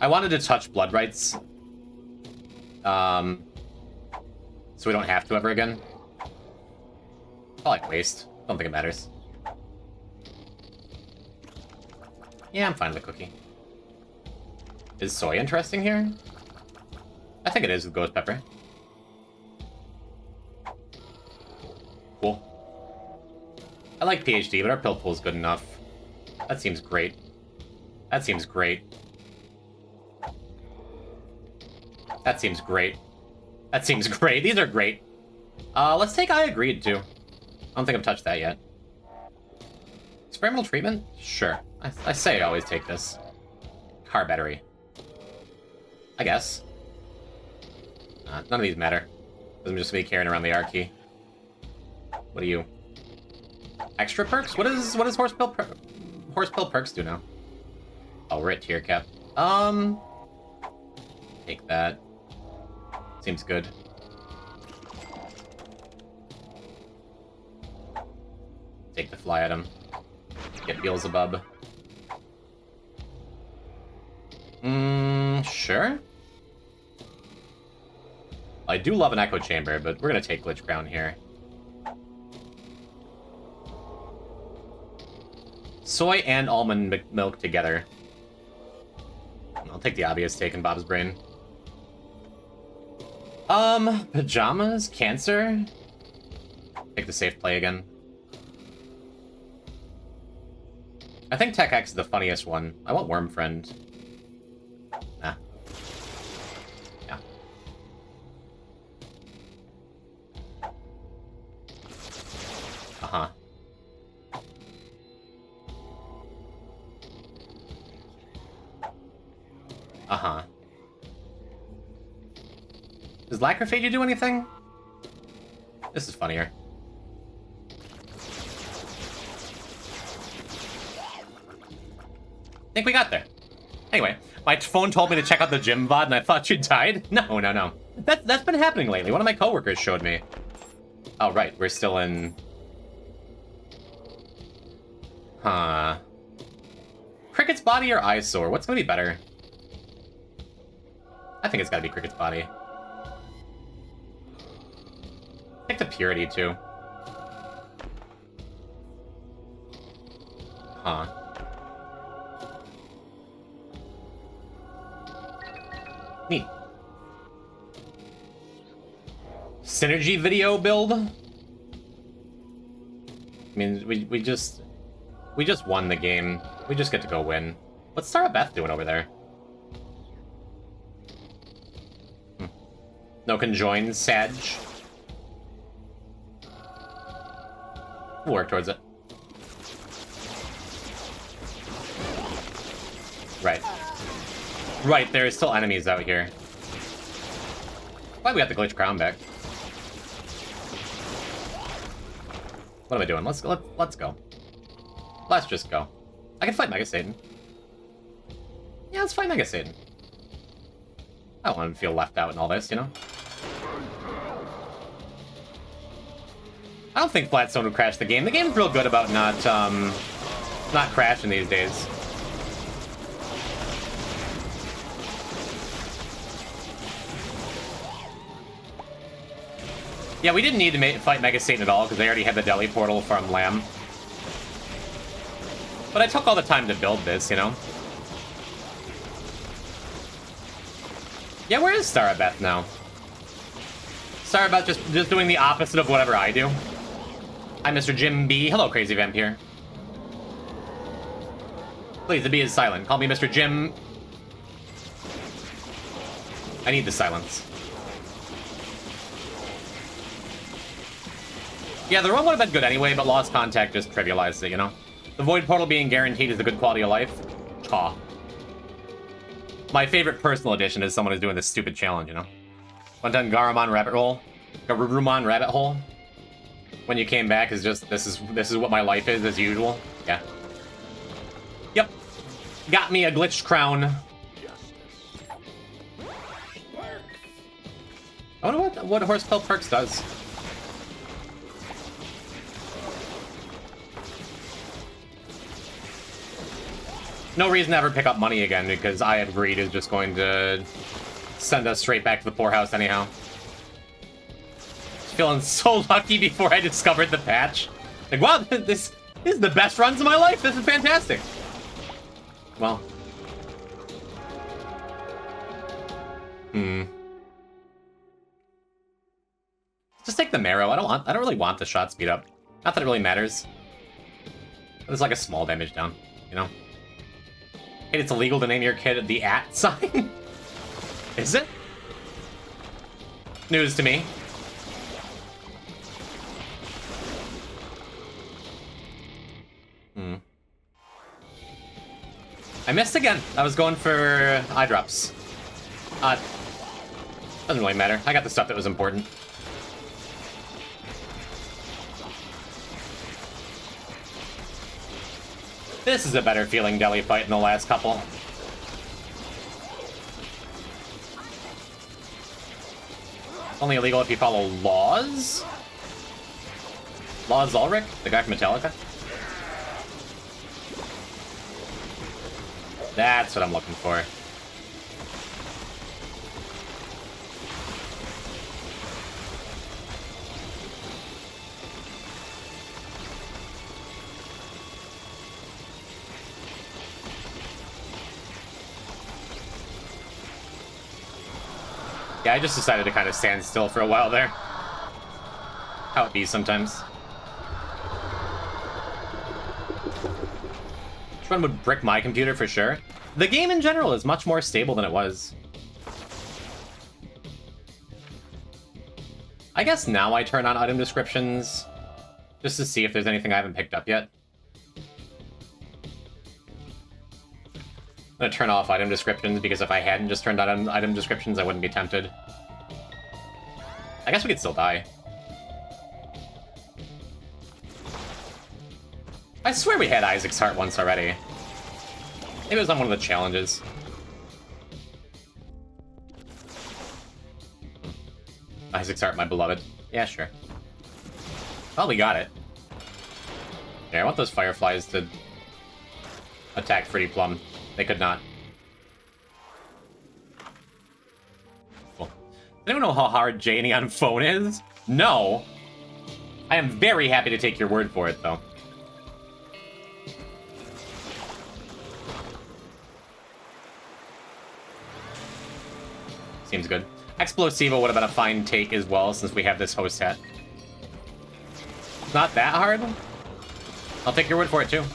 A: I wanted to touch Blood Rights. So we don't have to ever again. Probably waste. Don't think it matters. Yeah, I'm fine with cookie. Is soy interesting here? I think it is with Ghost Pepper. Cool. I like PhD, but our pill pool is good enough. That seems great. That seems great. That seems great. That seems great. These are great. Let's take I Agreed, too. I don't think I've touched that yet. Experimental treatment? Sure. I say I always take this. Car battery. I guess. None of these matter. I'm just gonna be carrying around the R key. What are you? Extra perks? What does horse pill perks do now? Oh, we're at tier cap. Take that. Seems good. Take the fly item. Get Beelzebub. Sure. I do love an Echo Chamber, but we're gonna take Glitch Crown here. Soy and almond milk together. I'll take the obvious take in Bob's brain. Pajamas? Cancer? Take the safe play again. I think Tech X is the funniest one. I want Worm Friend. Nah. Yeah. Uh-huh. Uh-huh. Does Lacrophagia do anything? This is funnier. I think we got there. Anyway, my phone told me to check out the gym VOD and I thought you died? No, no, no. That's been happening lately. One of my coworkers showed me. Oh, right. We're still in... Huh. Cricket's body or eyesore? What's gonna be better? I think it's gotta be Cricket's body. Pick the purity, too. Huh. Neat. Synergy video build? I mean, we just won the game. We just get to go win. What's Sarah Beth doing over there? No conjoin, Sag. We'll work towards it. Right. Right, there are still enemies out here. Glad we got the Glitch Crown back. What am I doing? Let's go. Let's just go. I can fight Mega Satan. Yeah, let's fight Mega Satan. I don't want to feel left out in all this, you know? I don't think Flatstone would crash the game. The game's real good about not crashing these days. Yeah, we didn't need to fight Mega Satan at all, because they already had the deli portal from Lamb. But I took all the time to build this, you know? Yeah, where is Starabeth now? Starabeth just doing the opposite of whatever I do. I'm Mr. Jim B. Hello, Crazy Vampire. Please, the B is silent. Call me Mr. Jim. I need the silence. Yeah, the run would have been good anyway, but Lost Contact just trivialized it, you know? The Void Portal being guaranteed is a good quality of life. Cha. My favorite personal edition is someone who's doing this stupid challenge, you know? Went down Garurumon rabbit hole. Garurumon rabbit hole. When you came back is just, this is what my life is as usual. Yeah. Yep. Got me a glitched crown. I wonder what Horsepill Perks does. No reason to ever pick up money again, because I Have Greed is just going to send us straight back to the poorhouse anyhow. Feeling so lucky before I discovered the patch. Like, wow, this is the best runs of my life. This is fantastic. Well. Just take the marrow. I don't really want the shot speed up. Not that it really matters. But it's like a small damage down, you know? Hey, it's illegal to name your kid the @ sign? Is it? News to me. I missed again. I was going for eye drops. Doesn't really matter. I got the stuff that was important. This is a better feeling deli fight than the last couple. Only illegal if you follow laws? Laws Ulrich, the guy from Metallica? That's what I'm looking for. Yeah, I just decided to kind of stand still for a while there. How it be sometimes. Which one would brick my computer for sure? The game in general is much more stable than it was. I guess now I turn on item descriptions just to see if there's anything I haven't picked up yet. I'm gonna turn off item descriptions because if I hadn't just turned on item descriptions, I wouldn't be tempted. I guess we could still die. I swear we had Isaac's Heart once already. Maybe it was on one of the challenges. Isaac's Heart, my beloved. Yeah, sure. Well, we got it. Yeah, I want those fireflies to attack Pretty Plum. They could not. Cool. Does anyone know how hard Janie on phone is? No. I am very happy to take your word for it, though. Seems good. Explosivo would have been a fine take as well, since we have this host hat. Not that hard. I'll take your word for it, too.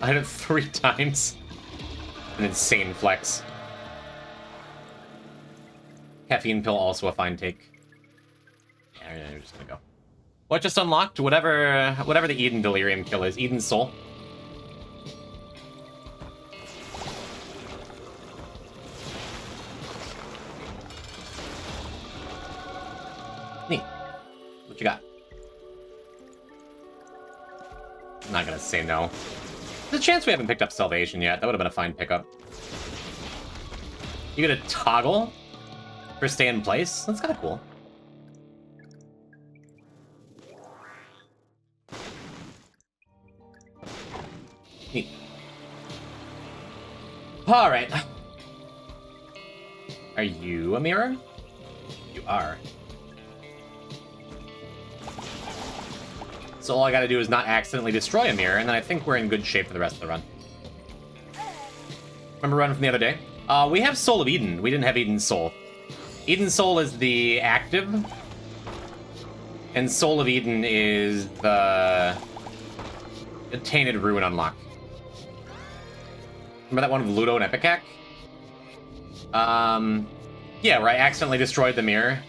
A: I hit it 3 times. An insane flex. Caffeine pill also a fine take. Yeah, we're just gonna go. What just unlocked? Whatever the Eden Delirium kill is. Eden's Soul. Neat. What you got? I'm not gonna say no. There's a chance we haven't picked up Salvation yet. That would have been a fine pickup. You get a toggle for stay in place? That's kind of cool. Neat. Alright. Are you a mirror? You are. So all I gotta do is not accidentally destroy a mirror, and then I think we're in good shape for the rest of the run. Remember run from the other day? We have Soul of Eden. We didn't have Eden's Soul. Eden's Soul is the active, and Soul of Eden is the Tainted Ruin unlock. Remember that one with Ludo and Epicac? Yeah, where I accidentally destroyed the mirror.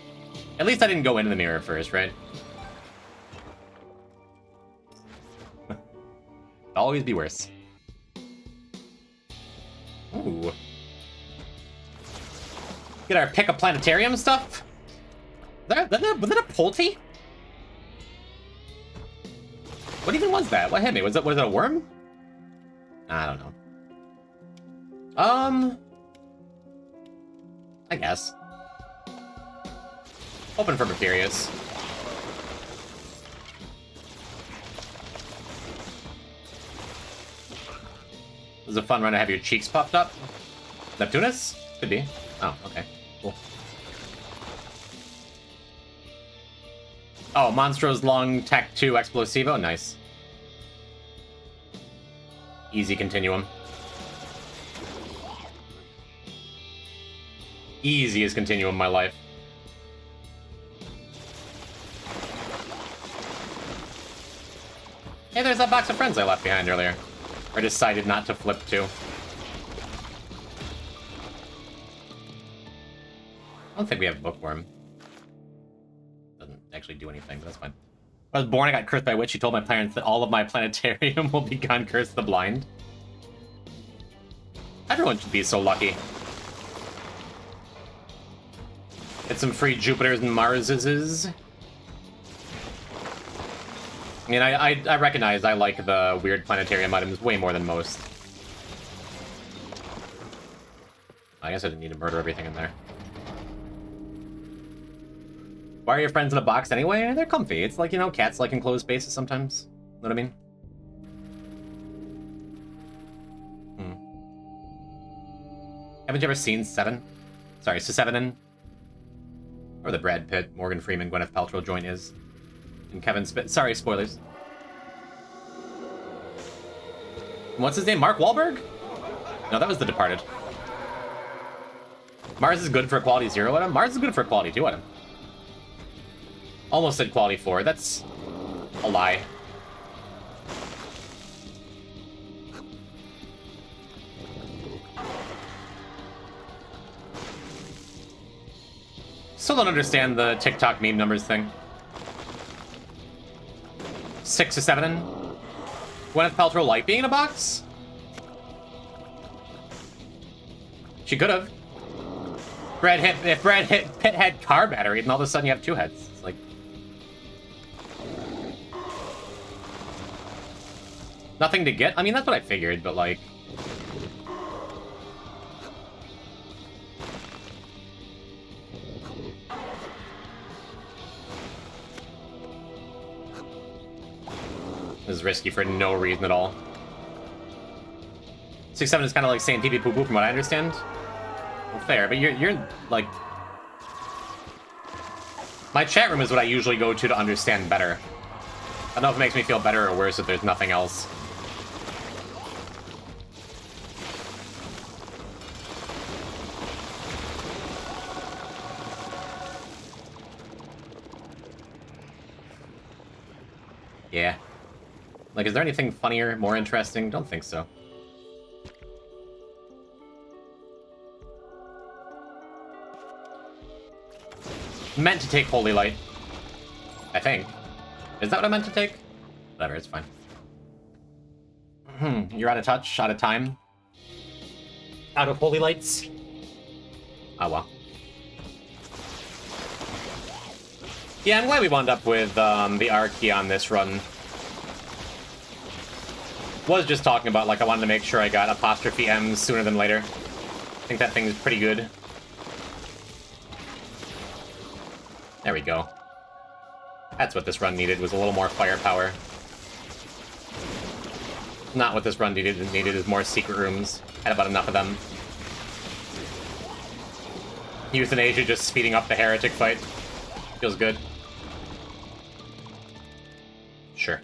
A: At least I didn't go into the mirror first, right? Always be worse. Ooh. Get our pick a planetarium stuff? Was that a Polty? What even was that? What hit me? Was it a worm? I don't know. I guess. Open for Precarious. It was a fun run to have your cheeks popped up. Neptunus? Could be. Oh, okay. Cool. Oh, Monstro's Long Tech 2 Explosivo? Nice. Easy continuum. Easiest continuum in my life. Hey, there's that box of friends I left behind earlier. Or decided not to flip to. I don't think we have Bookworm. Doesn't actually do anything, but that's fine. When I was born, I got cursed by a witch. She told my parents that all of my planetarium will be gone cursed the blind. Everyone should be so lucky. Get some free Jupiters and Marses. I mean, I recognize I like the weird planetarium items way more than most. I guess I didn't need to murder everything in there. Why are your friends in a box anyway? They're comfy. It's like, you know, cats like enclosed spaces sometimes. Know what I mean? Haven't you ever seen Seven? Sorry, Seven? Or the Brad Pitt, Morgan Freeman, Gwyneth Paltrow joint is. And Kevin Spit. Sorry, spoilers. What's his name? Mark Wahlberg? No, that was The Departed. Mars is good for a quality 0 item? Mars is good for a quality 2 item. Almost said quality 4. That's a lie. Still don't understand the TikTok meme numbers thing. 6 to 7. Gwyneth Paltrow like being in a box? She could have. If Brad Pitt had car battery, then all of a sudden you have 2 heads. It's like... Nothing to get? I mean, that's what I figured, but like... This is risky for no reason at all. 6-7 is kind of like saying pee-pee poo-poo from what I understand. Well, fair, but you're like... My chat room is what I usually go to understand better. I don't know if it makes me feel better or worse if there's nothing else. Yeah. Like, is there anything funnier, more interesting? Don't think so. Meant to take Holy Light. I think. Is that what I meant to take? Whatever, it's fine. You're out of touch, out of time. Out of Holy Lights. Oh, well. Yeah, I'm glad we wound up with the R key on this run. Was just talking about, like, I wanted to make sure I got apostrophe M's sooner than later. I think that thing's pretty good. There we go. That's what this run needed, was a little more firepower. Not what this run needed is more secret rooms. Had about enough of them. Euthanasia just speeding up the heretic fight. Feels good. Sure.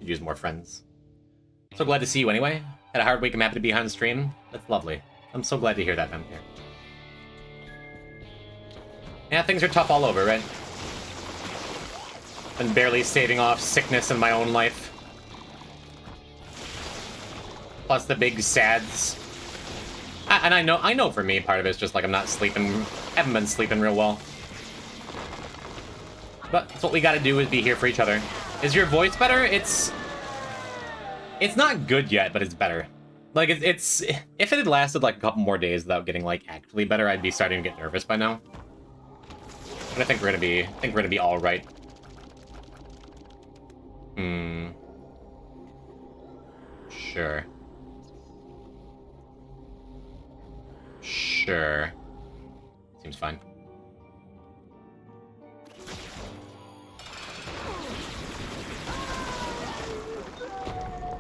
A: Could use more friends. So glad to see you anyway. Had a hard week. I'm happy to be on stream. That's lovely. I'm so glad to hear that, Vampire. Yeah, things are tough all over, right? Been barely staving off sickness in my own life. Plus the big sads. And I know for me, part of it's just like I'm not sleeping, haven't been sleeping real well. But that's what we gotta do, is be here for each other. Is your voice better? It's not good yet, but it's better. Like, it's if it had lasted like a couple more days without getting like actually better, I'd be starting to get nervous by now. But I think we're gonna be all right. Sure. Sure. Seems fine.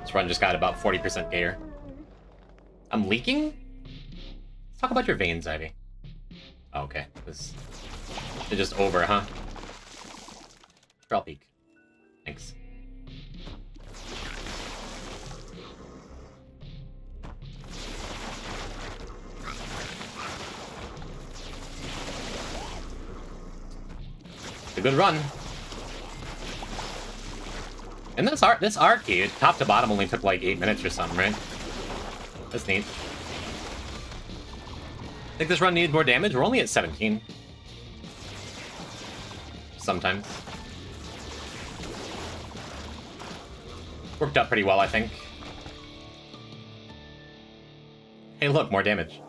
A: This run just got about 40% gayer. I'm leaking? Let's talk about your veins, Ivy. Oh, okay. This is just over, huh? Sure, I'll peek. Thanks. It's a good run. And this arcade, top to bottom, only took like 8 minutes or something, right? That's neat. I think this run needs more damage. We're only at 17. Sometimes. Worked out pretty well, I think. Hey, look, more damage.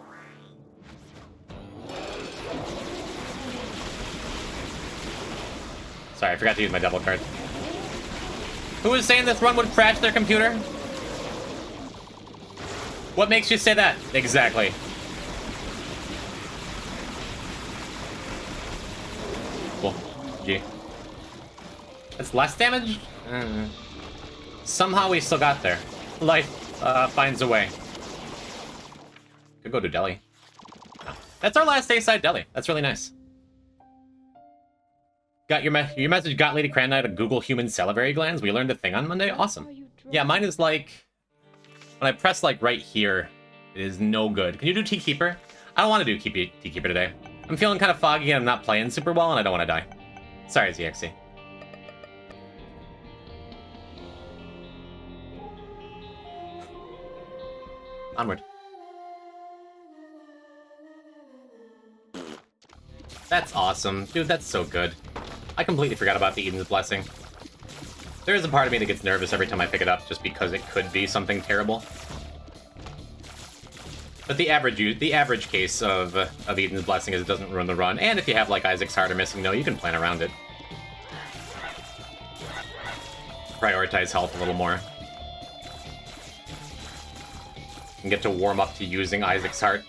A: Sorry, I forgot to use my double card. Who was saying this run would crash their computer? What makes you say that? Exactly. Cool. G. That's less damage? Somehow we still got there. Life finds a way. Could go to Delhi. Oh. That's our last A-side Delhi. That's really nice. Got your message got Lady Crannight a Google human salivary glands. We learned a thing on Monday. Awesome. Yeah, mine is like when I press like right here, it is no good. Can you do Tea Keeper? I don't want to do Tea Keeper today. I'm feeling kind of foggy and I'm not playing super well and I don't want to die. Sorry, ZXC. Onward. That's awesome. Dude, that's so good. I completely forgot about the Eden's Blessing. There is a part of me that gets nervous every time I pick it up, just because it could be something terrible. But the average case of Eden's Blessing is it doesn't ruin the run, and if you have like Isaac's Heart or Missing No, you can plan around it. Prioritize health a little more. And get to warm up to using Isaac's Heart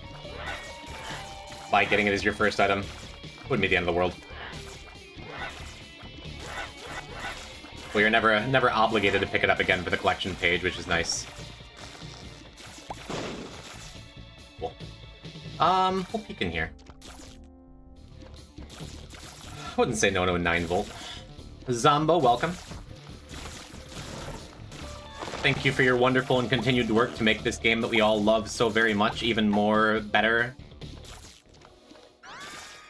A: by getting it as your first item. Wouldn't be the end of the world. Well, you're never obligated to pick it up again for the collection page, which is nice. Cool. We'll peek in here. I wouldn't say no to a 9-volt. Zombo, welcome. Thank you for your wonderful and continued work to make this game that we all love so very much even more better.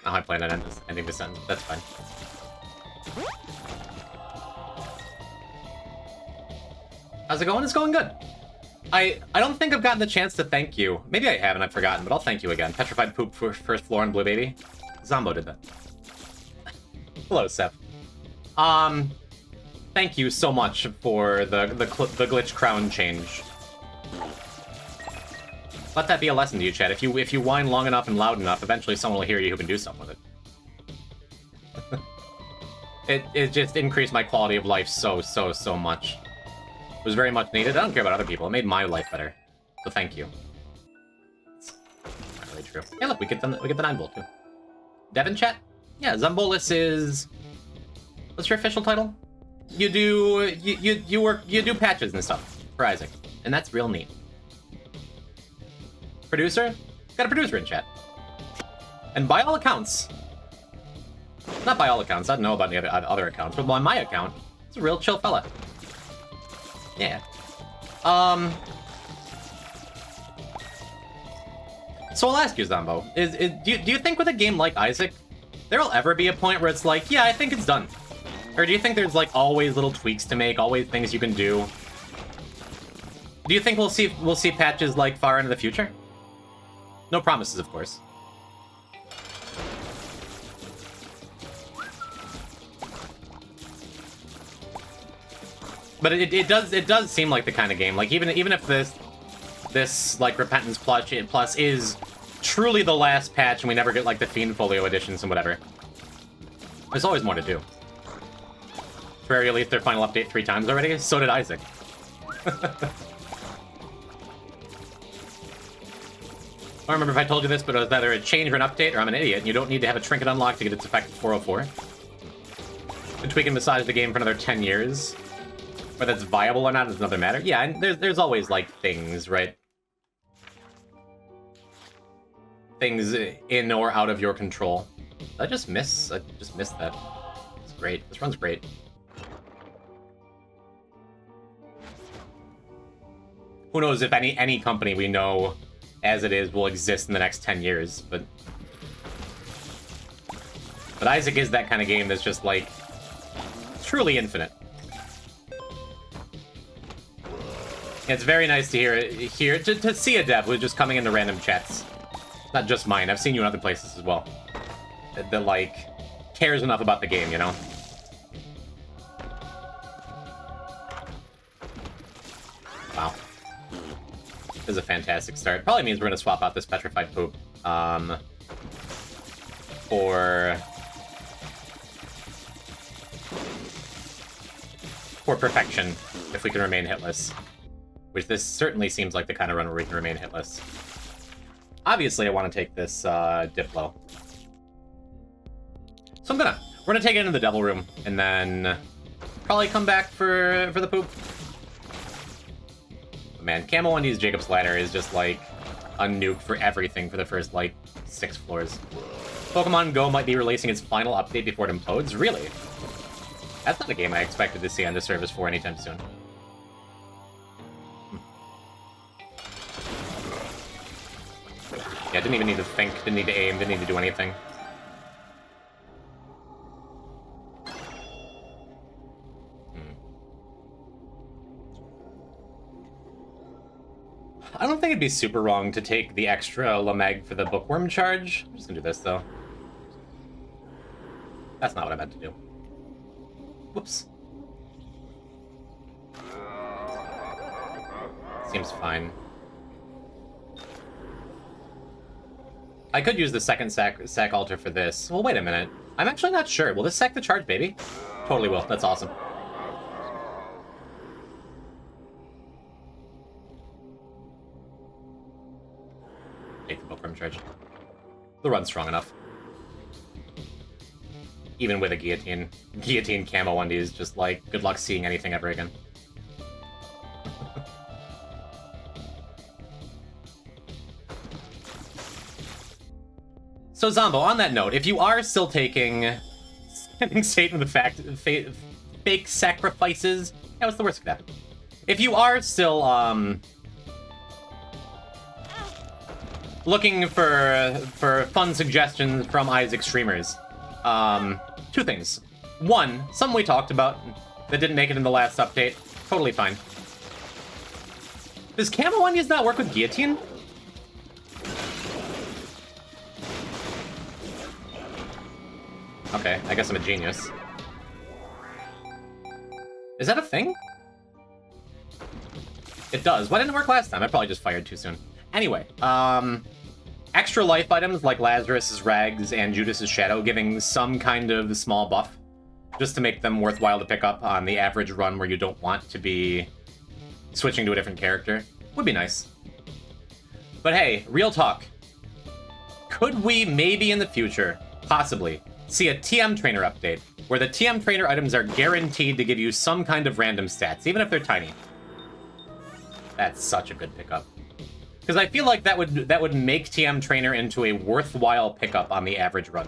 A: Oh, I plan on ending this sentence. That's fine. How's it going? It's going good. I don't think I've gotten the chance to thank you. Maybe I have and I've forgotten, but I'll thank you again. Petrified Poop for First Floor and Blue Baby. Zombo did that. Hello, Seth. Thank you so much for the glitch crown change. Let that be a lesson to you, Chad. If you whine long enough and loud enough, eventually someone will hear you who can do something with it. It just increased my quality of life so much. It was very much needed. I don't care about other people. It made my life better. So thank you. It's not really true. Yeah, look, we get the 9-volt too. Devin chat? Yeah, Zombolus is... What's your official title? You do patches and stuff for Isaac. And that's real neat. Producer? Got a producer in chat. And by all accounts... Not by all accounts, I don't know about the other accounts, but by my account, he's a real chill fella. Yeah. So I'll ask you, Zombo, do you think with a game like Isaac, there'll ever be a point where it's like, yeah, I think it's done? Or do you think there's like always little tweaks to make, always things you can do? Do you think we'll see patches like far into the future? No promises, of course. But it does seem like the kind of game, like even if this like Repentance Plus is truly the last patch and we never get like the Fiend Folio editions and whatever, there's always more to do. Square released their final update 3 times already, so did Isaac. I don't remember if I told you this, but it was either a change or an update, or I'm an idiot, and you don't need to have a trinket unlocked to get its effect at 404. Which we can massage the game for another 10 years. Whether it's viable or not is another matter. Yeah, and there's always, like, things, right? Things in or out of your control. I just missed that. It's great. This run's great. Who knows if any company we know as it is will exist in the next 10 years, but Isaac is that kind of game that's just, like, truly infinite. It's very nice to to see a dev who's just coming into random chats. Not just mine, I've seen you in other places as well. That like, cares enough about the game, you know? Wow. This is a fantastic start. Probably means we're gonna swap out this Petrified Poop, for Perfection, if we can remain hitless. Which this certainly seems like the kind of run where we can remain hitless. Obviously, I want to take this Diplo. So we're gonna take it into the Devil Room, and then probably come back for the poop. But man, Camo 1D's Jacob's Ladder is just like a nuke for everything for the first like 6 floors. Pokemon Go might be releasing its final update before it implodes? Really? That's not a game I expected to see on the service for anytime soon. Yeah, didn't even need to think, didn't need to aim, didn't need to do anything. I don't think it'd be super wrong to take the extra Lameg for the Bookworm charge. I'm just gonna do this, though. That's not what I meant to do. Whoops. Seems fine. I could use the second sack altar for this. Well, wait a minute. I'm actually not sure. Will this sack the charge, baby? Totally will. That's awesome. Take the Bookworm charge. The run's strong enough. Even with a guillotine. Guillotine Camo 1D is just like, good luck seeing anything ever again. So Zombo, on that note, if you are still taking Satan the fake sacrifices, yeah, what's the worst that could happen? If you are still looking for fun suggestions from Isaac streamers, 2 things. 1, something we talked about that didn't make it in the last update. Totally fine. Does Camo 1 not work with guillotine? Okay, I guess I'm a genius. Is that a thing? It does. Why didn't it work last time? I probably just fired too soon. Anyway, extra life items like Lazarus's Rags and Judas's Shadow giving some kind of small buff, just to make them worthwhile to pick up on the average run where you don't want to be switching to a different character, would be nice. But hey, real talk. Could we maybe in the future, possibly, see a TM Trainer update, where the TM Trainer items are guaranteed to give you some kind of random stats, even if they're tiny? That's such a good pickup. Because I feel like that would make TM Trainer into a worthwhile pickup on the average run.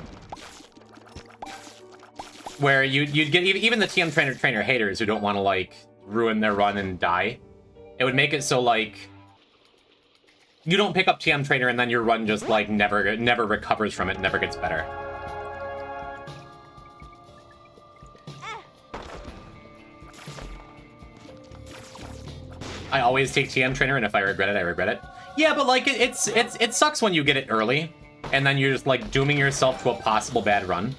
A: Where you'd get even the TM Trainer haters who don't want to like ruin their run and die. It would make it so, like, you don't pick up TM Trainer and then your run just, like, never recovers from it, never gets better. I always take TM Trainer, and if I regret it, I regret it. Yeah, but, like, it sucks when you get it early, and then you're just, like, dooming yourself to a possible bad run.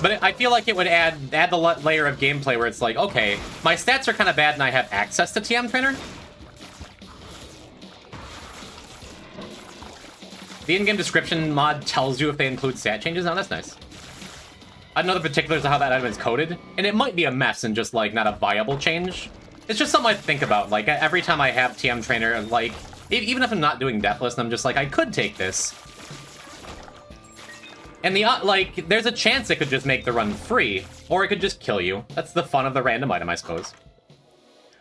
A: But I feel like it would add the layer of gameplay where it's like, okay, my stats are kind of bad and I have access to TM Trainer. The in-game description mod tells you if they include stat changes. Oh, that's nice. I don't know the particulars of how that item is coded, and it might be a mess and just, like, not a viable change. It's just something I think about. Like, every time I have TM Trainer, like, even if I'm not doing Deathless, I'm just like, I could take this. And like, there's a chance it could just make the run free, or it could just kill you. That's the fun of the random item, I suppose.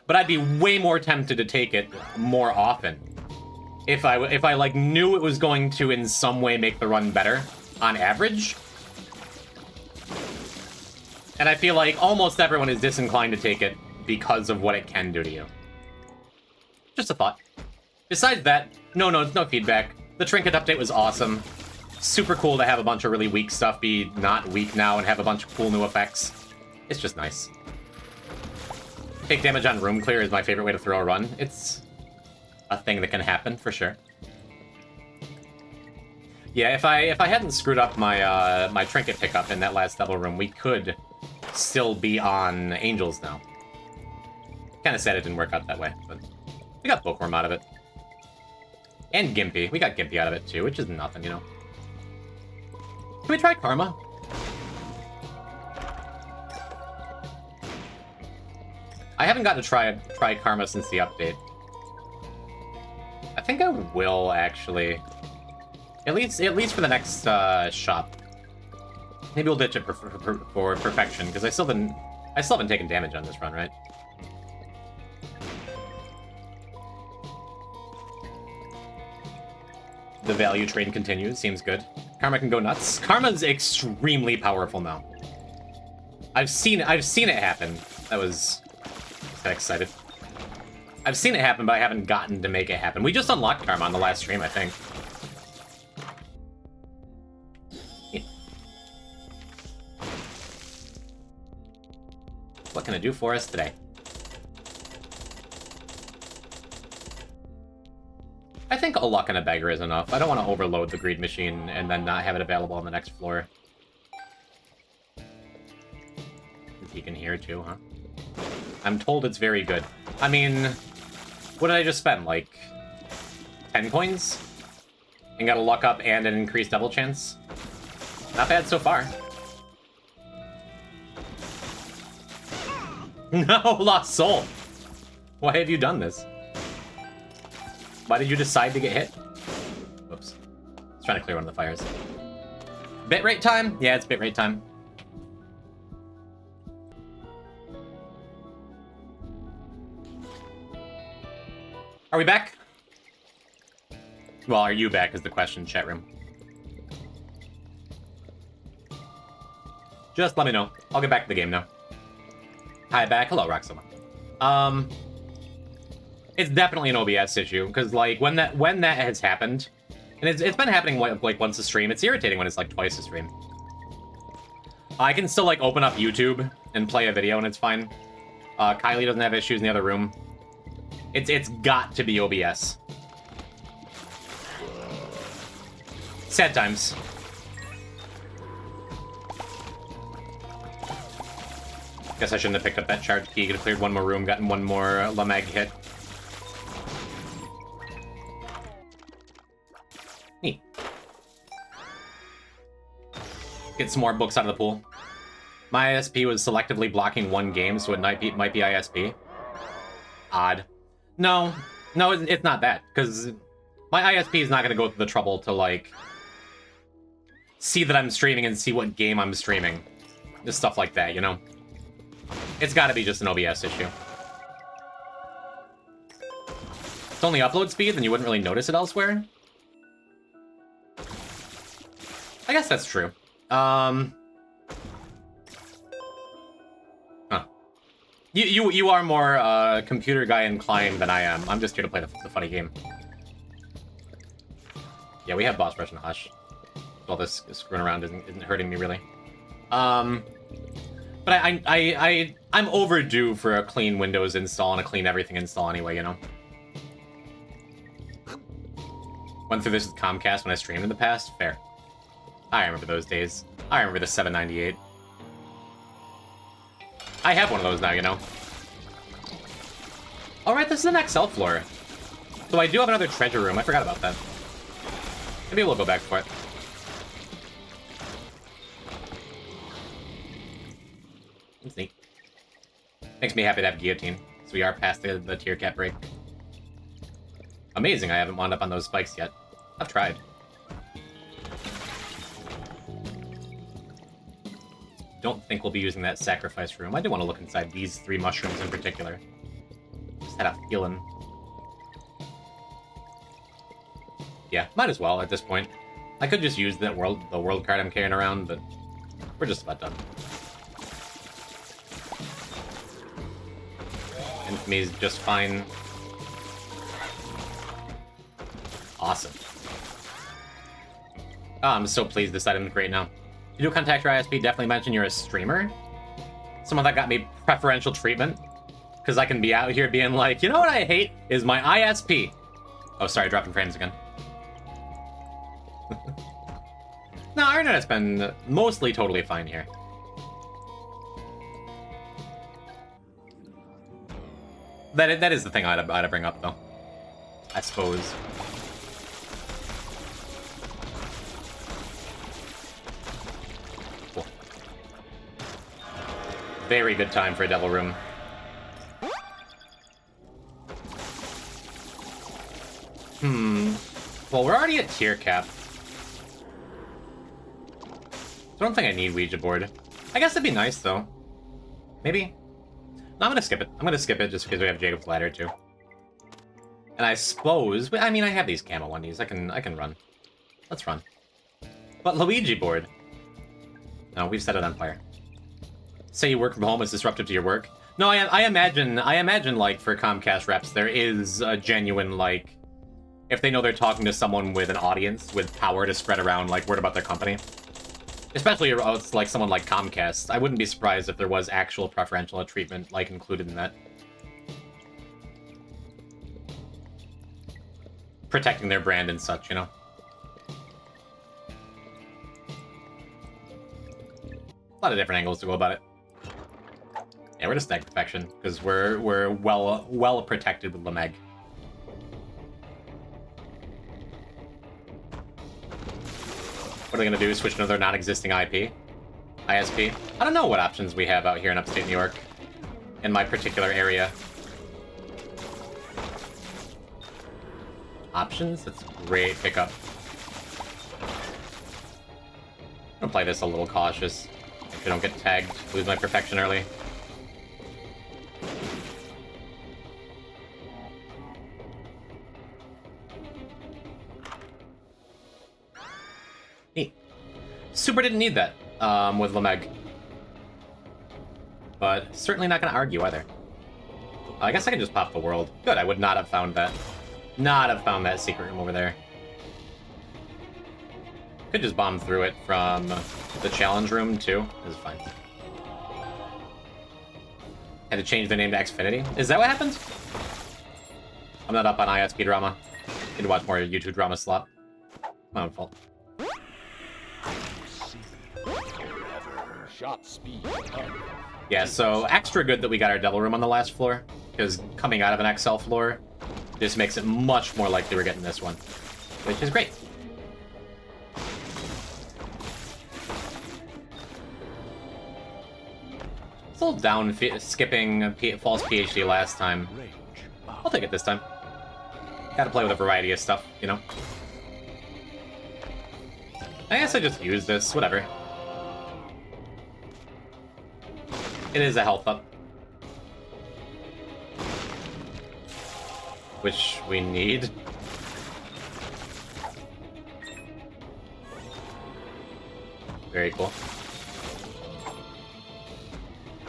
A: But I'd be way more tempted to take it more often if I like knew it was going to in some way make the run better on average. And I feel like almost everyone is disinclined to take it because of what it can do to you. Just a thought. Besides that, no feedback. The trinket update was awesome. Super cool to have a bunch of really weak stuff be not weak now and have a bunch of cool new effects. It's just nice. Take damage on room clear is my favorite way to throw a run. It's a thing that can happen, for sure. Yeah, if I hadn't screwed up my my trinket pickup in that last double room, we could still be on Angels now. Kind of sad it didn't work out that way, but we got Bookworm out of it. And Gimpy. We got Gimpy out of it too, which is nothing, you know. Can we try Karma? I haven't got to try Karma since the update. I think I will, actually. At least for the next shop. Maybe we'll ditch it for perfection, because I still haven't taken damage on this run, right? The value train continues. Seems good. Karma can go nuts. Karma's extremely powerful now. I've seen it happen. That was excited. I've seen it happen, but I haven't gotten to make it happen. We just unlocked Karma on the last stream, I think. Yeah. What can it do for us today? I think a luck and a beggar is enough. I don't want to overload the greed machine and then not have it available on the next floor. He can hear too, huh? I'm told it's very good. I mean, what did I just spend? Like 10 coins? And got a luck up and an increased double chance? Not bad so far. No, Lost Soul! Why have you done this? Why did you decide to get hit? Whoops. I was trying to clear one of the fires. Bitrate time? Yeah, it's bitrate time. Are we back? Well, are you back is the question, chat room. Just let me know. I'll get back to the game now. Hi, back. Hello, Roxoma. It's definitely an OBS issue, because, like, when that has happened, and it's been happening, like, once a stream, it's irritating when it's, like, twice a stream. I can still, like, open up YouTube and play a video, and it's fine. Kylie doesn't have issues in the other room. It's got to be OBS. Sad times. Guess I shouldn't have picked up that charge key. Could have cleared one more room, gotten one more Lamag hit. Neat. Get some more books out of the pool. My ISP was selectively blocking one game, so it might be ISP. Odd. No, it's not that, because my ISP is not going to go through the trouble to, like, see that I'm streaming and see what game I'm streaming. Just stuff like that, you know? It's got to be just an OBS issue. It's only upload speed, then you wouldn't really notice it elsewhere? I guess that's true. Huh. You are more computer guy inclined than I am. I'm just here to play the funny game. Yeah, we have boss rush and hush. All this screwing around isn't hurting me really. But I'm overdue for a clean Windows install and a clean everything install anyway, you know? Went through this with Comcast when I streamed in the past. Fair. I remember those days. I remember the 798. I have one of those now, you know? Alright, this is an XL floor. So I do have another treasure room. I forgot about that. Maybe we'll go back for it. That's neat. Makes me happy to have guillotine. So we are past the tier cap break. Amazing, I haven't wound up on those spikes yet. I've tried. Don't think we'll be using that sacrifice room. I do want to look inside these 3 mushrooms in particular. Just had a feeling. Yeah, might as well at this point. I could just use the world card I'm carrying around, but we're just about done. Infamy is just fine. Awesome. Oh, I'm so pleased this item's great now. If you do contact your ISP, definitely mention you're a streamer. Someone that got me preferential treatment. Because I can be out here being like, you know what I hate is my ISP. Oh, sorry, dropping frames again. No, our internet's been mostly totally fine here. That is the thing I'd bring up, though. I suppose. Cool. Very good time for a devil room. Well, we're already at tier cap. So I don't think I need Ouija board. I guess it'd be nice, though. Maybe? No, I'm gonna skip it. I'm gonna skip it just because we have Jacob's Ladder, too. And I suppose... I mean, I have these camo onesies. I can run. Let's run. But Luigi board. No, we've set it on fire. Say you work from home is disruptive to your work. No, I imagine, like, for Comcast reps, there is a genuine, like... If they know they're talking to someone with an audience, with power to spread around, like, word about their company. Especially it's like someone like Comcast. I wouldn't be surprised if there was actual preferential treatment, like, included in that. Protecting their brand and such, you know? A lot of different angles to go about it. Yeah, we're just snag perfection, because we're well protected with Lameg. What are they going to do? Switch another non-existing IP? ISP? I don't know what options we have out here in upstate New York. In my particular area. Options? That's a great pickup. I'm going to play this a little cautious. If I don't get tagged, lose my perfection early. Super didn't need that with Lameg. But certainly not going to argue either. I guess I can just pop the world. Good, I would not have found that. Not have found that secret room over there. Could just bomb through it from the challenge room too. This is fine. Had to change the name to Xfinity. Is that what happened? I'm not up on ISP drama. Need to watch more YouTube drama slop. My own fault.
B: Shot speed.
A: Yeah, so extra good that we got our devil room on the last floor, because coming out of an XL floor just makes it much more likely we're getting this one, which is great. It's a little down skipping false PhD last time. I'll take it this time. Gotta play with a variety of stuff, you know? I guess I just use this, whatever. It is a health up. Which we need. Very cool.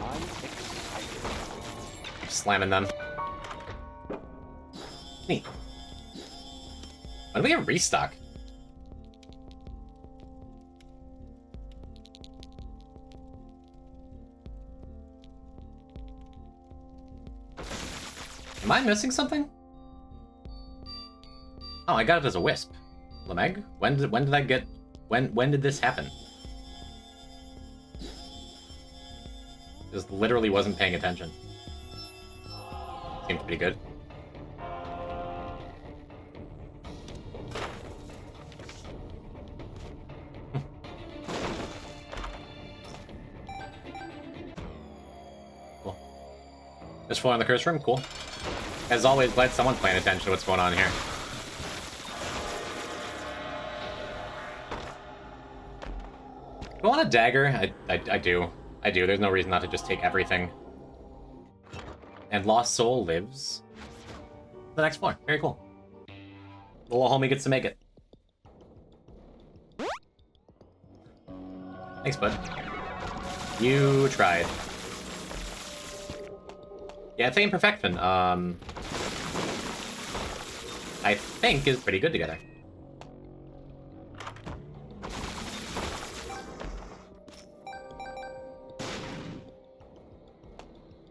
B: I'm excited.
A: Keep slamming them. Neat. When do we get restock? Am I missing something? Oh, I got it as a wisp. Lameg? When did I get... When did this happen? Just literally wasn't paying attention. Seems pretty good. Cool. Just floor in the curse room? Cool. As always, glad someone's paying attention to what's going on here. Do I want a dagger? I do. I do. There's no reason not to just take everything. And Lost Soul lives. The next floor. Very cool. The little homie gets to make it. Thanks, bud. You tried. Yeah, Fame Perfection, I think is pretty good together.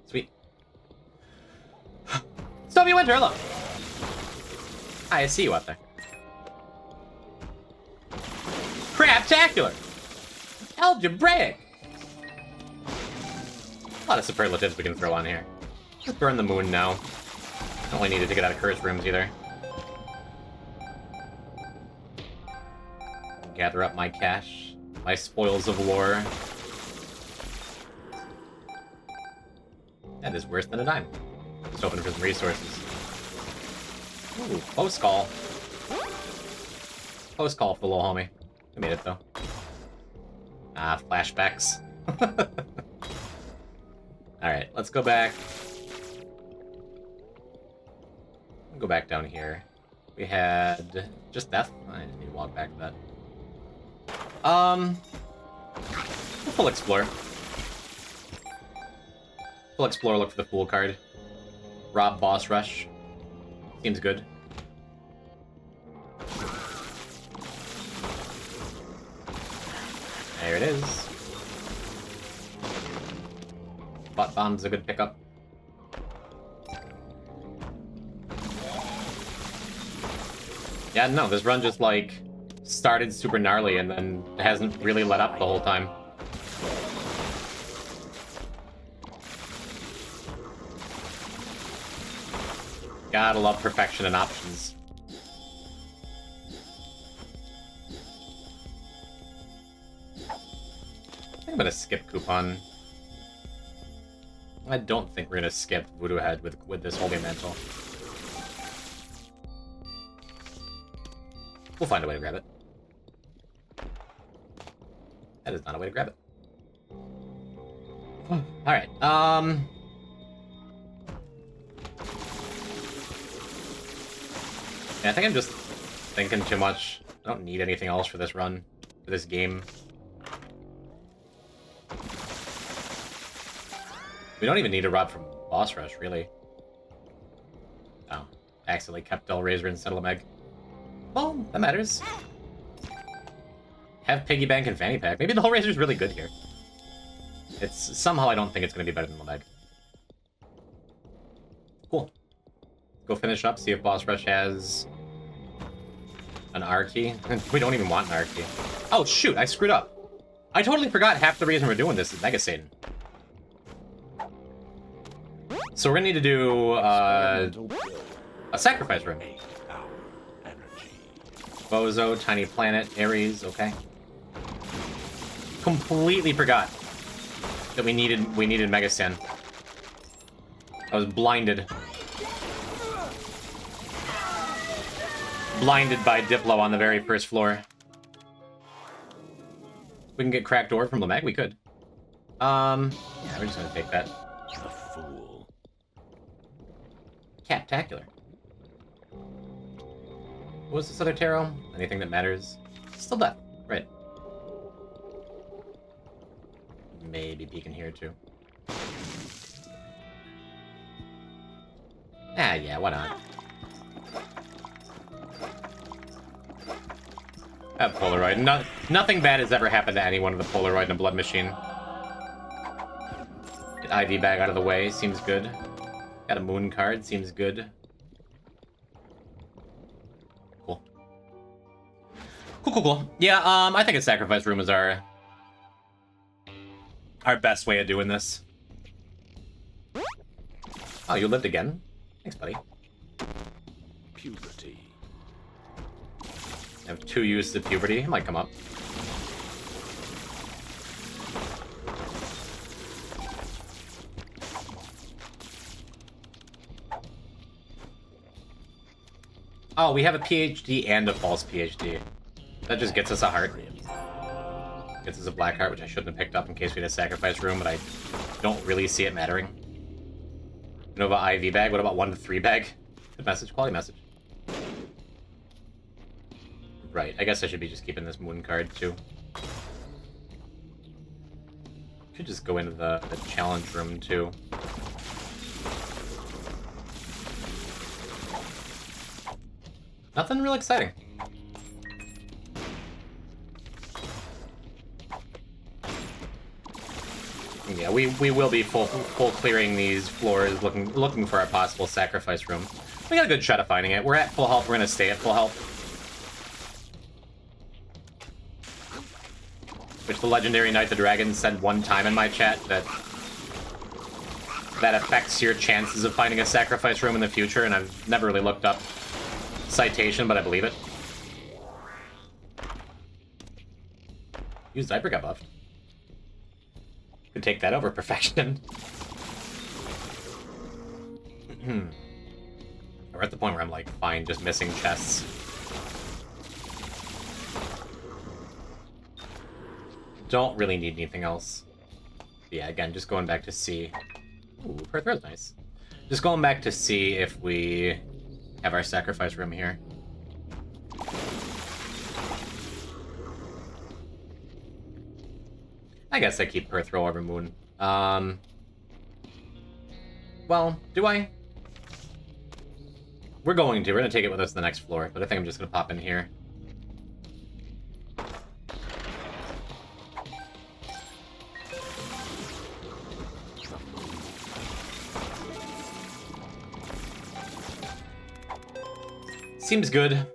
A: Sweet. Stormy Winter, hello! Hi, I see you out there. Craptacular! Algebraic! A lot of superlatives we can throw on here. Just burn the moon now. Don't really need it to get out of curse rooms either. Gather up my cash, my spoils of war. That is worse than a dime. Just hoping for some resources. Ooh, post call. Post call for the little homie. I made it though. Ah, flashbacks. Alright, let's go back. Go back down here. We had just death. I didn't need to walk back to that. Full explore. Full explore. Look for the fool card. Rob boss rush. Seems good. There it is. Bot bomb's a good pickup. Yeah, no, this run just, like, started super gnarly and then hasn't really let up the whole time. Gotta love perfection and options. I think I'm gonna skip Coupon. I don't think we're gonna skip Voodoo Head with this Holy Mantle. We'll find a way to grab it. That is not a way to grab it. Alright, yeah, I think I'm just thinking too much. I don't need anything else for this run, for this game. We don't even need a rod from Boss Rush, really. Oh, I accidentally kept Del Razor instead of Lameg. Well, that matters. Have Piggy Bank and Fanny Pack. Maybe the whole Razor's really good here. It's somehow I don't think it's going to be better than Lameg. Cool. Go finish up, see if Boss Rush has an R key. We don't even want an R key. Oh, shoot, I screwed up. I totally forgot half the reason we're doing this is Mega Satan. So we're going to need to do a sacrifice room. Bozo, Tiny Planet, Ares, okay. Completely forgot that we needed Mega Satan. I was blinded. Blinded by Diplo on the very first floor. We can get Cracked Door from Lameg? We could. Yeah, we're just gonna take that.
B: The fool.
A: Captacular. What was this other tarot? Anything that matters? Still death. Right. Maybe Beacon here too. Ah, yeah, why not? That Polaroid. Nothing bad has ever happened to anyone with a Polaroid in a blood machine. Get IV bag out of the way, seems good. Got a moon card, seems good. Cool. Cool. Yeah, I think a sacrifice room is our best way of doing this. Oh, you lived again? Thanks, buddy.
B: Puberty.
A: I have 2 uses of puberty. It might come up. Oh, we have a PhD and a false PhD. That just gets us a heart. Gets us a black heart, which I shouldn't have picked up in case we had a sacrifice room, but I don't really see it mattering. Nova IV bag. What about 1 to 3 bag? Good message. Quality message. Right. I guess I should be just keeping this moon card, too. Could just go into the challenge room, too. Nothing real exciting. Yeah, we will be full clearing these floors, looking for a possible sacrifice room. We got a good shot of finding it. We're at full health. We're gonna stay at full health. Which the legendary Knight the Dragon said one time in my chat that affects your chances of finding a sacrifice room in the future, and I've never really looked up citation, but I believe it. Use diaper got buffed. Could take that over perfection. We're at the point where I'm like, fine, just missing chests. Don't really need anything else. But yeah, again, just going back to see. Ooh, Perthro's nice. Just going back to see if we have our sacrifice room here. I guess I keep Perthro over Moon. Well, do I? We're going to take it with us to the next floor, but I think I'm just gonna pop in here. Seems good.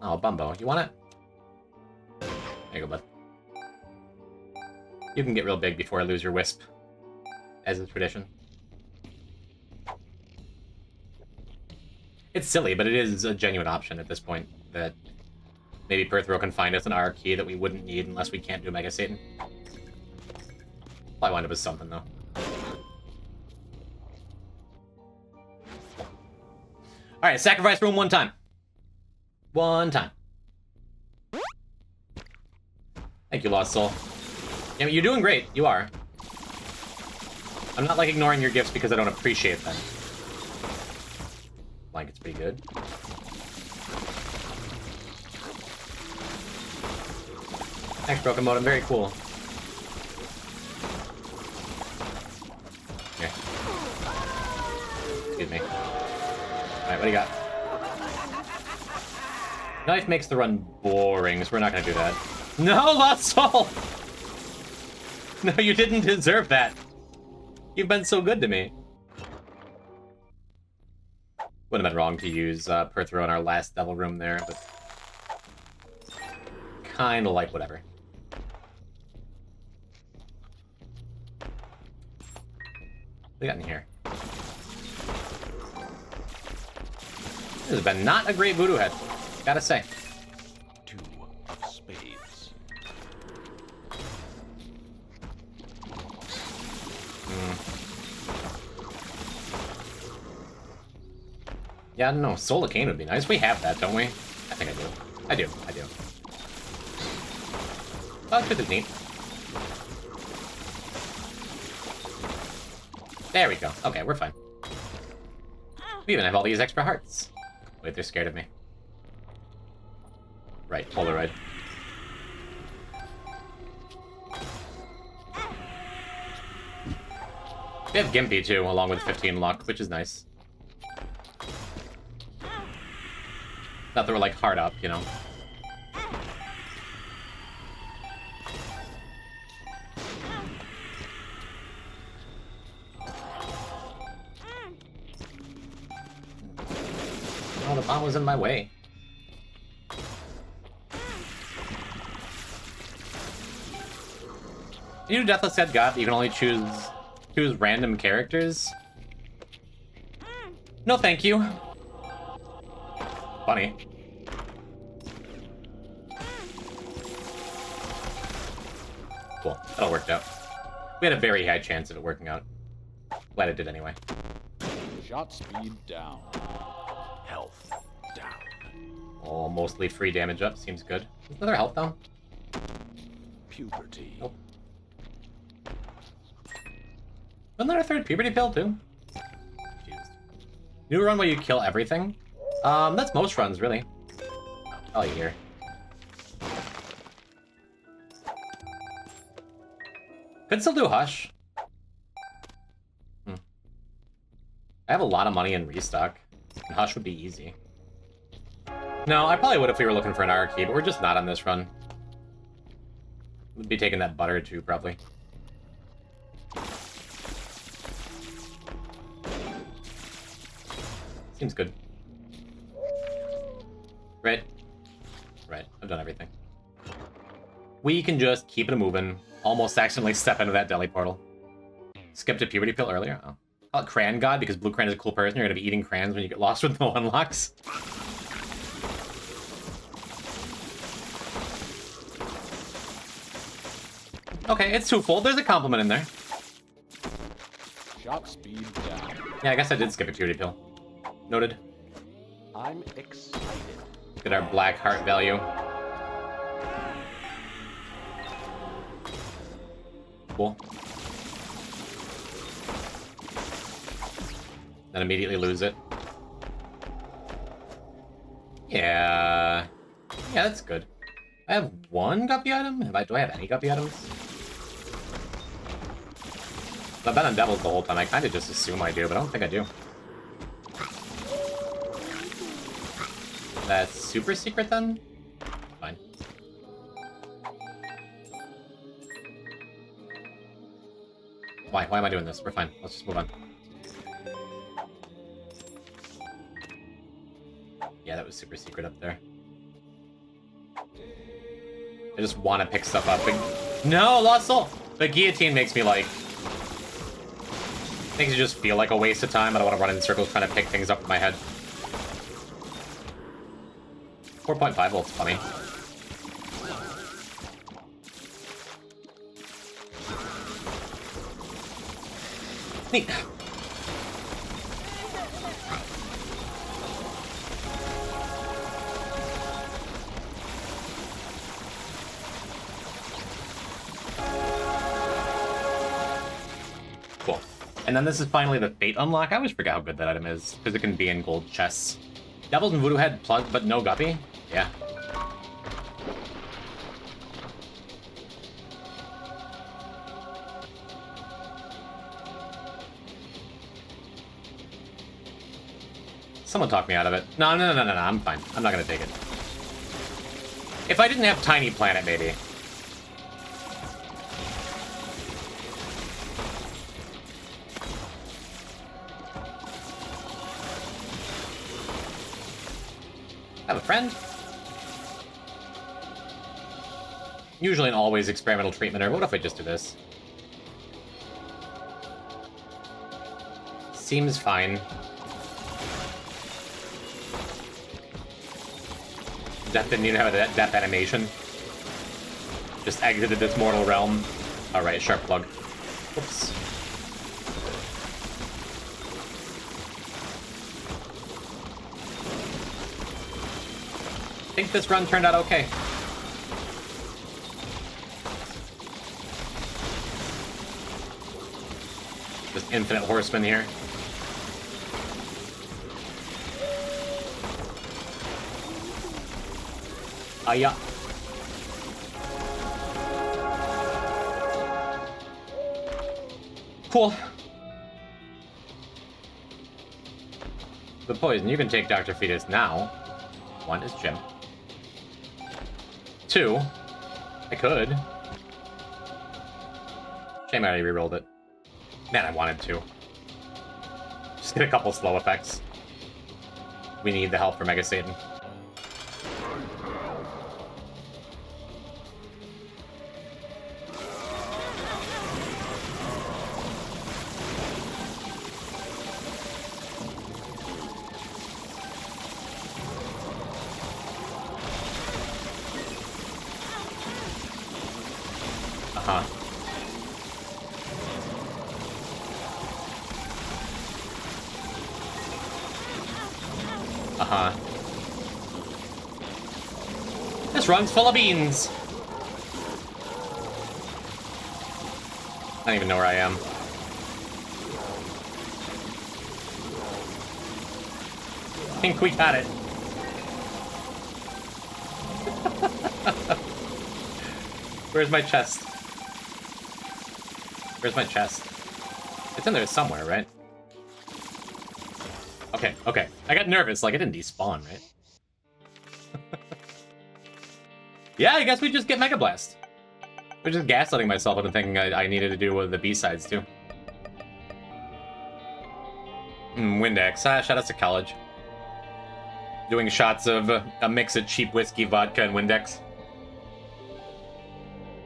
A: Oh, Bumbo, you want it? There you go, bud. You can get real big before I lose your wisp, as is tradition. It's silly, but it is a genuine option at this point that maybe Perthro can find us an R key that we wouldn't need unless we can't do Mega Satan. Probably wind up with something, though. Alright, sacrifice room one time. One time. Thank you, Lost Soul. Yeah, you're doing great. You are. I'm not, like, ignoring your gifts because I don't appreciate them. Blanket's pretty good. Thanks, Broken Modem. Very cool. Here. Excuse me. Alright, what do you got? Knife makes the run boring, so we're not gonna do that. No, Lost Soul! No, you didn't deserve that. You've been so good to me. Would have been wrong to use Perthro in our last devil room there, but kinda like whatever. What we got in here? This has been not a great voodoo head, gotta say.
B: 2 of spades.
A: Yeah, I don't know. Soul of Cain would be nice. We have that, don't we? I think I do. I do. Oh, this is neat. There we go. Okay, we're fine. We even have all these extra hearts. Wait, they're scared of me. Right, Polaroid. We have Gimpy, too, along with 15 luck, which is nice. Not that we're like hard up, you know. Oh, the bomb was in my way. You do Deathless Head God, you can only choose random characters. No, thank you. Funny. Cool, that all worked out. We had a very high chance of it working out. Glad it did anyway.
B: Shot speed down. Health down.
A: Oh, mostly free damage up, seems good. Another health down?
B: Puberty.
A: Nope. Wasn't there a third puberty pill, too? Confused. New run where you kill everything? That's most runs, really. Oh, here. Could still do Hush. I have a lot of money in restock, and Hush would be easy. No, I probably would if we were looking for an R key, but we're just not on this run. We'd be taking that butter, too, probably. Seems good. Right? Right, I've done everything. We can just keep it moving. Almost accidentally step into that deli portal. Skipped a puberty pill earlier? Oh. Call it Cran God, because Blue Cran is a cool person. You're gonna be eating crayons when you get lost with no unlocks. Okay, it's twofold. There's a compliment in there.
B: Shot speed down.
A: Yeah, I guess I did skip a puberty pill. Noted.
B: I'm excited.
A: Get our black heart value. Cool. Then immediately lose it. Yeah. Yeah, that's good. I have one guppy item? Do I have any guppy items? I've been on devils the whole time. I kind of just assume I do, but I don't think I do. That's super secret then? Fine. Why? Why am I doing this? We're fine. Let's just move on. Yeah, that was super secret up there. I just want to pick stuff up. No, Lost Soul! The guillotine makes me like... Makes it just feel like a waste of time. I don't want to run in circles trying to pick things up in my head. 4.5 volts, funny. Neat. Cool. And then this is finally the Fate unlock. I always forget how good that item is, because it can be in gold chests. Devils and Voodoo Head plug, but no guppy? Yeah. Someone talk me out of it. No, I'm fine. I'm not gonna take it. If I didn't have Tiny Planet, maybe. I have a friend. Usually and always experimental treatment, or what if I just do this? Seems fine. Death didn't even have a death animation. Just exited this mortal realm. Alright, sharp plug. Oops. I think this run turned out okay. Just infinite horsemen here. Yeah. Cool. The poison, you can take Dr. Fetus now. One is Jim. Two, I could. Shame I already rerolled it. Man, I wanted to. Just get a couple slow effects. We need the help for Mega Satan. Uh-huh. Uh-huh. This run's full of beans. I don't even know where I am. I think we got it. Where's my chest? Where's my chest? It's in there somewhere, right? Okay, okay. I got nervous, like it didn't despawn, right? Yeah, I guess we just get Mega Blast. I'm just gaslighting myself into thinking I needed to do with the B-sides, too. Windex. Shout out to college. Doing shots of a mix of cheap whiskey, vodka, and Windex.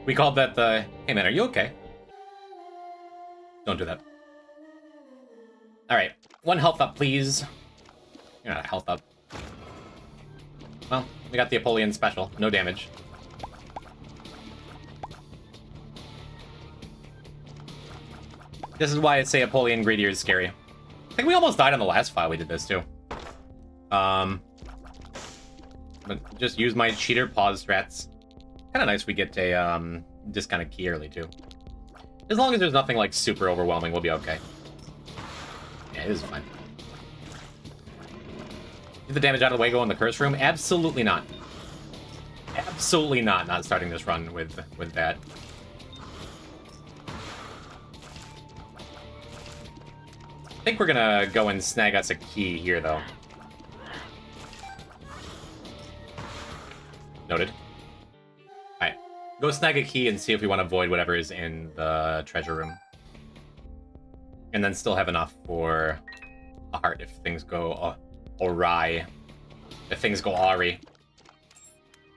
A: We called that the... Hey, man, are you okay? Don't do that. Alright. One health up, please. You're not a health up. Well, we got the Apollyon special. No damage. This is why I say Apollyon greedier is scary. I think we almost died on the last file we did this, too. But just use my cheater pause strats. Kind of nice we get a discounted key early, too. As long as there's nothing, like, super overwhelming, we'll be okay. Yeah, this is fine. Get the damage out of the way, go in the curse room? Absolutely not. Absolutely not starting this run with that. I think we're gonna go and snag us a key here, though. Noted. Alright. Go snag a key and see if we want to void whatever is in the treasure room. And then still have enough for a heart if things go awry. If things go awry.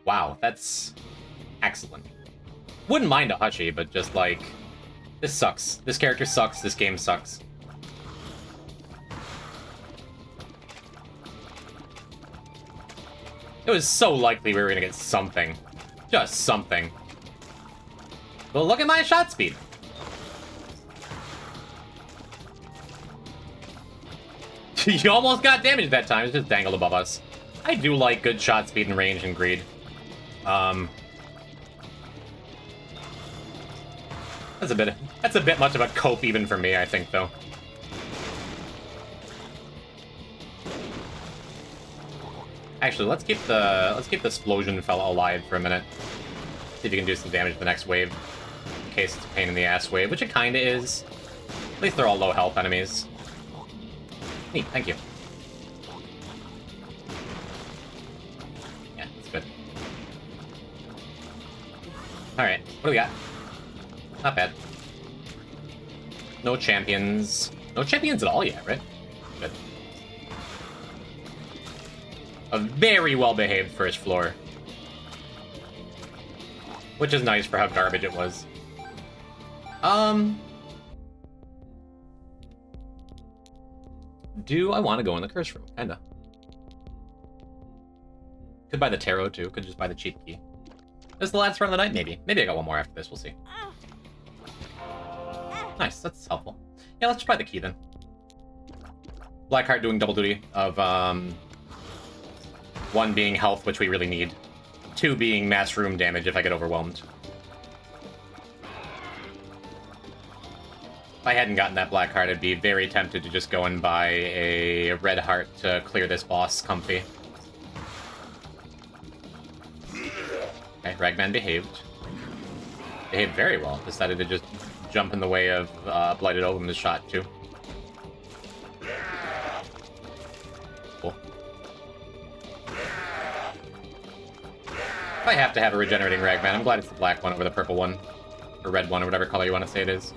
A: Wow, that's excellent. Wouldn't mind a Hushy, but just like... This sucks. This character sucks. This game sucks. It was so likely we were going to get something. Just something. But look at my shot speed. You almost got damaged that time. It's just dangled above us. I do like good shot speed and range and greed. That's a bit much of a cope even for me, I think, though. Actually, let's keep the explosion fella alive for a minute. See if you can do some damage to the next wave. In case it's a pain in the ass wave, which it kinda is. At least they're all low health enemies. Neat, thank you. Yeah, that's good. Alright, what do we got? Not bad. No champions. No champions at all yet, right? Good. A very well-behaved first floor. Which is nice for how garbage it was. Do I want to go in the curse room? Kinda. Could buy the tarot, too. Could just buy the cheap key. This is the last run of the night, maybe. Maybe I got one more after this. We'll see. Nice. That's helpful. Yeah, let's try the key, then. Blackheart doing double duty of, one being health, which we really need. Two being mass room damage if I get overwhelmed. If I hadn't gotten that black heart, I'd be very tempted to just go and buy a red heart to clear this boss comfy. Okay, Ragman behaved. Behaved very well. Decided to just jump in the way of Blighted Olim's shot, too. Cool. I have to have a regenerating ragman. I'm glad it's the black one over the purple one. Or red one, or whatever color you want to say it is.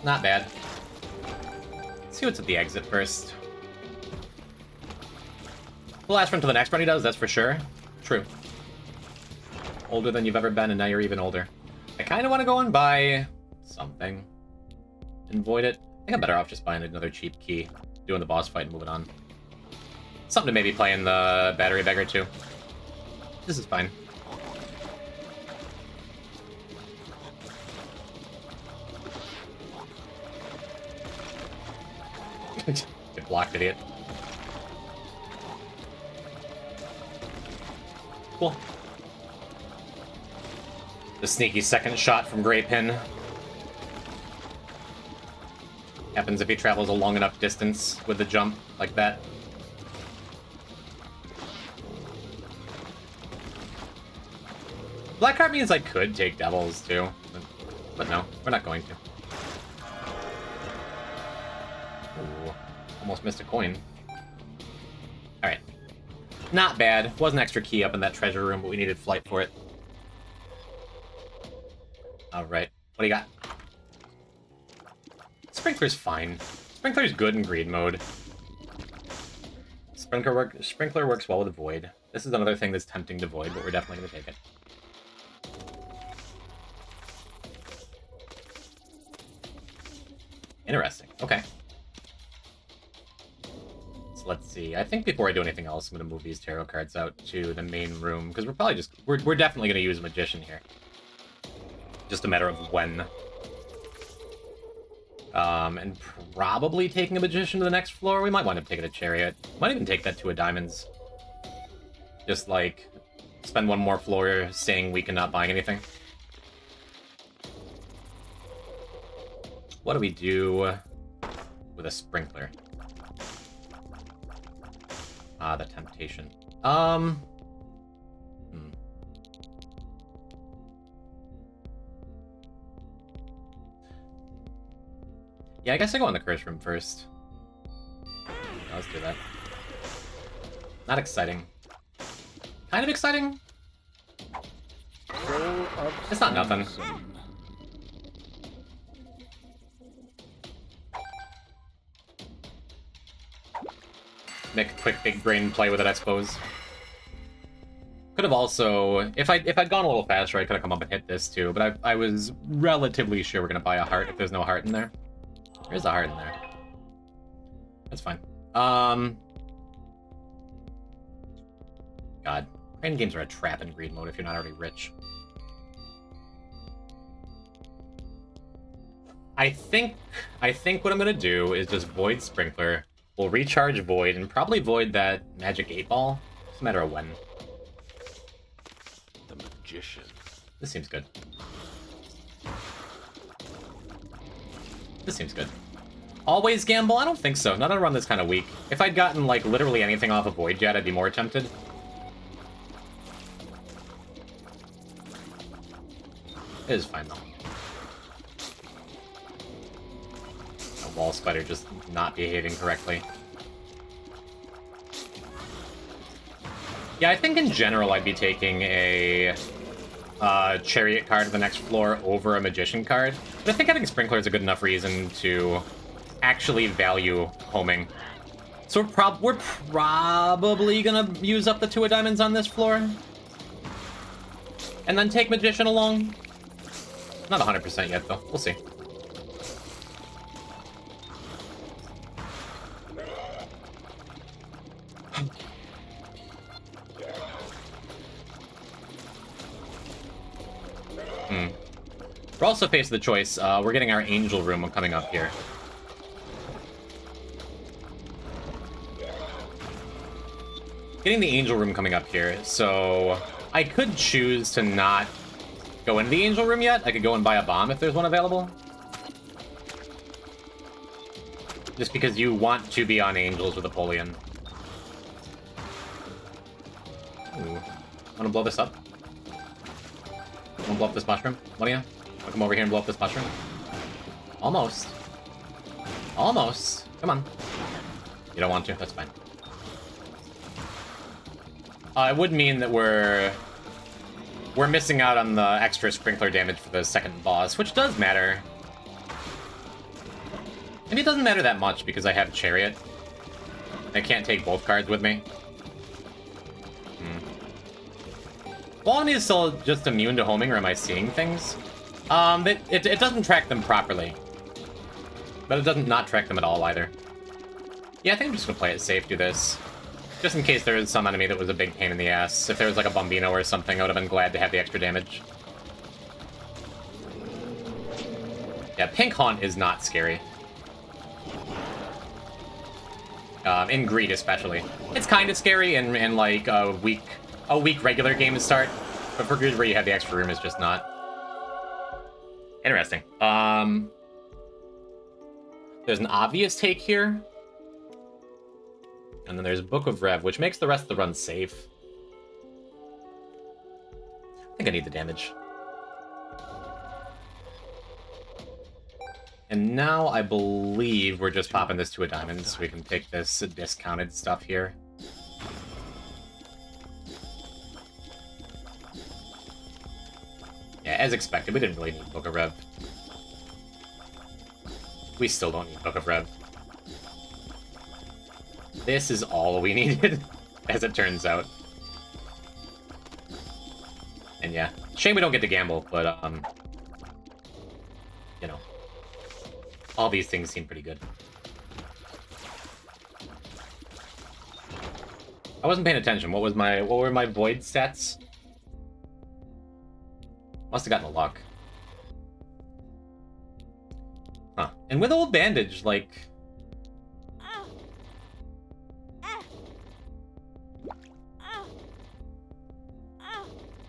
A: Not bad. Let's see what's at the exit first. The last run to the next run he does, that's for sure. True. Older than you've ever been, and now you're even older. I kind of want to go and buy something and void it. I think I'm better off just buying another cheap key, doing the boss fight and moving on. Something to maybe play in the battery beggar too. This is fine. Get blocked, idiot. Cool. The sneaky second shot from Grey Pin. Happens if he travels a long enough distance with the jump like that. Black card means I could take devils too, but no, we're not going to. Ooh, almost missed a coin. Alright. Not bad. Was an extra key up in that treasure room, but we needed flight for it. Alright. What do you got? Sprinkler's fine. Sprinkler's good in greed mode. Sprinkler works well with Void. This is another thing that's tempting to Void, but we're definitely going to take it. Interesting. Okay. So let's see. I think before I do anything else, I'm going to move these tarot cards out to the main room, because we're probably just... We're definitely going to use a Magician here. Just a matter of when. And probably taking a Magician to the next floor. We might wind up taking a Chariot. Might even take that to a Diamonds. Just, like, spend one more floor staying weak and not buying anything. What do we do with a Sprinkler? The Temptation. Yeah, I guess I go in the curse room first. Let's do that. Not exciting. Kind of exciting? It's not nothing. Make a quick big brain play with it, I suppose. Could have also, if I'd gone a little faster, I could have come up and hit this too, but I was relatively sure we're gonna buy a heart if there's no heart in there. There's a heart in there. That's fine. God. Brain games are a trap in greed mode if you're not already rich. I think what I'm gonna do is just Void Sprinkler. We'll recharge Void and probably Void that Magic 8 Ball. It's a matter of when.
B: The Magician.
A: This seems good. This seems good. Always gamble? I don't think so. Not on a run that's kind of weak. If I'd gotten, like, literally anything off of Void Jet, I'd be more tempted. It is fine, though. A wall spider just not behaving correctly. Yeah, I think in general I'd be taking a Chariot card to the next floor over a Magician card. But I think having Sprinkler is a good enough reason to actually value homing. So we're probably gonna use up the 2 of diamonds on this floor. And then take Magician along. Not 100% yet, though. We'll see. We're also faced with the choice. We're getting our Angel Room coming up here. Getting the Angel Room coming up here, so I could choose to not go into the Angel Room yet. I could go and buy a bomb if there's one available. Just because you want to be on Angels with Apollyon. Ooh. Wanna blow this up? Wanna blow up this mushroom? What do you? Wanna come over here and blow up this mushroom? Almost. Almost. Come on. You don't want to? That's fine. It would mean that we're missing out on the extra sprinkler damage for the second boss, which does matter. Maybe it doesn't matter that much because I have Chariot. I can't take both cards with me. Quality is still just immune to homing, or am I seeing things? It doesn't track them properly. But it doesn't not track them at all either. Yeah, I think I'm just gonna play it safe, do this. Just in case there was some enemy that was a big pain in the ass. If there was like a Bombino or something, I would have been glad to have the extra damage. Yeah, Pink Haunt is not scary. In Greed especially. It's kind of scary in like a weak regular game to start. But for Greed where you have the extra room, it's just not. Interesting. There's an obvious take here. And then there's Book of Rev, which makes the rest of the run safe. I think I need the damage. And now I believe we're just popping this to a diamond, so we can take this discounted stuff here. Yeah, as expected, we didn't really need Book of Rev. We still don't need Book of Rev. This is all we needed, as it turns out. And yeah, shame we don't get to gamble, but, you know, all these things seem pretty good. I wasn't paying attention. What were my void stats? Must have gotten a luck. Huh. And with old bandage, like...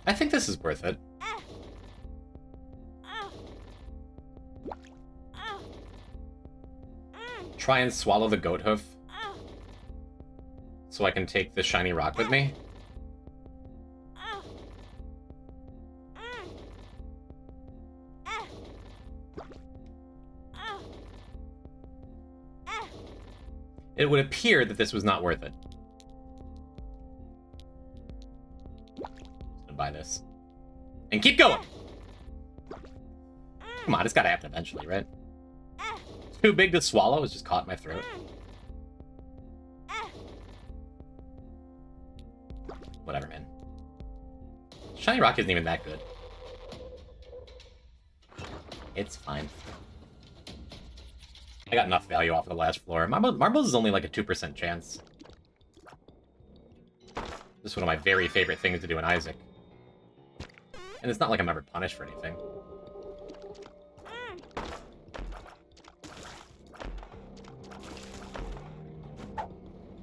A: I think this is worth it. Try and swallow the goat hoof. So I can take the shiny rock with me. It would appear that this was not worth it. Buy this. And keep going! Come on, it's gotta happen eventually, right? Too big to swallow, it's just caught in my throat. Whatever, man. Shiny Rock isn't even that good. It's fine. I got enough value off of the last floor. Marbles is only like a 2% chance. This is one of my very favorite things to do in Isaac. And it's not like I'm ever punished for anything.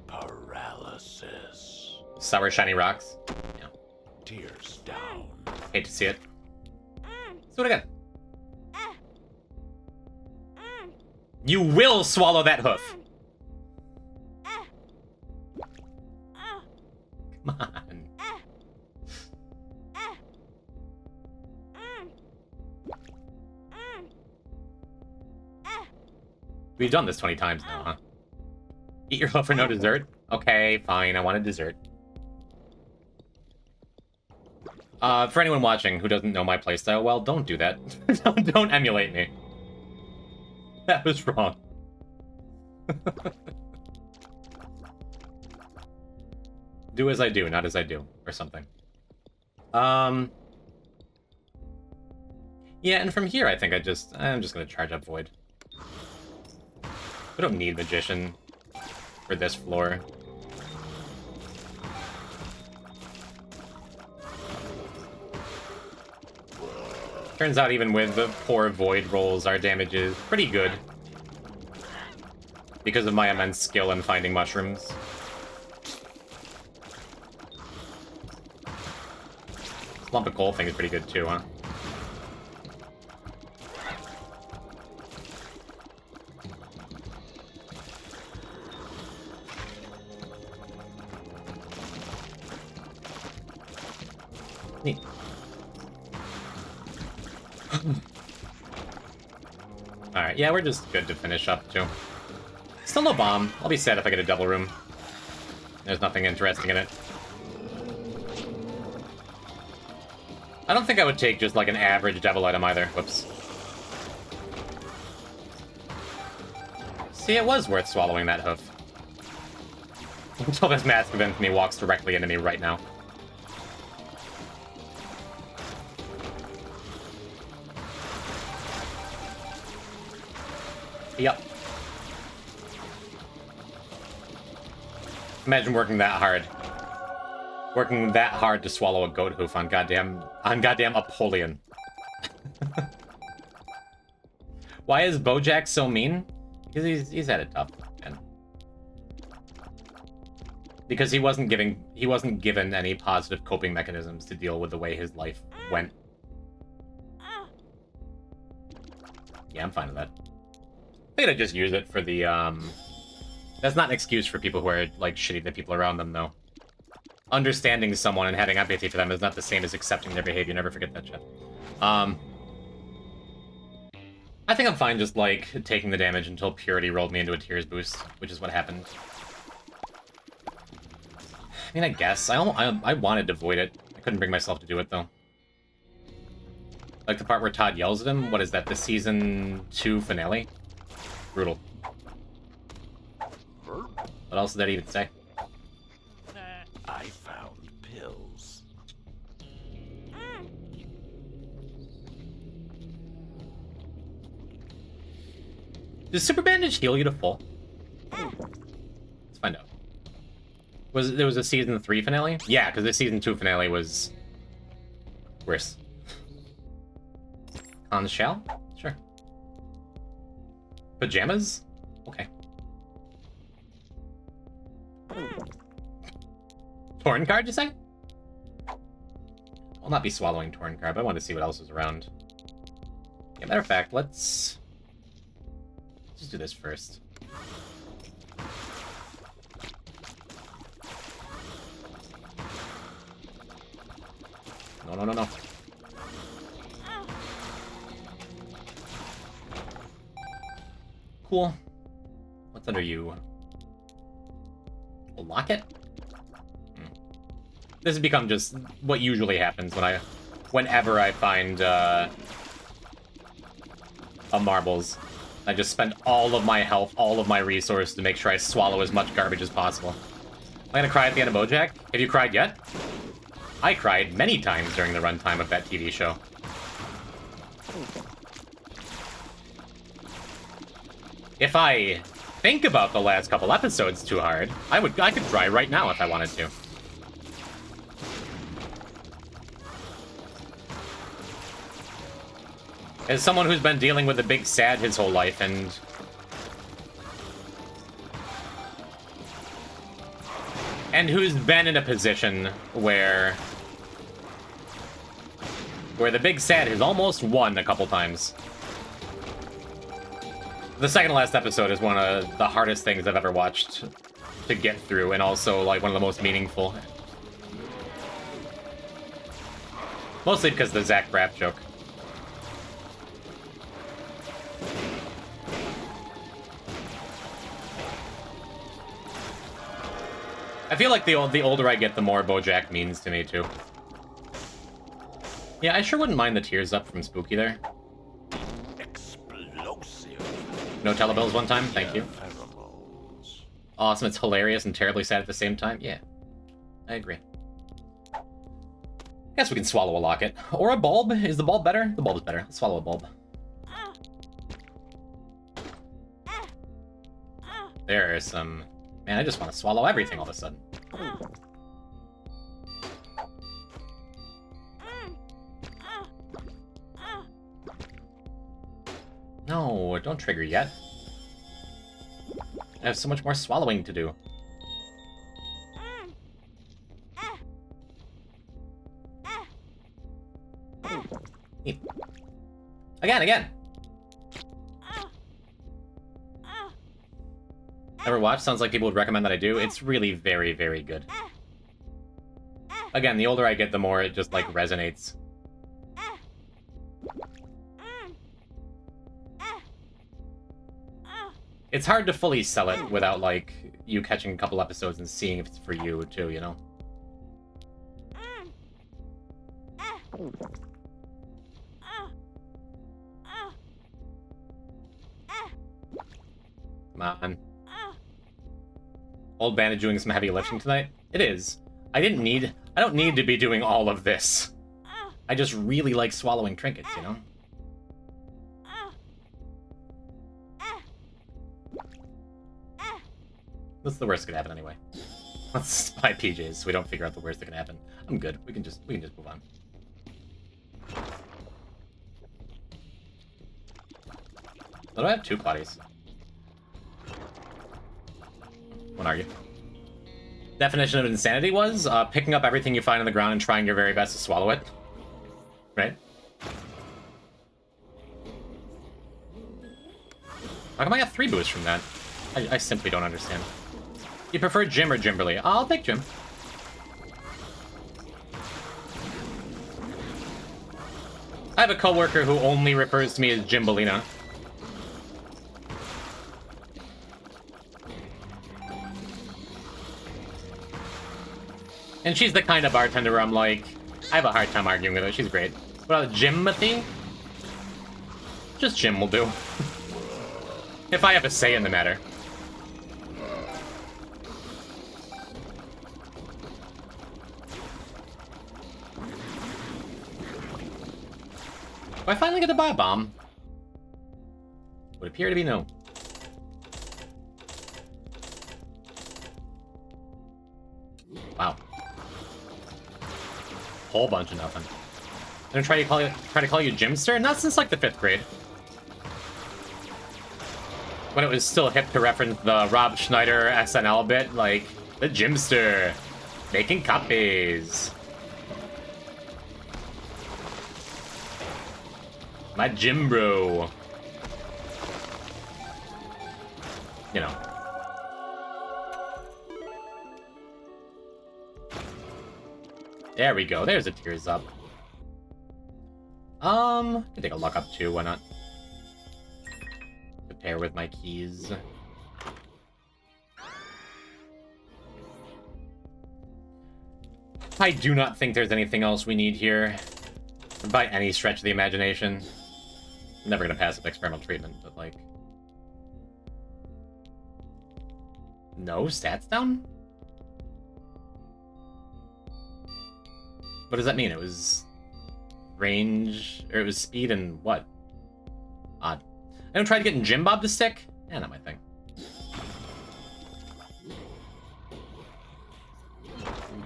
B: Paralysis.
A: Sour shiny rocks. Yeah.
B: Tears down.
A: Hate to see it. Let's do it again. You will swallow that hoof. Come on. We've done this 20 times now, huh? Eat your hoof for no dessert? Okay, fine. I want a dessert. For anyone watching who doesn't know my playstyle, well, don't do that. don't emulate me. That was wrong. Do as I do, not as I do, or something. Yeah, and from here, I think I'm just gonna charge up Void. We don't need Magician for this floor. Turns out even with the poor Void rolls, our damage is pretty good. Because of my immense skill in finding mushrooms. This lump of coal thing is pretty good too, huh? Neat. Alright, yeah, we're just good to finish up, too. Still no bomb. I'll be sad if I get a double room. There's nothing interesting in it. I don't think I would take just like an average devil item either. Whoops. See, it was worth swallowing that hoof. Until this massive enemy walks directly into me right now. Yep. Imagine working that hard. Working that hard to swallow a goat hoof on goddamn Apollyon. Why is Bojack so mean? Because he's had it tough, man. Because he wasn't given any positive coping mechanisms to deal with the way his life went. Yeah, I'm fine with that. I think I'd just use it for the That's not an excuse for people who are like shitty to people around them, though. Understanding someone and having empathy for them is not the same as accepting their behavior. Never forget that shit. I think I'm fine just, like, taking the damage until Purity rolled me into a Tears boost, which is what happened. I mean, I guess. I wanted to void it. I couldn't bring myself to do it, though. Like the part where Todd yells at him? What is that, the Season 2 finale? Brutal. What else did that even say?
B: I found pills.
A: Does Super Bandage heal you to full? Let's find out. There was a Season 3 finale? Yeah, because the Season 2 finale was worse. On the shell? Sure. Pajamas? Okay. Torn card, you say? I'll not be swallowing Torn card, but I want to see what else is around. Yeah, matter of fact, let's just do this first. No. Cool. What's under you? A locket? This has become just what usually happens whenever I find a marbles. I just spend all of my health, all of my resources to make sure I swallow as much garbage as possible. Am I gonna cry at the end of BoJack? Have you cried yet? I cried many times during the runtime of that TV show. If I think about the last couple episodes too hard, I could cry right now if I wanted to. As someone who's been dealing with a big sad his whole life and who's been in a position where the big sad has almost won a couple times. The second to last episode is one of the hardest things I've ever watched to get through, and also like one of the most meaningful. Mostly because of the Zach Braff joke. I feel like the older I get, the more BoJack means to me, too. Yeah, I sure wouldn't mind the tears up from Spooky there.
B: Explosive.
A: No telebills one time? Thank you.
B: Pheromones.
A: Awesome, it's hilarious and terribly sad at the same time? Yeah, I agree. Guess we can swallow a locket. Or a bulb? Is the bulb better? The bulb is better. Let's swallow a bulb. There are some... Man, I just want to swallow everything all of a sudden. No, don't trigger yet. I have so much more swallowing to do. Again! Never watched? Sounds like people would recommend that I do. It's really very, very good. Again, the older I get, the more it just, like, resonates. It's hard to fully sell it without, like, you catching a couple episodes and seeing if it's for you, too, you know? Come on. Old Bandit doing some heavy lifting tonight? It is. I don't need to be doing all of this. I just really like swallowing trinkets, you know? What's the worst that could happen anyway? Let's buy PJs so we don't figure out the worst that can happen. I'm good. We can just move on. Why do I have 2 bodies? What are you? Definition of insanity was picking up everything you find on the ground and trying your very best to swallow it. Right? How come I got 3 boosts from that? I simply don't understand. You prefer Jim or Jimberly? I'll take Jim. I have a coworker who only refers to me as Jimbalina. And she's the kind of bartender where I'm like, I have a hard time arguing with her. She's great. What about Jimothy? Just Jim will do. If I have a say in the matter. Do I finally get to buy a bomb? Would appear to be no. Wow. Whole bunch of nothing. I'm gonna try to call you Jimster? Not since like the 5th grade. When it was still hip to reference the Rob Schneider SNL bit, like, the Jimster. Making copies. My Jim bro. You know. There we go. There's a tears up. Can take a luck up too. Why not? To pair with my keys. I do not think there's anything else we need here. By any stretch of the imagination. I'm never gonna pass up experimental treatment, but like... No? Stats down? What does that mean? It was... range... or it was speed and what? Odd. I don't try to get Jim Bob to stick? Yeah, not my thing.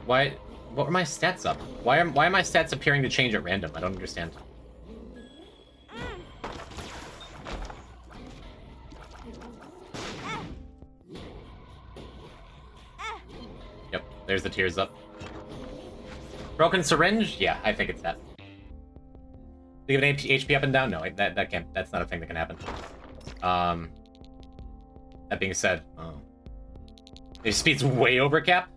A: Why... what were my stats up? Why are my stats appearing to change at random? I don't understand. Yep, there's the tears up. Broken syringe? Yeah, I think it's that. Do you have an HP up and down? No, that can't. That's not a thing that can happen. That being said, his speed's way over cap.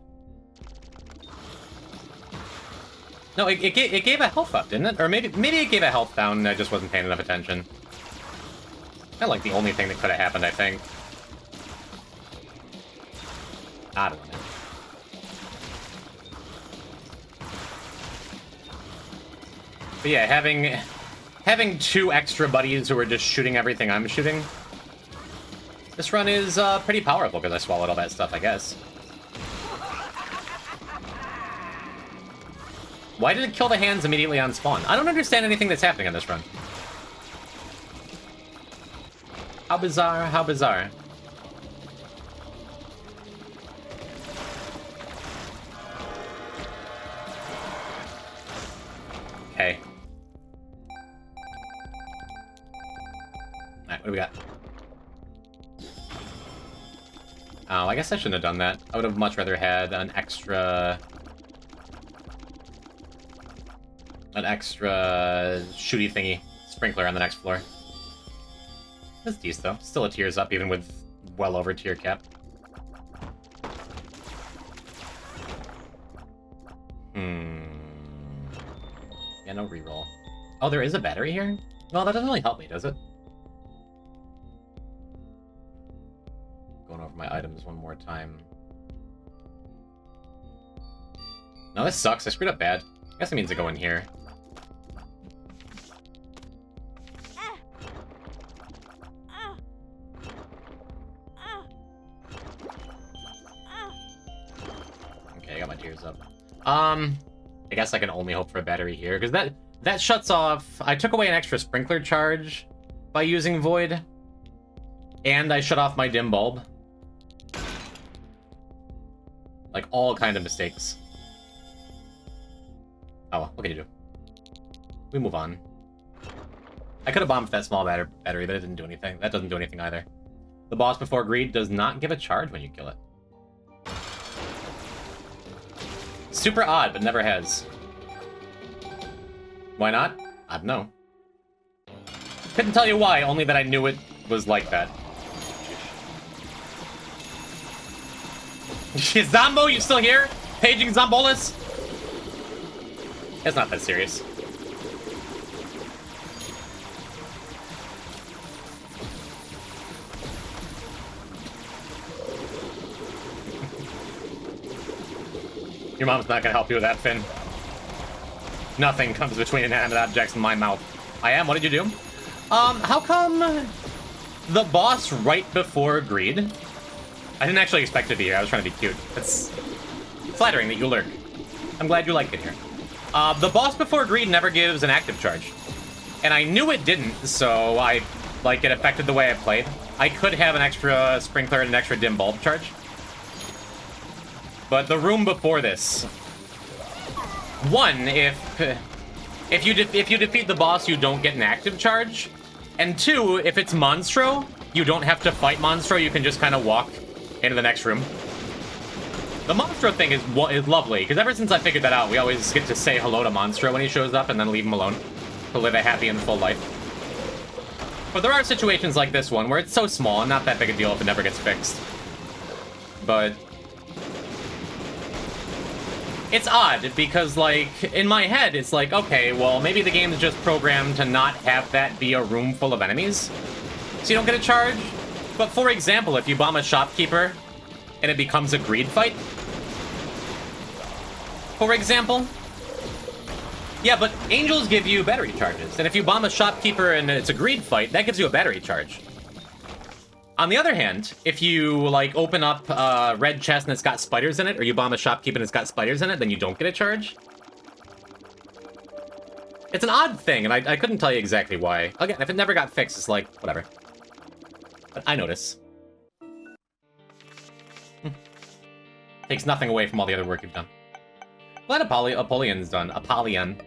A: No, it gave a health up, didn't it? Or maybe it gave a health down and I just wasn't paying enough attention. Kind of like the only thing that could have happened, I think. I don't know. But yeah, having 2 extra buddies who are just shooting everything I'm shooting. This run is pretty powerful because I swallowed all that stuff, I guess. Why did it kill the hands immediately on spawn? I don't understand anything that's happening on this run. How bizarre, how bizarre. Okay. Alright, what do we got? Oh, I guess I shouldn't have done that. I would have much rather had an extra shooty thingy sprinkler on the next floor. That's decent though. Still a tears up even with well over tier cap. Yeah, no reroll. Oh, there is a battery here? Well, that doesn't really help me, does it? items one more time. No, this sucks. I screwed up bad. I guess it means to go in here. Okay, I got my tears up. I guess I can only hope for a battery here, because that shuts off... I took away an extra sprinkler charge by using Void, and I shut off my dim bulb. Like, all kind of mistakes. Oh, what can you do? We move on. I could have bombed that small battery, but it didn't do anything. That doesn't do anything either. The boss before greed does not give a charge when you kill it. Super odd, but never has. Why not? I don't know. Couldn't tell you why, only that I knew it was like that. Zombo, you still here? Paging Zombolus? It's not that serious. Your mom's not gonna help you with that, Finn. Nothing comes between inanimate objects and my mouth. I am? What did you do? How come the boss right before greed? I didn't actually expect it to be here. I was trying to be cute. It's flattering that you lurk. I'm glad you like it here. The boss before greed never gives an active charge. And I knew it didn't, so it affected the way I played. I could have an extra sprinkler and an extra dim bulb charge. But the room before this... One, if you defeat the boss, you don't get an active charge. And two, if it's Monstro, you don't have to fight Monstro, you can just kind of walk into the next room. The Monstro thing is lovely, because ever since I figured that out, we always get to say hello to Monstro when he shows up and then leave him alone to live a happy and full life. But there are situations like this one where it's so small and not that big a deal if it never gets fixed. But it's odd, because, like, in my head, it's like, okay, well, maybe the game is just programmed to not have that be a room full of enemies, so you don't get a charge. But for example, if you bomb a shopkeeper and it becomes a greed fight, for example, yeah, but angels give you battery charges, and if you bomb a shopkeeper and it's a greed fight, that gives you a battery charge. On the other hand, if you, like, open up a red chest and it's got spiders in it, or you bomb a shopkeeper and it's got spiders in it, then you don't get a charge. It's an odd thing, and I couldn't tell you exactly why. Again, if it never got fixed, it's like, whatever. But I notice. Takes nothing away from all the other work you've done. Glad Apollyon's done. Apollyon.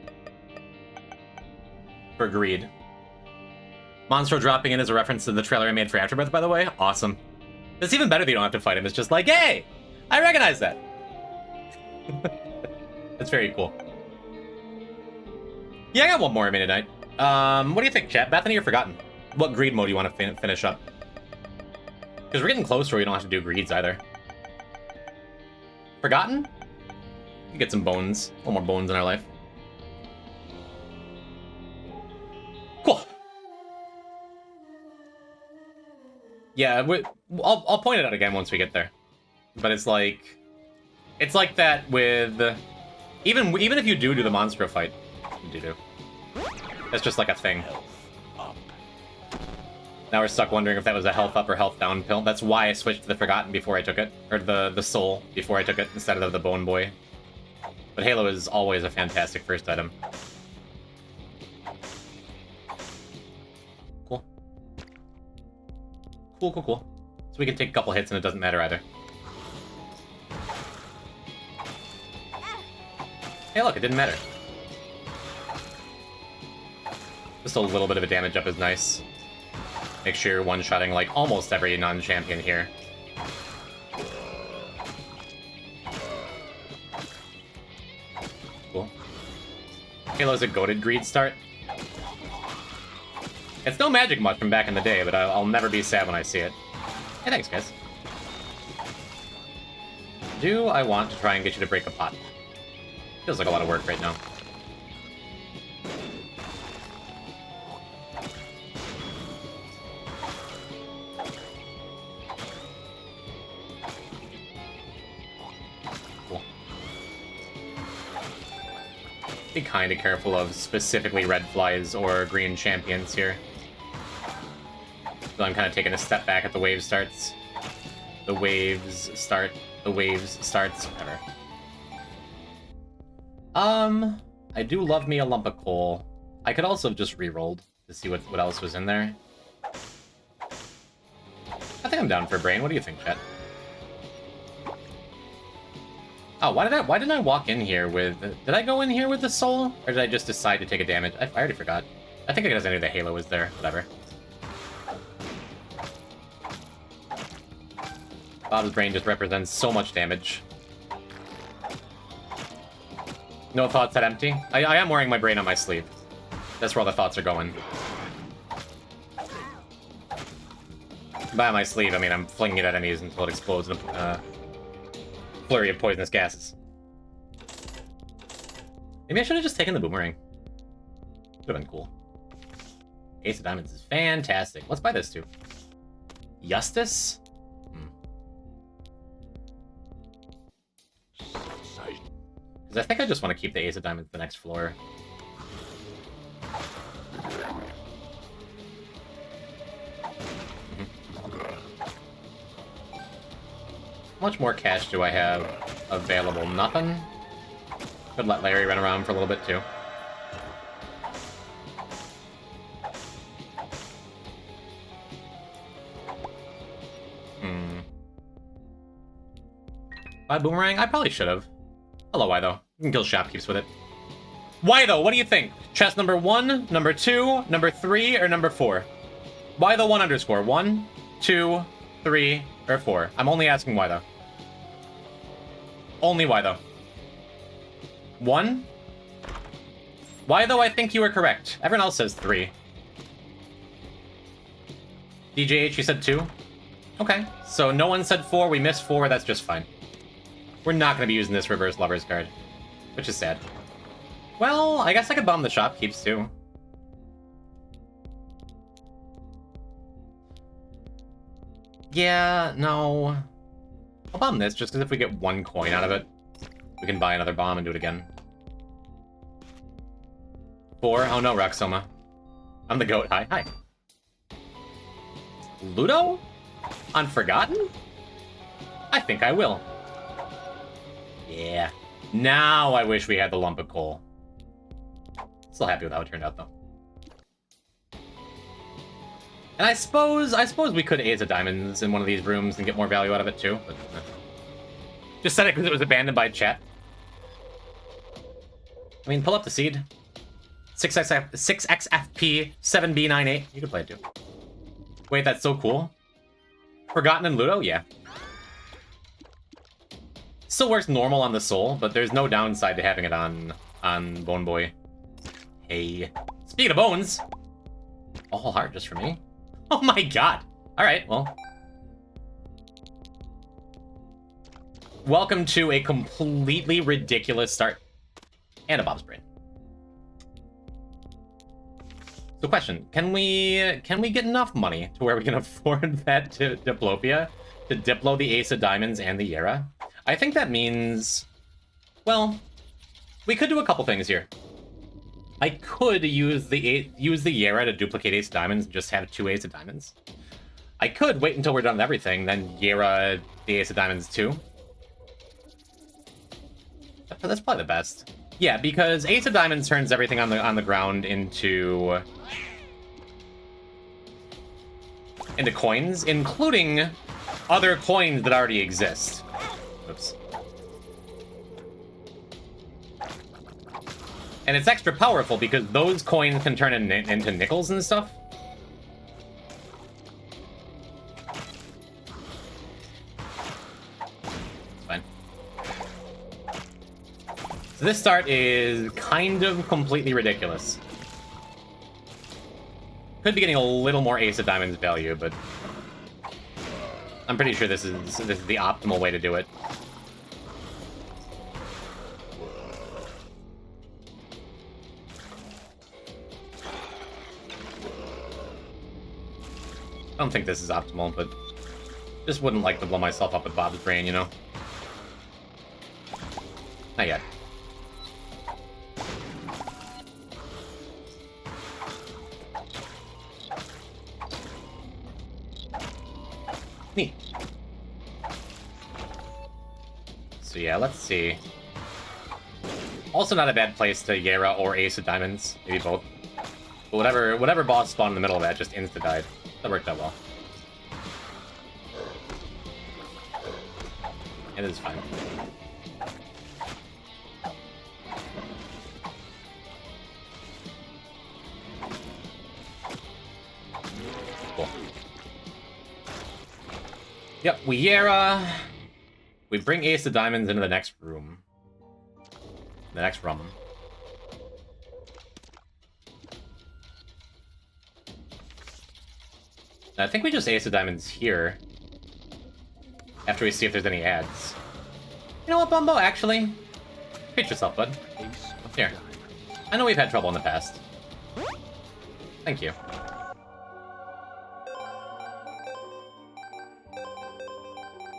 A: For greed. Monstro dropping in is a reference to the trailer I made for Afterbirth, by the way. Awesome. It's even better that you don't have to fight him. It's just like, hey! I recognize that! That's very cool. Yeah, I got one more midnight. What do you think, chat? Bethany or Forgotten? What greed mode do you want to finish up? Because we're getting close where we don't have to do greeds either. Forgotten? You get some bones. A little more bones in our life. Cool. Yeah, I'll point it out again once we get there. But it's like that with even if you do the Monstro fight, that's just like a thing. Now we're stuck wondering if that was a health up or health down pill. That's why I switched to the Forgotten before I took it, or the Soul before I took it instead of the Bone Boy. But Halo is always a fantastic first item. Cool. So we can take a couple hits and it doesn't matter either. Hey, look, it didn't matter. Just a little bit of a damage up is nice. Make sure you're one-shotting like almost every non-champion here. Cool. Halo's a goated greed start. It's no magic much from back in the day, but I'll never be sad when I see it. Hey, thanks, guys. Do I want to try and get you to break a pot? Feels like a lot of work right now. Be kind of careful of specifically red flies or green champions here. So I'm kind of taking a step back at the wave starts. The waves start. The waves starts. Whatever. I do love me a lump of coal. I could also have just re-rolled to see what else was in there. I think I'm down for a brain. What do you think, chat? Oh, why didn't I walk in here with... Did I go in here with the soul? Or did I just decide to take a damage? I already forgot. I think because I knew the halo was there. Whatever. Bob's brain just represents so much damage. No thoughts that empty? I am wearing my brain on my sleeve. That's where all the thoughts are going. By my sleeve, I mean I'm flinging it at enemies until it explodes in a flurry of poisonous gases. Maybe I should have just taken the boomerang. Would have been cool. Ace of Diamonds is fantastic. Let's buy this too. Justice? Because I think I just want to keep the Ace of Diamonds the next floor. How much more cash do I have available? Nothing? Could let Larry run around for a little bit too. Buy boomerang? I probably should have. Hello, why though? You can kill shopkeeps with it. Why though? What do you think? Chest number 1, number 2, number 3, or number 4? Why the 1 underscore? 1, 2, 3, or 4? I'm only asking why though. Only why though. 1? Why though? I think you were correct. Everyone else says 3. DJH, you said 2? Okay, so no one said 4, we missed 4, that's just fine. We're not going to be using this reverse lovers card, which is sad. Well, I guess I could bomb the shopkeeps too. Yeah, no. I'll bomb this just because if we get 1 coin out of it, we can buy another bomb and do it again. 4? Oh no, Roxoma. I'm the goat. Hi, hi. Ludo? Unforgotten? I think I will. Yeah. Now I wish we had the lump of coal. Still happy with how it turned out, though. And I suppose we could Ace of Diamonds in one of these rooms and get more value out of it, too. But, just said it because it was abandoned by chat. I mean, pull up the seed. 6XFP 7B98. You could play it, too. Wait, that's so cool. Forgotten in Ludo? Yeah. Still works normal on the soul, but there's no downside to having it on Bone Boy. Hey. Speaking of bones! A whole heart just for me? Oh my god! Alright, well. Welcome to a completely ridiculous start. And a Bob's Brain. So question, can we get enough money to where we can afford that to Diplopia? To Diplo the Ace of Diamonds and the Yera? I think that means, well, we could do a couple things here. I could use the Yera to duplicate Ace of Diamonds and just have 2 Ace of Diamonds. I could wait until we're done with everything, then Yera the Ace of Diamonds too. That's probably the best. Yeah, because Ace of Diamonds turns everything on the ground into coins, including other coins that already exist. Oops. And it's extra powerful because those coins can turn into nickels and stuff. It's fine. So this start is kind of completely ridiculous. Could be getting a little more Ace of Diamonds value, but I'm pretty sure this is the optimal way to do it. I don't think this is optimal, but just wouldn't like to blow myself up with Bob's Brain, you know? Not yet. Neat. So yeah, let's see. Also not a bad place to Yera or Ace of Diamonds. Maybe both. But whatever boss spawned in the middle of that just insta-died. That worked out well. It is fine. Cool. Yep, we Yera. We bring Ace of Diamonds into the next room. The next room. I think we just Ace of Diamonds here. After we see if there's any ads. You know what, Bumbo? Actually, treat yourself, bud.
B: Ace of
A: Here.
B: diamonds.
A: I know we've had trouble in the past. Thank you.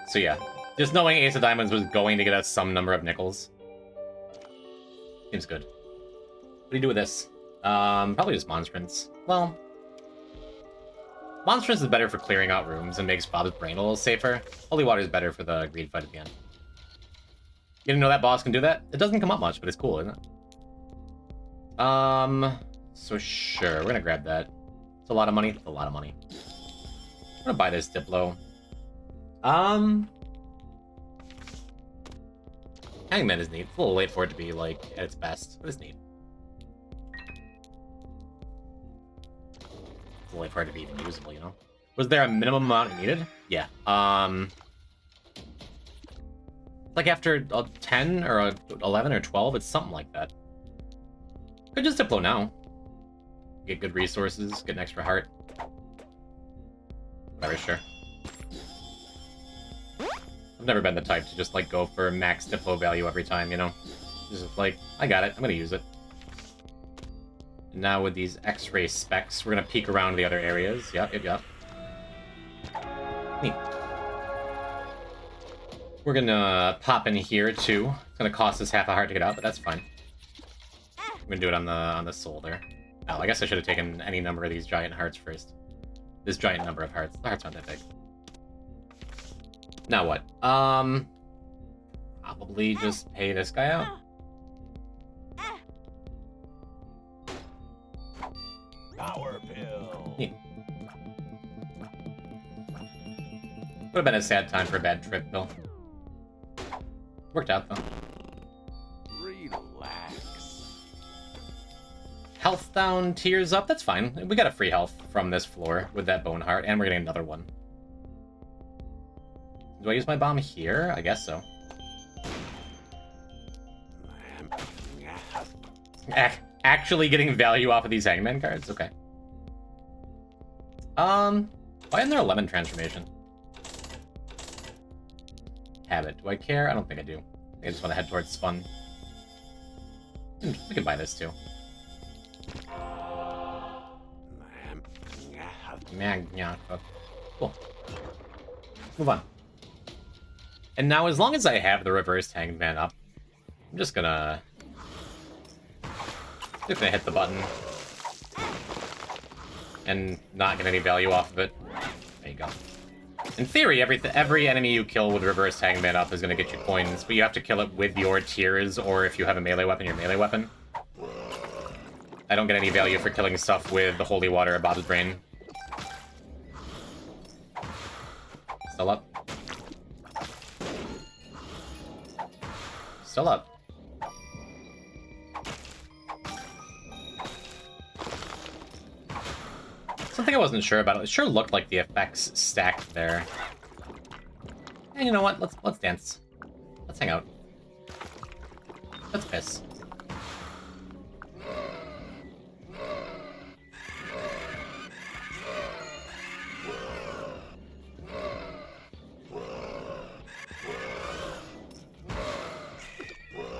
A: So yeah, just knowing Ace of Diamonds was going to get us some number of nickels. Seems good. What do you do with this? Probably just Monstrance. Well, Monstrance is better for clearing out rooms and makes Bob's brain a little safer. Holy Water is better for the greed fight at the end. You didn't know that boss can do that? It doesn't come up much, but it's cool, isn't it? So sure, we're gonna grab that. It's a lot of money. It's a lot of money. I'm gonna buy this Diplo. Hangman is neat. It's a little late for it to be, like, at its best, but it's neat. It's a little late for it to be even usable, you know? Was there a minimum amount needed? Yeah. Like after 10 or 11 or 12, it's something like that. Could just Diplo now. Get good resources, get an extra heart. Whatever, sure. I've never been the type to just, like, go for max Diplo value every time, you know? Just like, I got it, I'm gonna use it. And now with these X-ray specs, we're gonna peek around the other areas. Yep. Neat. We're gonna pop in here, too. It's gonna cost us half a heart to get out, but that's fine. I'm gonna do it on the soul there. Oh, I guess I should have taken any number of these giant hearts first. This giant number of hearts. The hearts aren't that big. Now what? Probably just pay this guy out.
B: Power pill.
A: Neat. Would have been a sad time for a bad trip, though. Worked out, though.
B: Relax.
A: Health down, tears up, that's fine. We got a free health from this floor with that bone heart, and we're getting another one. Do I use my bomb here? I guess so. Actually getting value off of these Hangman cards? Okay. Why isn't there a lemon transformation? Habit. Do I care? I don't think I do. I just want to head towards fun. We can buy this too. Cool. Move on. And now, as long as I have the reversed Hangman up, I'm just gonna hit the button and not get any value off of it. There you go. In theory, every enemy you kill with reversed Hangman up is gonna get you coins, but you have to kill it with your tears, or if you have a melee weapon, your melee weapon. I don't get any value for killing stuff with the holy water of Bob's brain. Still up. Still up. Something I wasn't sure about. It sure looked like the effects stacked there. And you know what? Let's dance. Let's hang out. Let's piss.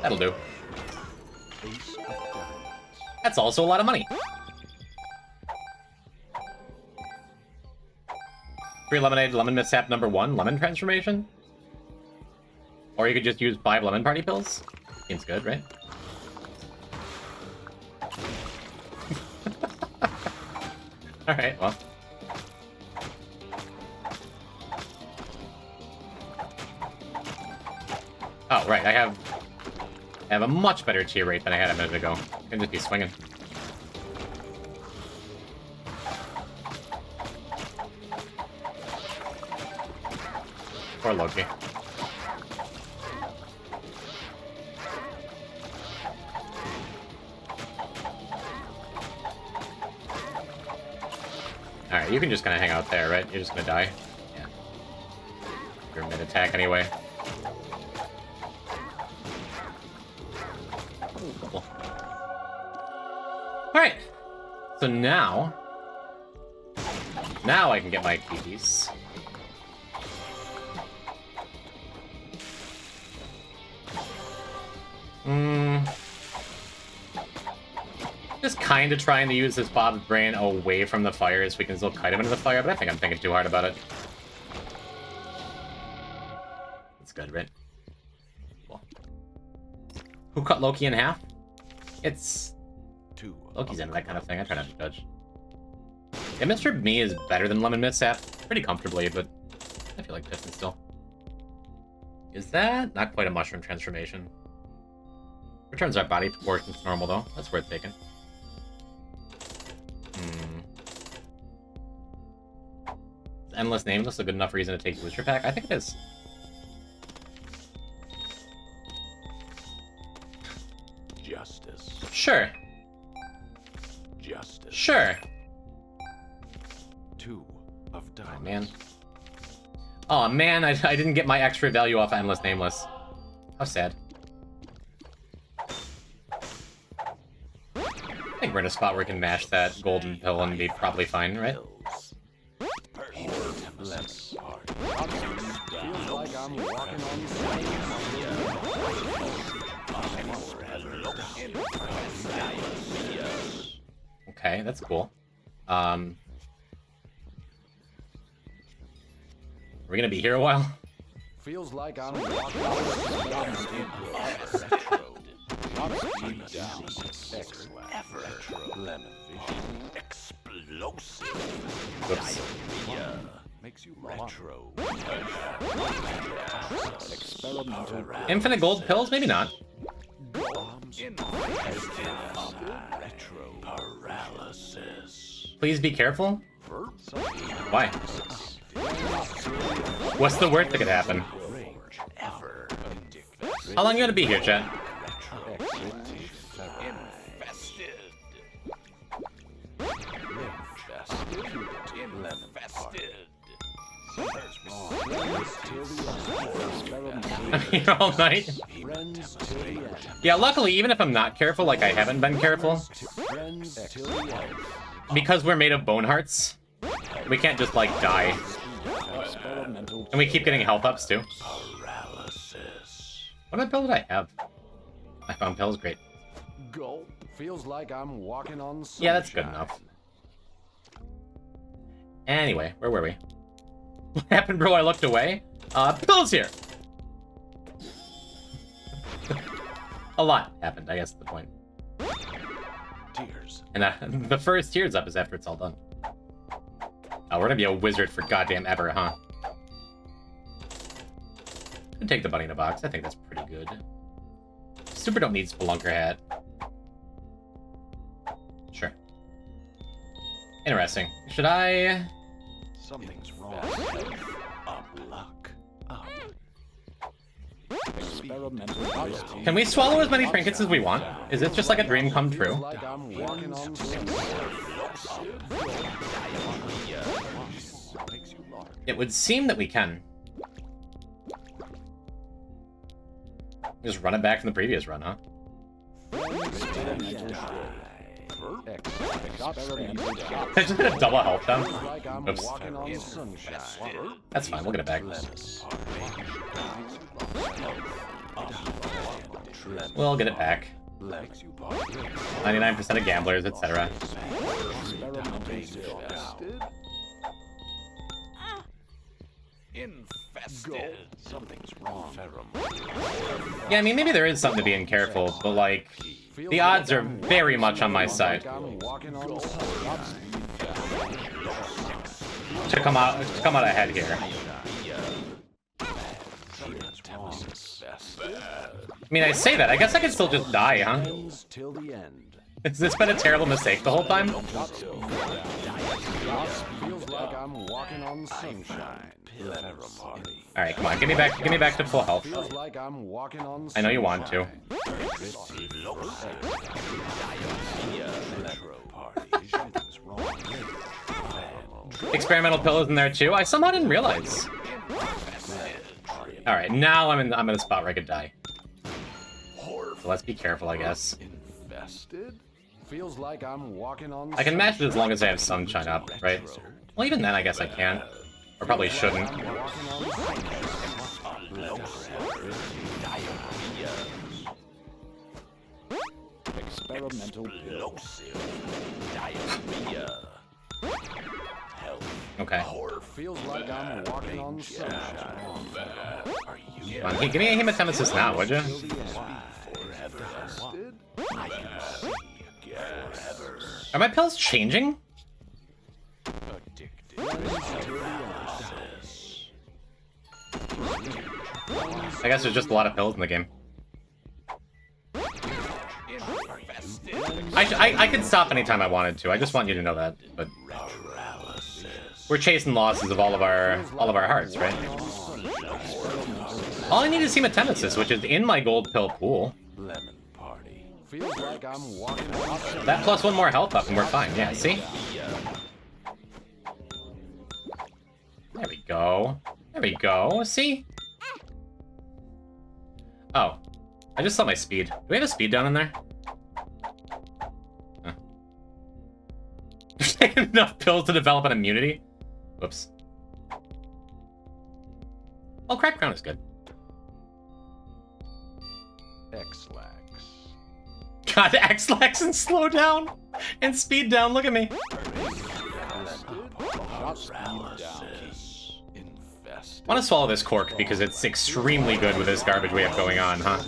A: That'll do.
B: Ace of diamonds.
A: That's also a lot of money. Free lemonade, lemon mishap number 1, lemon transformation. Or you could just use 5 lemon party pills. Seems good, right? Alright, well. right, I have a much better tier rate than I had a minute ago. I can just be swinging. Poor Loki. Alright, you can just kind of hang out there, right? You're just gonna die. Yeah. You're mid-attack anyway. Cool. Alright. So now I can get my keys. Just kind of trying to use this Bob's brain away from the fire so we can still kite him into the fire, but I think I'm thinking too hard about it. That's good, right? Cool. Who cut Loki in half? It's... Loki's into that kind of thing. I try not to judge. Yeah, Mr. Me is better than Lemon Mishap. Pretty comfortably, but I feel like Piston still. Is that? Not quite a mushroom transformation. Returns our body proportions to normal, though. That's worth taking. Is Endless Nameless a good enough reason to take Booster Pack? I think it is.
B: Justice.
A: Sure.
B: Justice.
A: Sure.
B: 2 of diamonds.
A: Oh, man. Oh, man, I didn't get my extra value off Endless Nameless. How sad. I think we're in a spot where we can mash that golden pill and be probably fine, right?
B: Less hard.
E: Feels like I'm walking on
A: Okay, that's cool. Are we gonna be here a while?
E: Feels like I'm walking on
B: Lemon vision. Explosive.
A: Whoops.
B: Makes you retro.
E: experimental
A: Infinite gold pills? Maybe not.
B: Retro paralysis.
A: Please be careful. Why? What's the worst that could happen?
B: Range ever.
A: How long you gonna be here, chat? I'm here all night.
E: friends till the end.
A: Yeah, luckily, even if I'm not careful, like I haven't been careful,
E: Friends till the end.
A: because we're made of bone hearts, we can't just, like, die.
E: Experimental.
A: And we keep getting health ups, too.
B: Paralysis.
A: What other pill did I have? I found pills, great.
E: Gulp. Feels like I'm walking on sunshine.
A: Yeah, that's good enough. Anyway, where were we? What happened, bro? I looked away. Pills here! A lot happened, I guess, is the point.
B: Tears.
A: And the first tears up is after it's all done. Oh, we're gonna be a wizard for goddamn ever, huh? Could take the bunny in a box. I think that's pretty good. Super don't need Spelunker hat. Sure. Interesting. Should I...
B: Something's wrong. Up luck. Up.
E: Experimental.
A: Can we swallow as many trinkets as we want? Is it just like a dream come
E: Feels
A: true?
E: like I'm walking on sunshine.
B: Makes you large.
A: It would seem that we can. Just run it back from the previous run, huh?
E: Experimental.
A: I just did a double health down.
E: Feels like I'm
A: Oops.
E: walking on sunshine.
A: That's fine, we'll get it back. We'll get it back.
B: Makes you
A: 99% of gamblers, etc.
B: infested. Something's wrong.
A: Yeah, I mean, maybe there is something to being careful, but, like, the odds are very much on my side
E: I'm walking on sunshine.
A: to come out ahead here. I mean, I say that. I guess I could still just die, huh?
E: Ends till the end.
A: Has this been a terrible mistake the whole time?
E: Feels like I'm walking on sunshine.
A: Alright, come on. Give me back to full health.
E: Feels like I'm walking on
A: I know you want to. Experimental pillows in there too? I somehow didn't realize. Alright, now I'm in a spot where I could die. So let's be careful, I guess.
E: Infested? Feels like I'm walking on
A: I can mash it as long as I have sunshine up, right? Well, even then I guess I can. Or probably shouldn't.
E: Experimental pills.
A: Okay.
E: Feels like I'm walking on sunshine.
A: Come on, give me a hematemesis now, would you? Are my pills changing? I guess there's just a lot of pills in the game. I could stop anytime I wanted to. I just want you to know that. But we're chasing losses of all of our hearts, right? All I need is hematemesis, which is in my gold pill pool.
E: Feels like I'm walking on
A: That plus one more health up and we're fine. Yeah, see? There we go. There we go. See? Oh. I just saw my speed. Do we have a speed down in there? Huh. Taking enough pills to develop an immunity? Whoops. Oh, crack crown is good.
E: X-Lax.
A: God, X-Lax and slow down and speed down. Look at me. I want to swallow this cork because it's extremely good with this garbage we have going on, huh?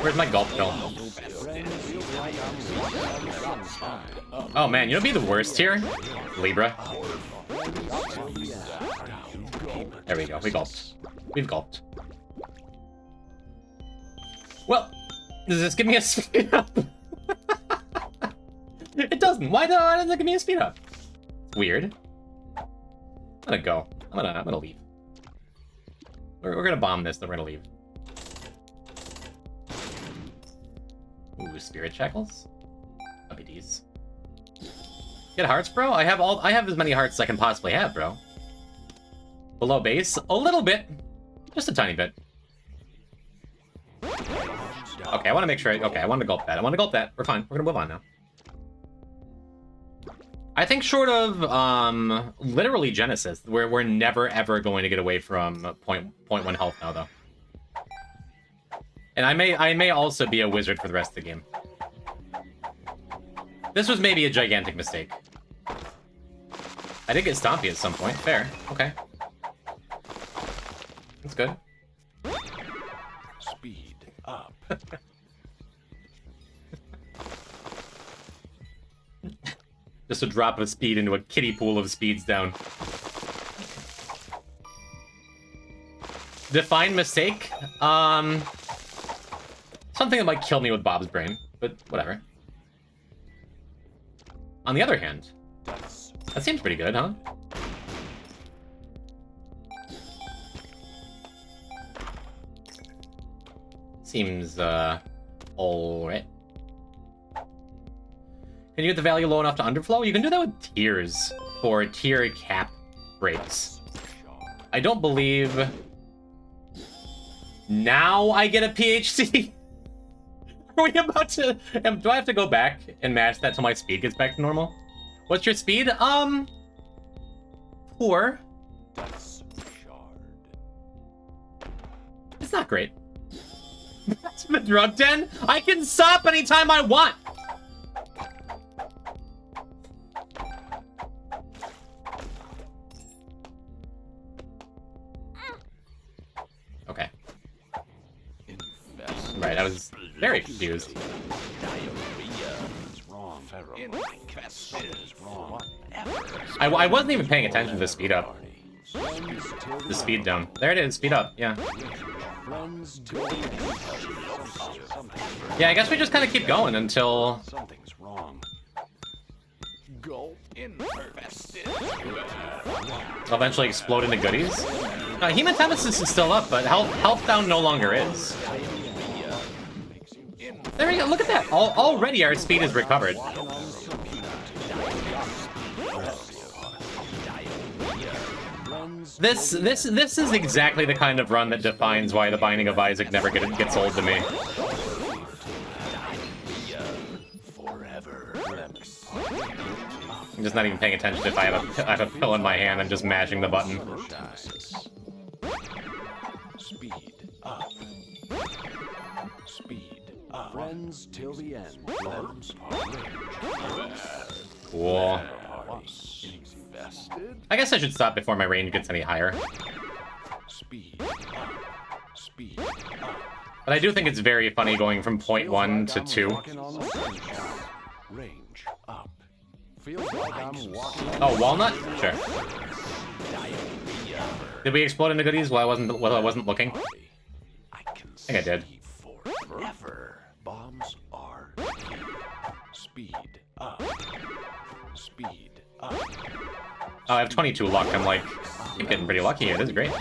A: Where's my gulp pill? Oh man, you know what'd be the worst here? Libra. There we go. We gulped. We've gulped. Well, does this give me a speed up? It doesn't. Why doesn't it give me a speed up? It's weird. I'm gonna go. I'm gonna leave. We're gonna bomb this, then we're gonna leave. Ooh, spirit shackles. WDs. Get hearts, bro? I have as many hearts as I can possibly have, bro. Below base? A little bit. Just a tiny bit. Okay, I want to make sure. Okay, I want to gulp that. I want to gulp that. We're fine. We're gonna move on now. I think short of literally Genesis, we're never ever going to get away from point 1 health now, though. And I may also be a wizard for the rest of the game. This was maybe a gigantic mistake. I did get Stompy at some point. Fair. Okay. That's good.
B: Speed up.
A: Just a drop of speed into a kiddie pool of speeds down. Define mistake? Something that might kill me with Bob's brain, but whatever. On the other hand, that seems pretty good, huh? Seems, alright. Can you get the value low enough to underflow? You can do that with tiers for tier cap breaks. I don't believe... Now I get a PHC? Are we about to... Do I have to go back and match that till my speed gets back to normal? What's your speed? Poor. It's not great. That's the drug den? I can stop anytime I want! Okay. Right, I was very confused. I wasn't even paying attention to the speed up.
E: Friends till
A: The speed down. There it is. Speed up. Yeah.
E: Friends till the end.
A: Yeah, I guess we just kind of keep going until...
B: Something's wrong.
E: Gulp.
B: Infested.
A: eventually explode into goodies. Hematemesis is still up, but health down no longer is. There we go. Look at that. Already our speed is recovered. This is exactly the kind of run that defines why the Binding of Isaac never gets old to me. I'm just not even paying attention if I have a pill in my hand and just mashing the button.
B: Speed up. Speed up.
E: Friends till the end.
B: Arms are
A: Cool.
B: invested.
A: I guess I should stop before my range gets any higher.
B: Speed up. Speed up.
A: But I do think it's very funny going from point 1 to 2.
B: Range up.
E: Feels like I'm walking on
A: Oh, walnut? Sure. Did we explode into goodies while I wasn't looking?
B: I can
A: think I did.
B: see forever. Bombs are key. Speed up. Speed up.
A: Oh, I have 22 luck. I'm getting pretty lucky here. This is great.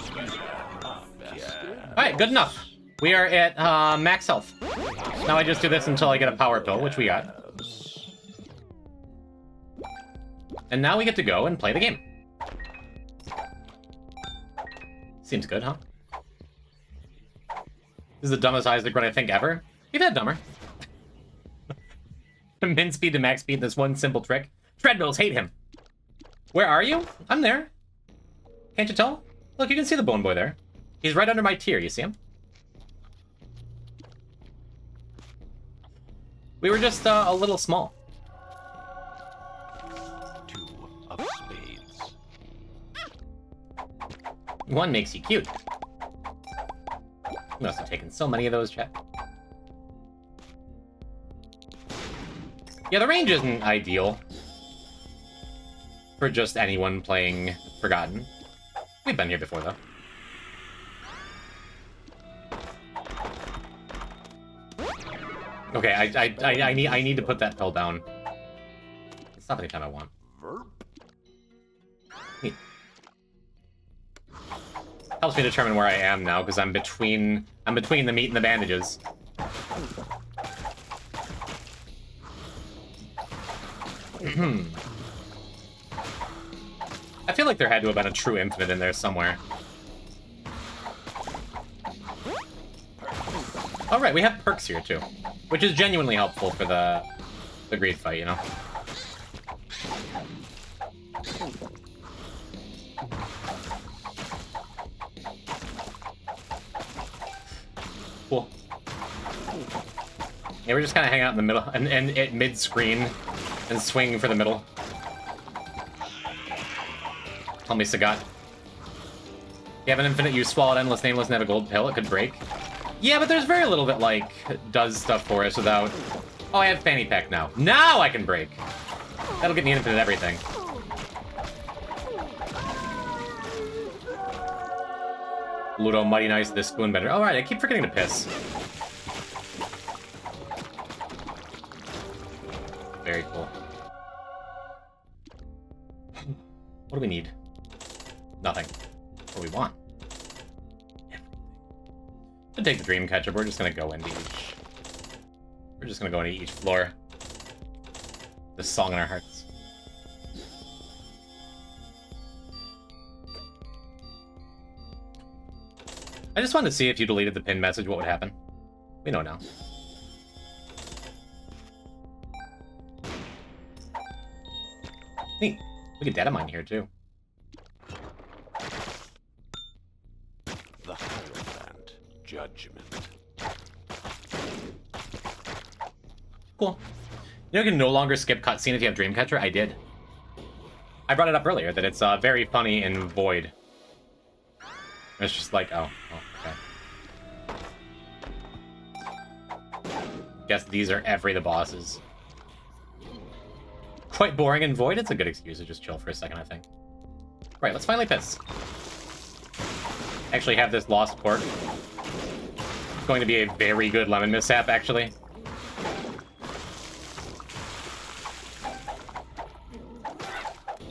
A: Alright, good enough. We are at max health. Now I just do this until I get a power pill, which we got. And now we get to go and play the game. Seems good, huh? This is the dumbest Isaac run I think ever. We've had dumber. From min speed to max speed, this one simple trick. Treadmills hate him. Where are you? I'm there. Can't you tell? Look, you can see the Bone Boy there. He's right under my tier, you see him? We were just a little small.
B: Two of spades.
A: One makes you cute. You must have taken so many of those, chat. Yeah, the range isn't ideal for just anyone playing Forgotten. We've been here before, though. Okay, I need to put that pill down. It's not anytime I want.
B: Verb.
A: Neat. Helps me determine where I am now, because I'm between the meat and the bandages. I feel like there had to have been a true infinite in there somewhere. All right, we have perks here too, which is genuinely helpful for the greed fight, you know. Cool. Yeah, we're just kind of hanging out in the middle and at mid-screen and swing for the middle. Tell me, Sagat. You have an infinite, you swallowed endless, nameless, and have a gold pill, it could break. Yeah, but there's very little that, like, does stuff for us without... Oh, I have fanny pack now. Now I can break! That'll get me infinite everything. Ludo, Mighty Nice, this Spoonbender. Alright, I keep forgetting to piss. Very cool. What do we need? Nothing. What do we want? To take the dream catcher, we're just gonna go into each. We're just gonna go into each floor. This song in our hearts. I just wanted to see if you deleted the pin message, what would happen. We know now. Neat. We get data mine here too.
B: The Hierophant. Judgment.
A: Cool. You know you can no longer skip cutscene if you have Dreamcatcher? I did. I brought it up earlier, that it's very funny in Void. It's just like, oh, okay. Guess these are the bosses. Quite boring in Void? It's a good excuse to just chill for a second, I think. Right, let's finally piss. Actually have this lost cork. It's going to be a very good lemon mishap, actually.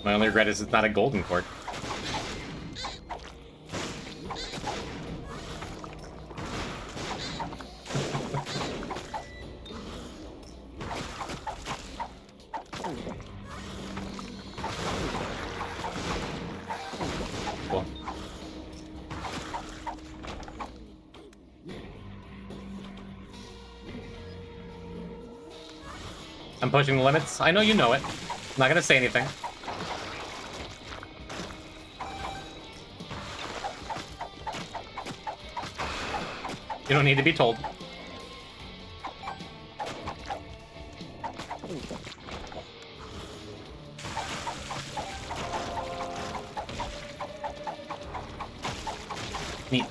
A: My only regret is it's not a golden cork. Cool. I'm pushing the limits. I know you know it. I'm not gonna say anything. You don't need to be told. Neat.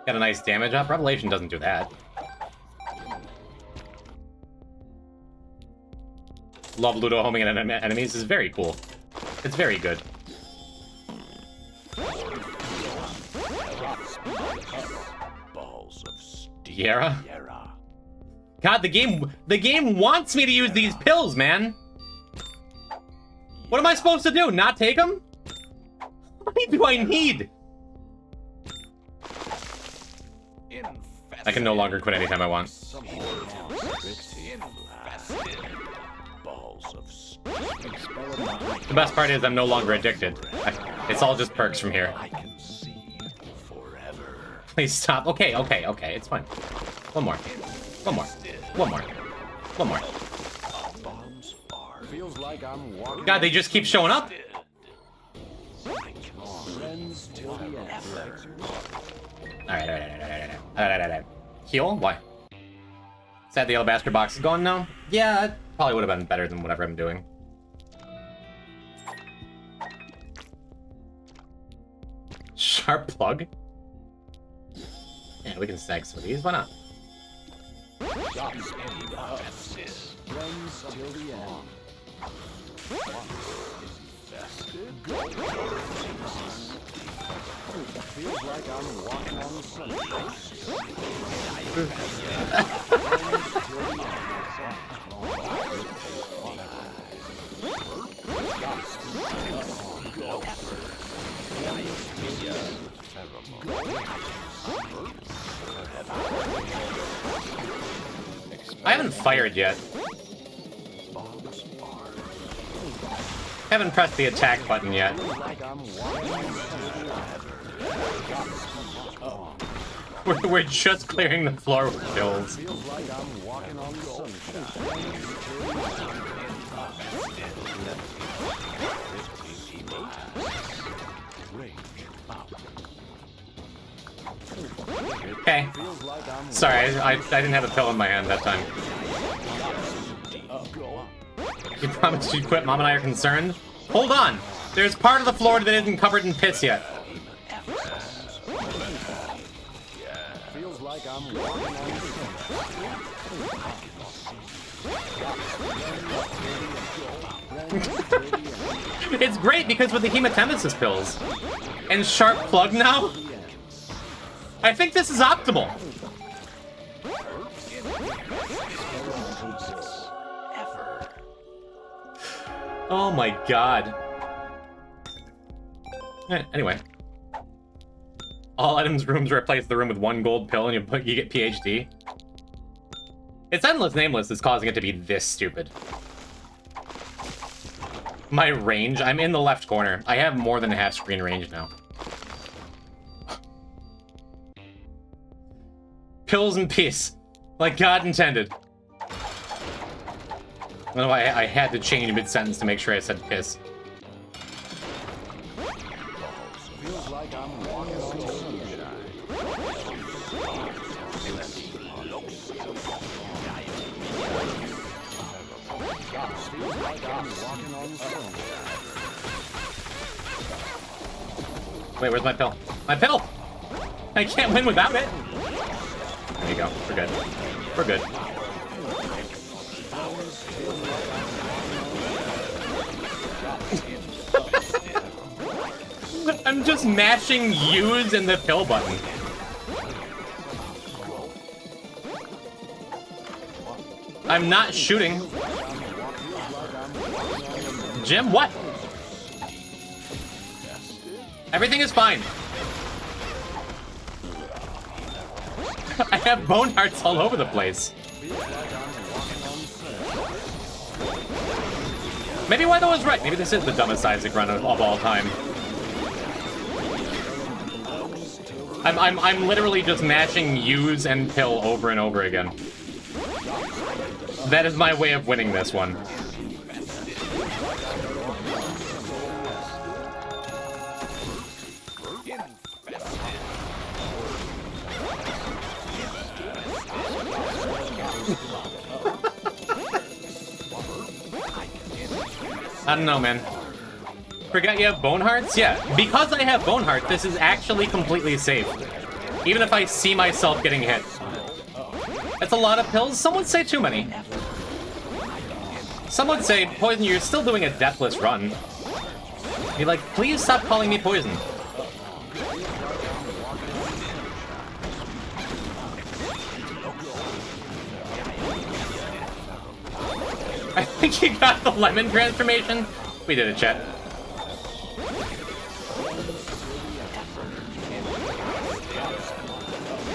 A: Got a nice damage up. Revelation doesn't do that. Love Ludo homing at enemies is very cool. It's very good.
B: Balls of steel.
A: Yara? God, the game wants me to use these pills, man. What am I supposed to do? Not take them? How many do I need? I can no longer quit anytime I want.
B: Balls of steel.
A: The best part is I'm no longer addicted. It's all just perks from here.
B: I can see forever.
A: Please stop. Okay, it's fine. One more. One more. One more. One more.
B: Bombs are
E: Feels like I'm walking.
A: God, they just keep showing up.
E: Friends till the end.
A: Alright. Heal? Why? Sad the yellow bastard box is gone now? Yeah, it probably would have been better than whatever I'm doing. Sharp plug? Yeah, we can snag some of these. Why not?
E: Friends till the end. Feels like I'm walking on
A: I haven't fired yet. Haven't pressed the attack button yet. We're just clearing the floor with pills.
E: Feels like I'm walking on sunshine.
A: Okay. Sorry, I didn't have a pill in my hand that time. You promised you'd quit. Mom and I are concerned. Hold on. There's part of the floor that isn't covered in piss yet.
E: Feels like I'm walking on sunshine.
A: It's great because with the hematemesis pills and sharp plug now, I think this is optimal. Oh my god. Anyway. All items rooms replace the room with one gold pill and you get PhD. It's Endless Nameless is causing it to be this stupid. My range, I'm in the left corner. I have more than half screen range now. Pills and peace. Like God intended. No, I had to change mid-sentence to make sure I said piss.
E: Feels like I'm walking on sunshine. Feels like I'm walking on sunshine.
A: Wait, where's my pill? My pill! I can't win without it! There you go. We're good. We're good. I'm just mashing use and the pill button. I'm not shooting. Jim, what? Everything is fine. I have bone hearts all over the place. Maybe Weather was right. Maybe this is the dumbest Isaac run of all time. I'm literally just mashing use and pill over and over again. That is my way of winning this one. I don't know, man. Forgot you have bone hearts? Yeah, because I have bone heart, this is actually completely safe. Even if I see myself getting hit. That's a lot of pills. Some would say too many. Some would say, Poison, you're still doing a Deathless run. Be like, please stop calling me Poison. I think you got the lemon transformation. We did it, chat.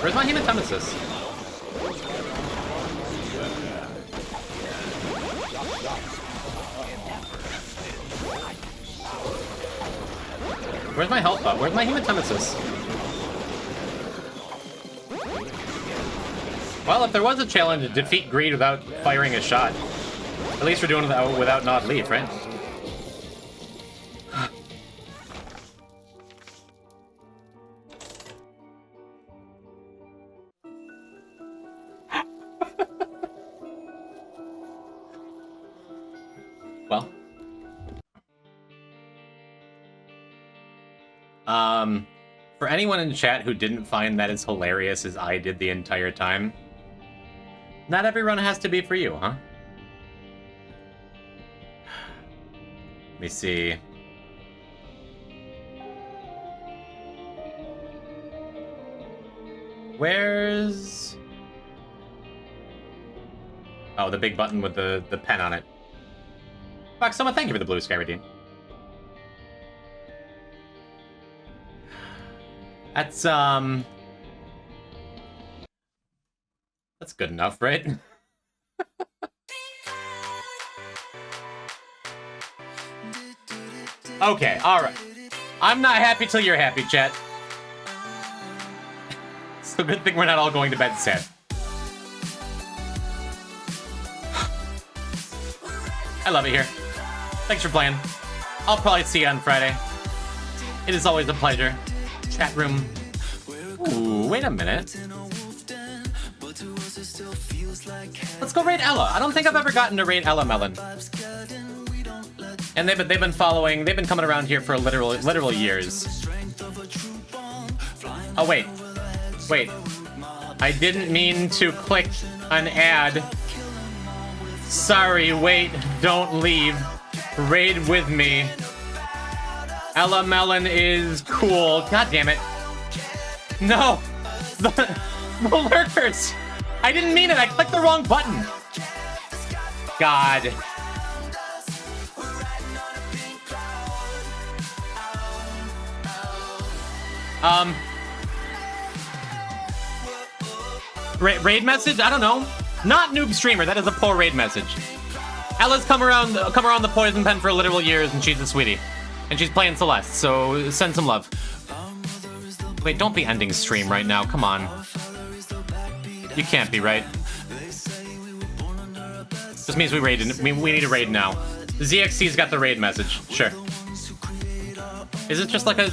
A: Where's my hematomesis? Where's my health up? Where's my hematomesis? Well, if there was a challenge to defeat greed without firing a shot, at least we're doing it without Nod Leaf, right? Well. For anyone in chat who didn't find that as hilarious as I did the entire time, not every run has to be for you, huh? Let me see. Where's... Oh, the big button with the pen on it. Fuck, someone thank you for the blue sky redeem. That's good enough, right? Okay, alright. I'm not happy till you're happy, chat. It's a good thing we're not all going to bed sad. I love it here. Thanks for playing. I'll probably see you on Friday. It is always a pleasure. Chat room. Ooh, wait a minute. Let's go raid Ella. I don't think I've ever gotten to raid Ella Melon. And they've been following. They've been coming around here for literal years. Oh wait, wait. I didn't mean to click an ad. Sorry. Wait. Don't leave. Raid with me. Ella Melon is cool. God damn it. No! The lurkers! I didn't mean it! I clicked the wrong button! God. Raid message? I don't know. Not noob streamer, that is a poor raid message. Ella's come around the poison pen for literal years and she's a sweetie. And she's playing Celeste, so send some love. Wait, don't be ending stream right now, come on. You can't be, right? This means we need to raid now. The ZXC's got the raid message, sure. Is it just like a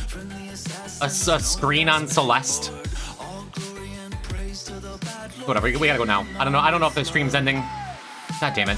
A: screen on Celeste? Whatever, we gotta go now. I don't know if the stream's ending. God damn it.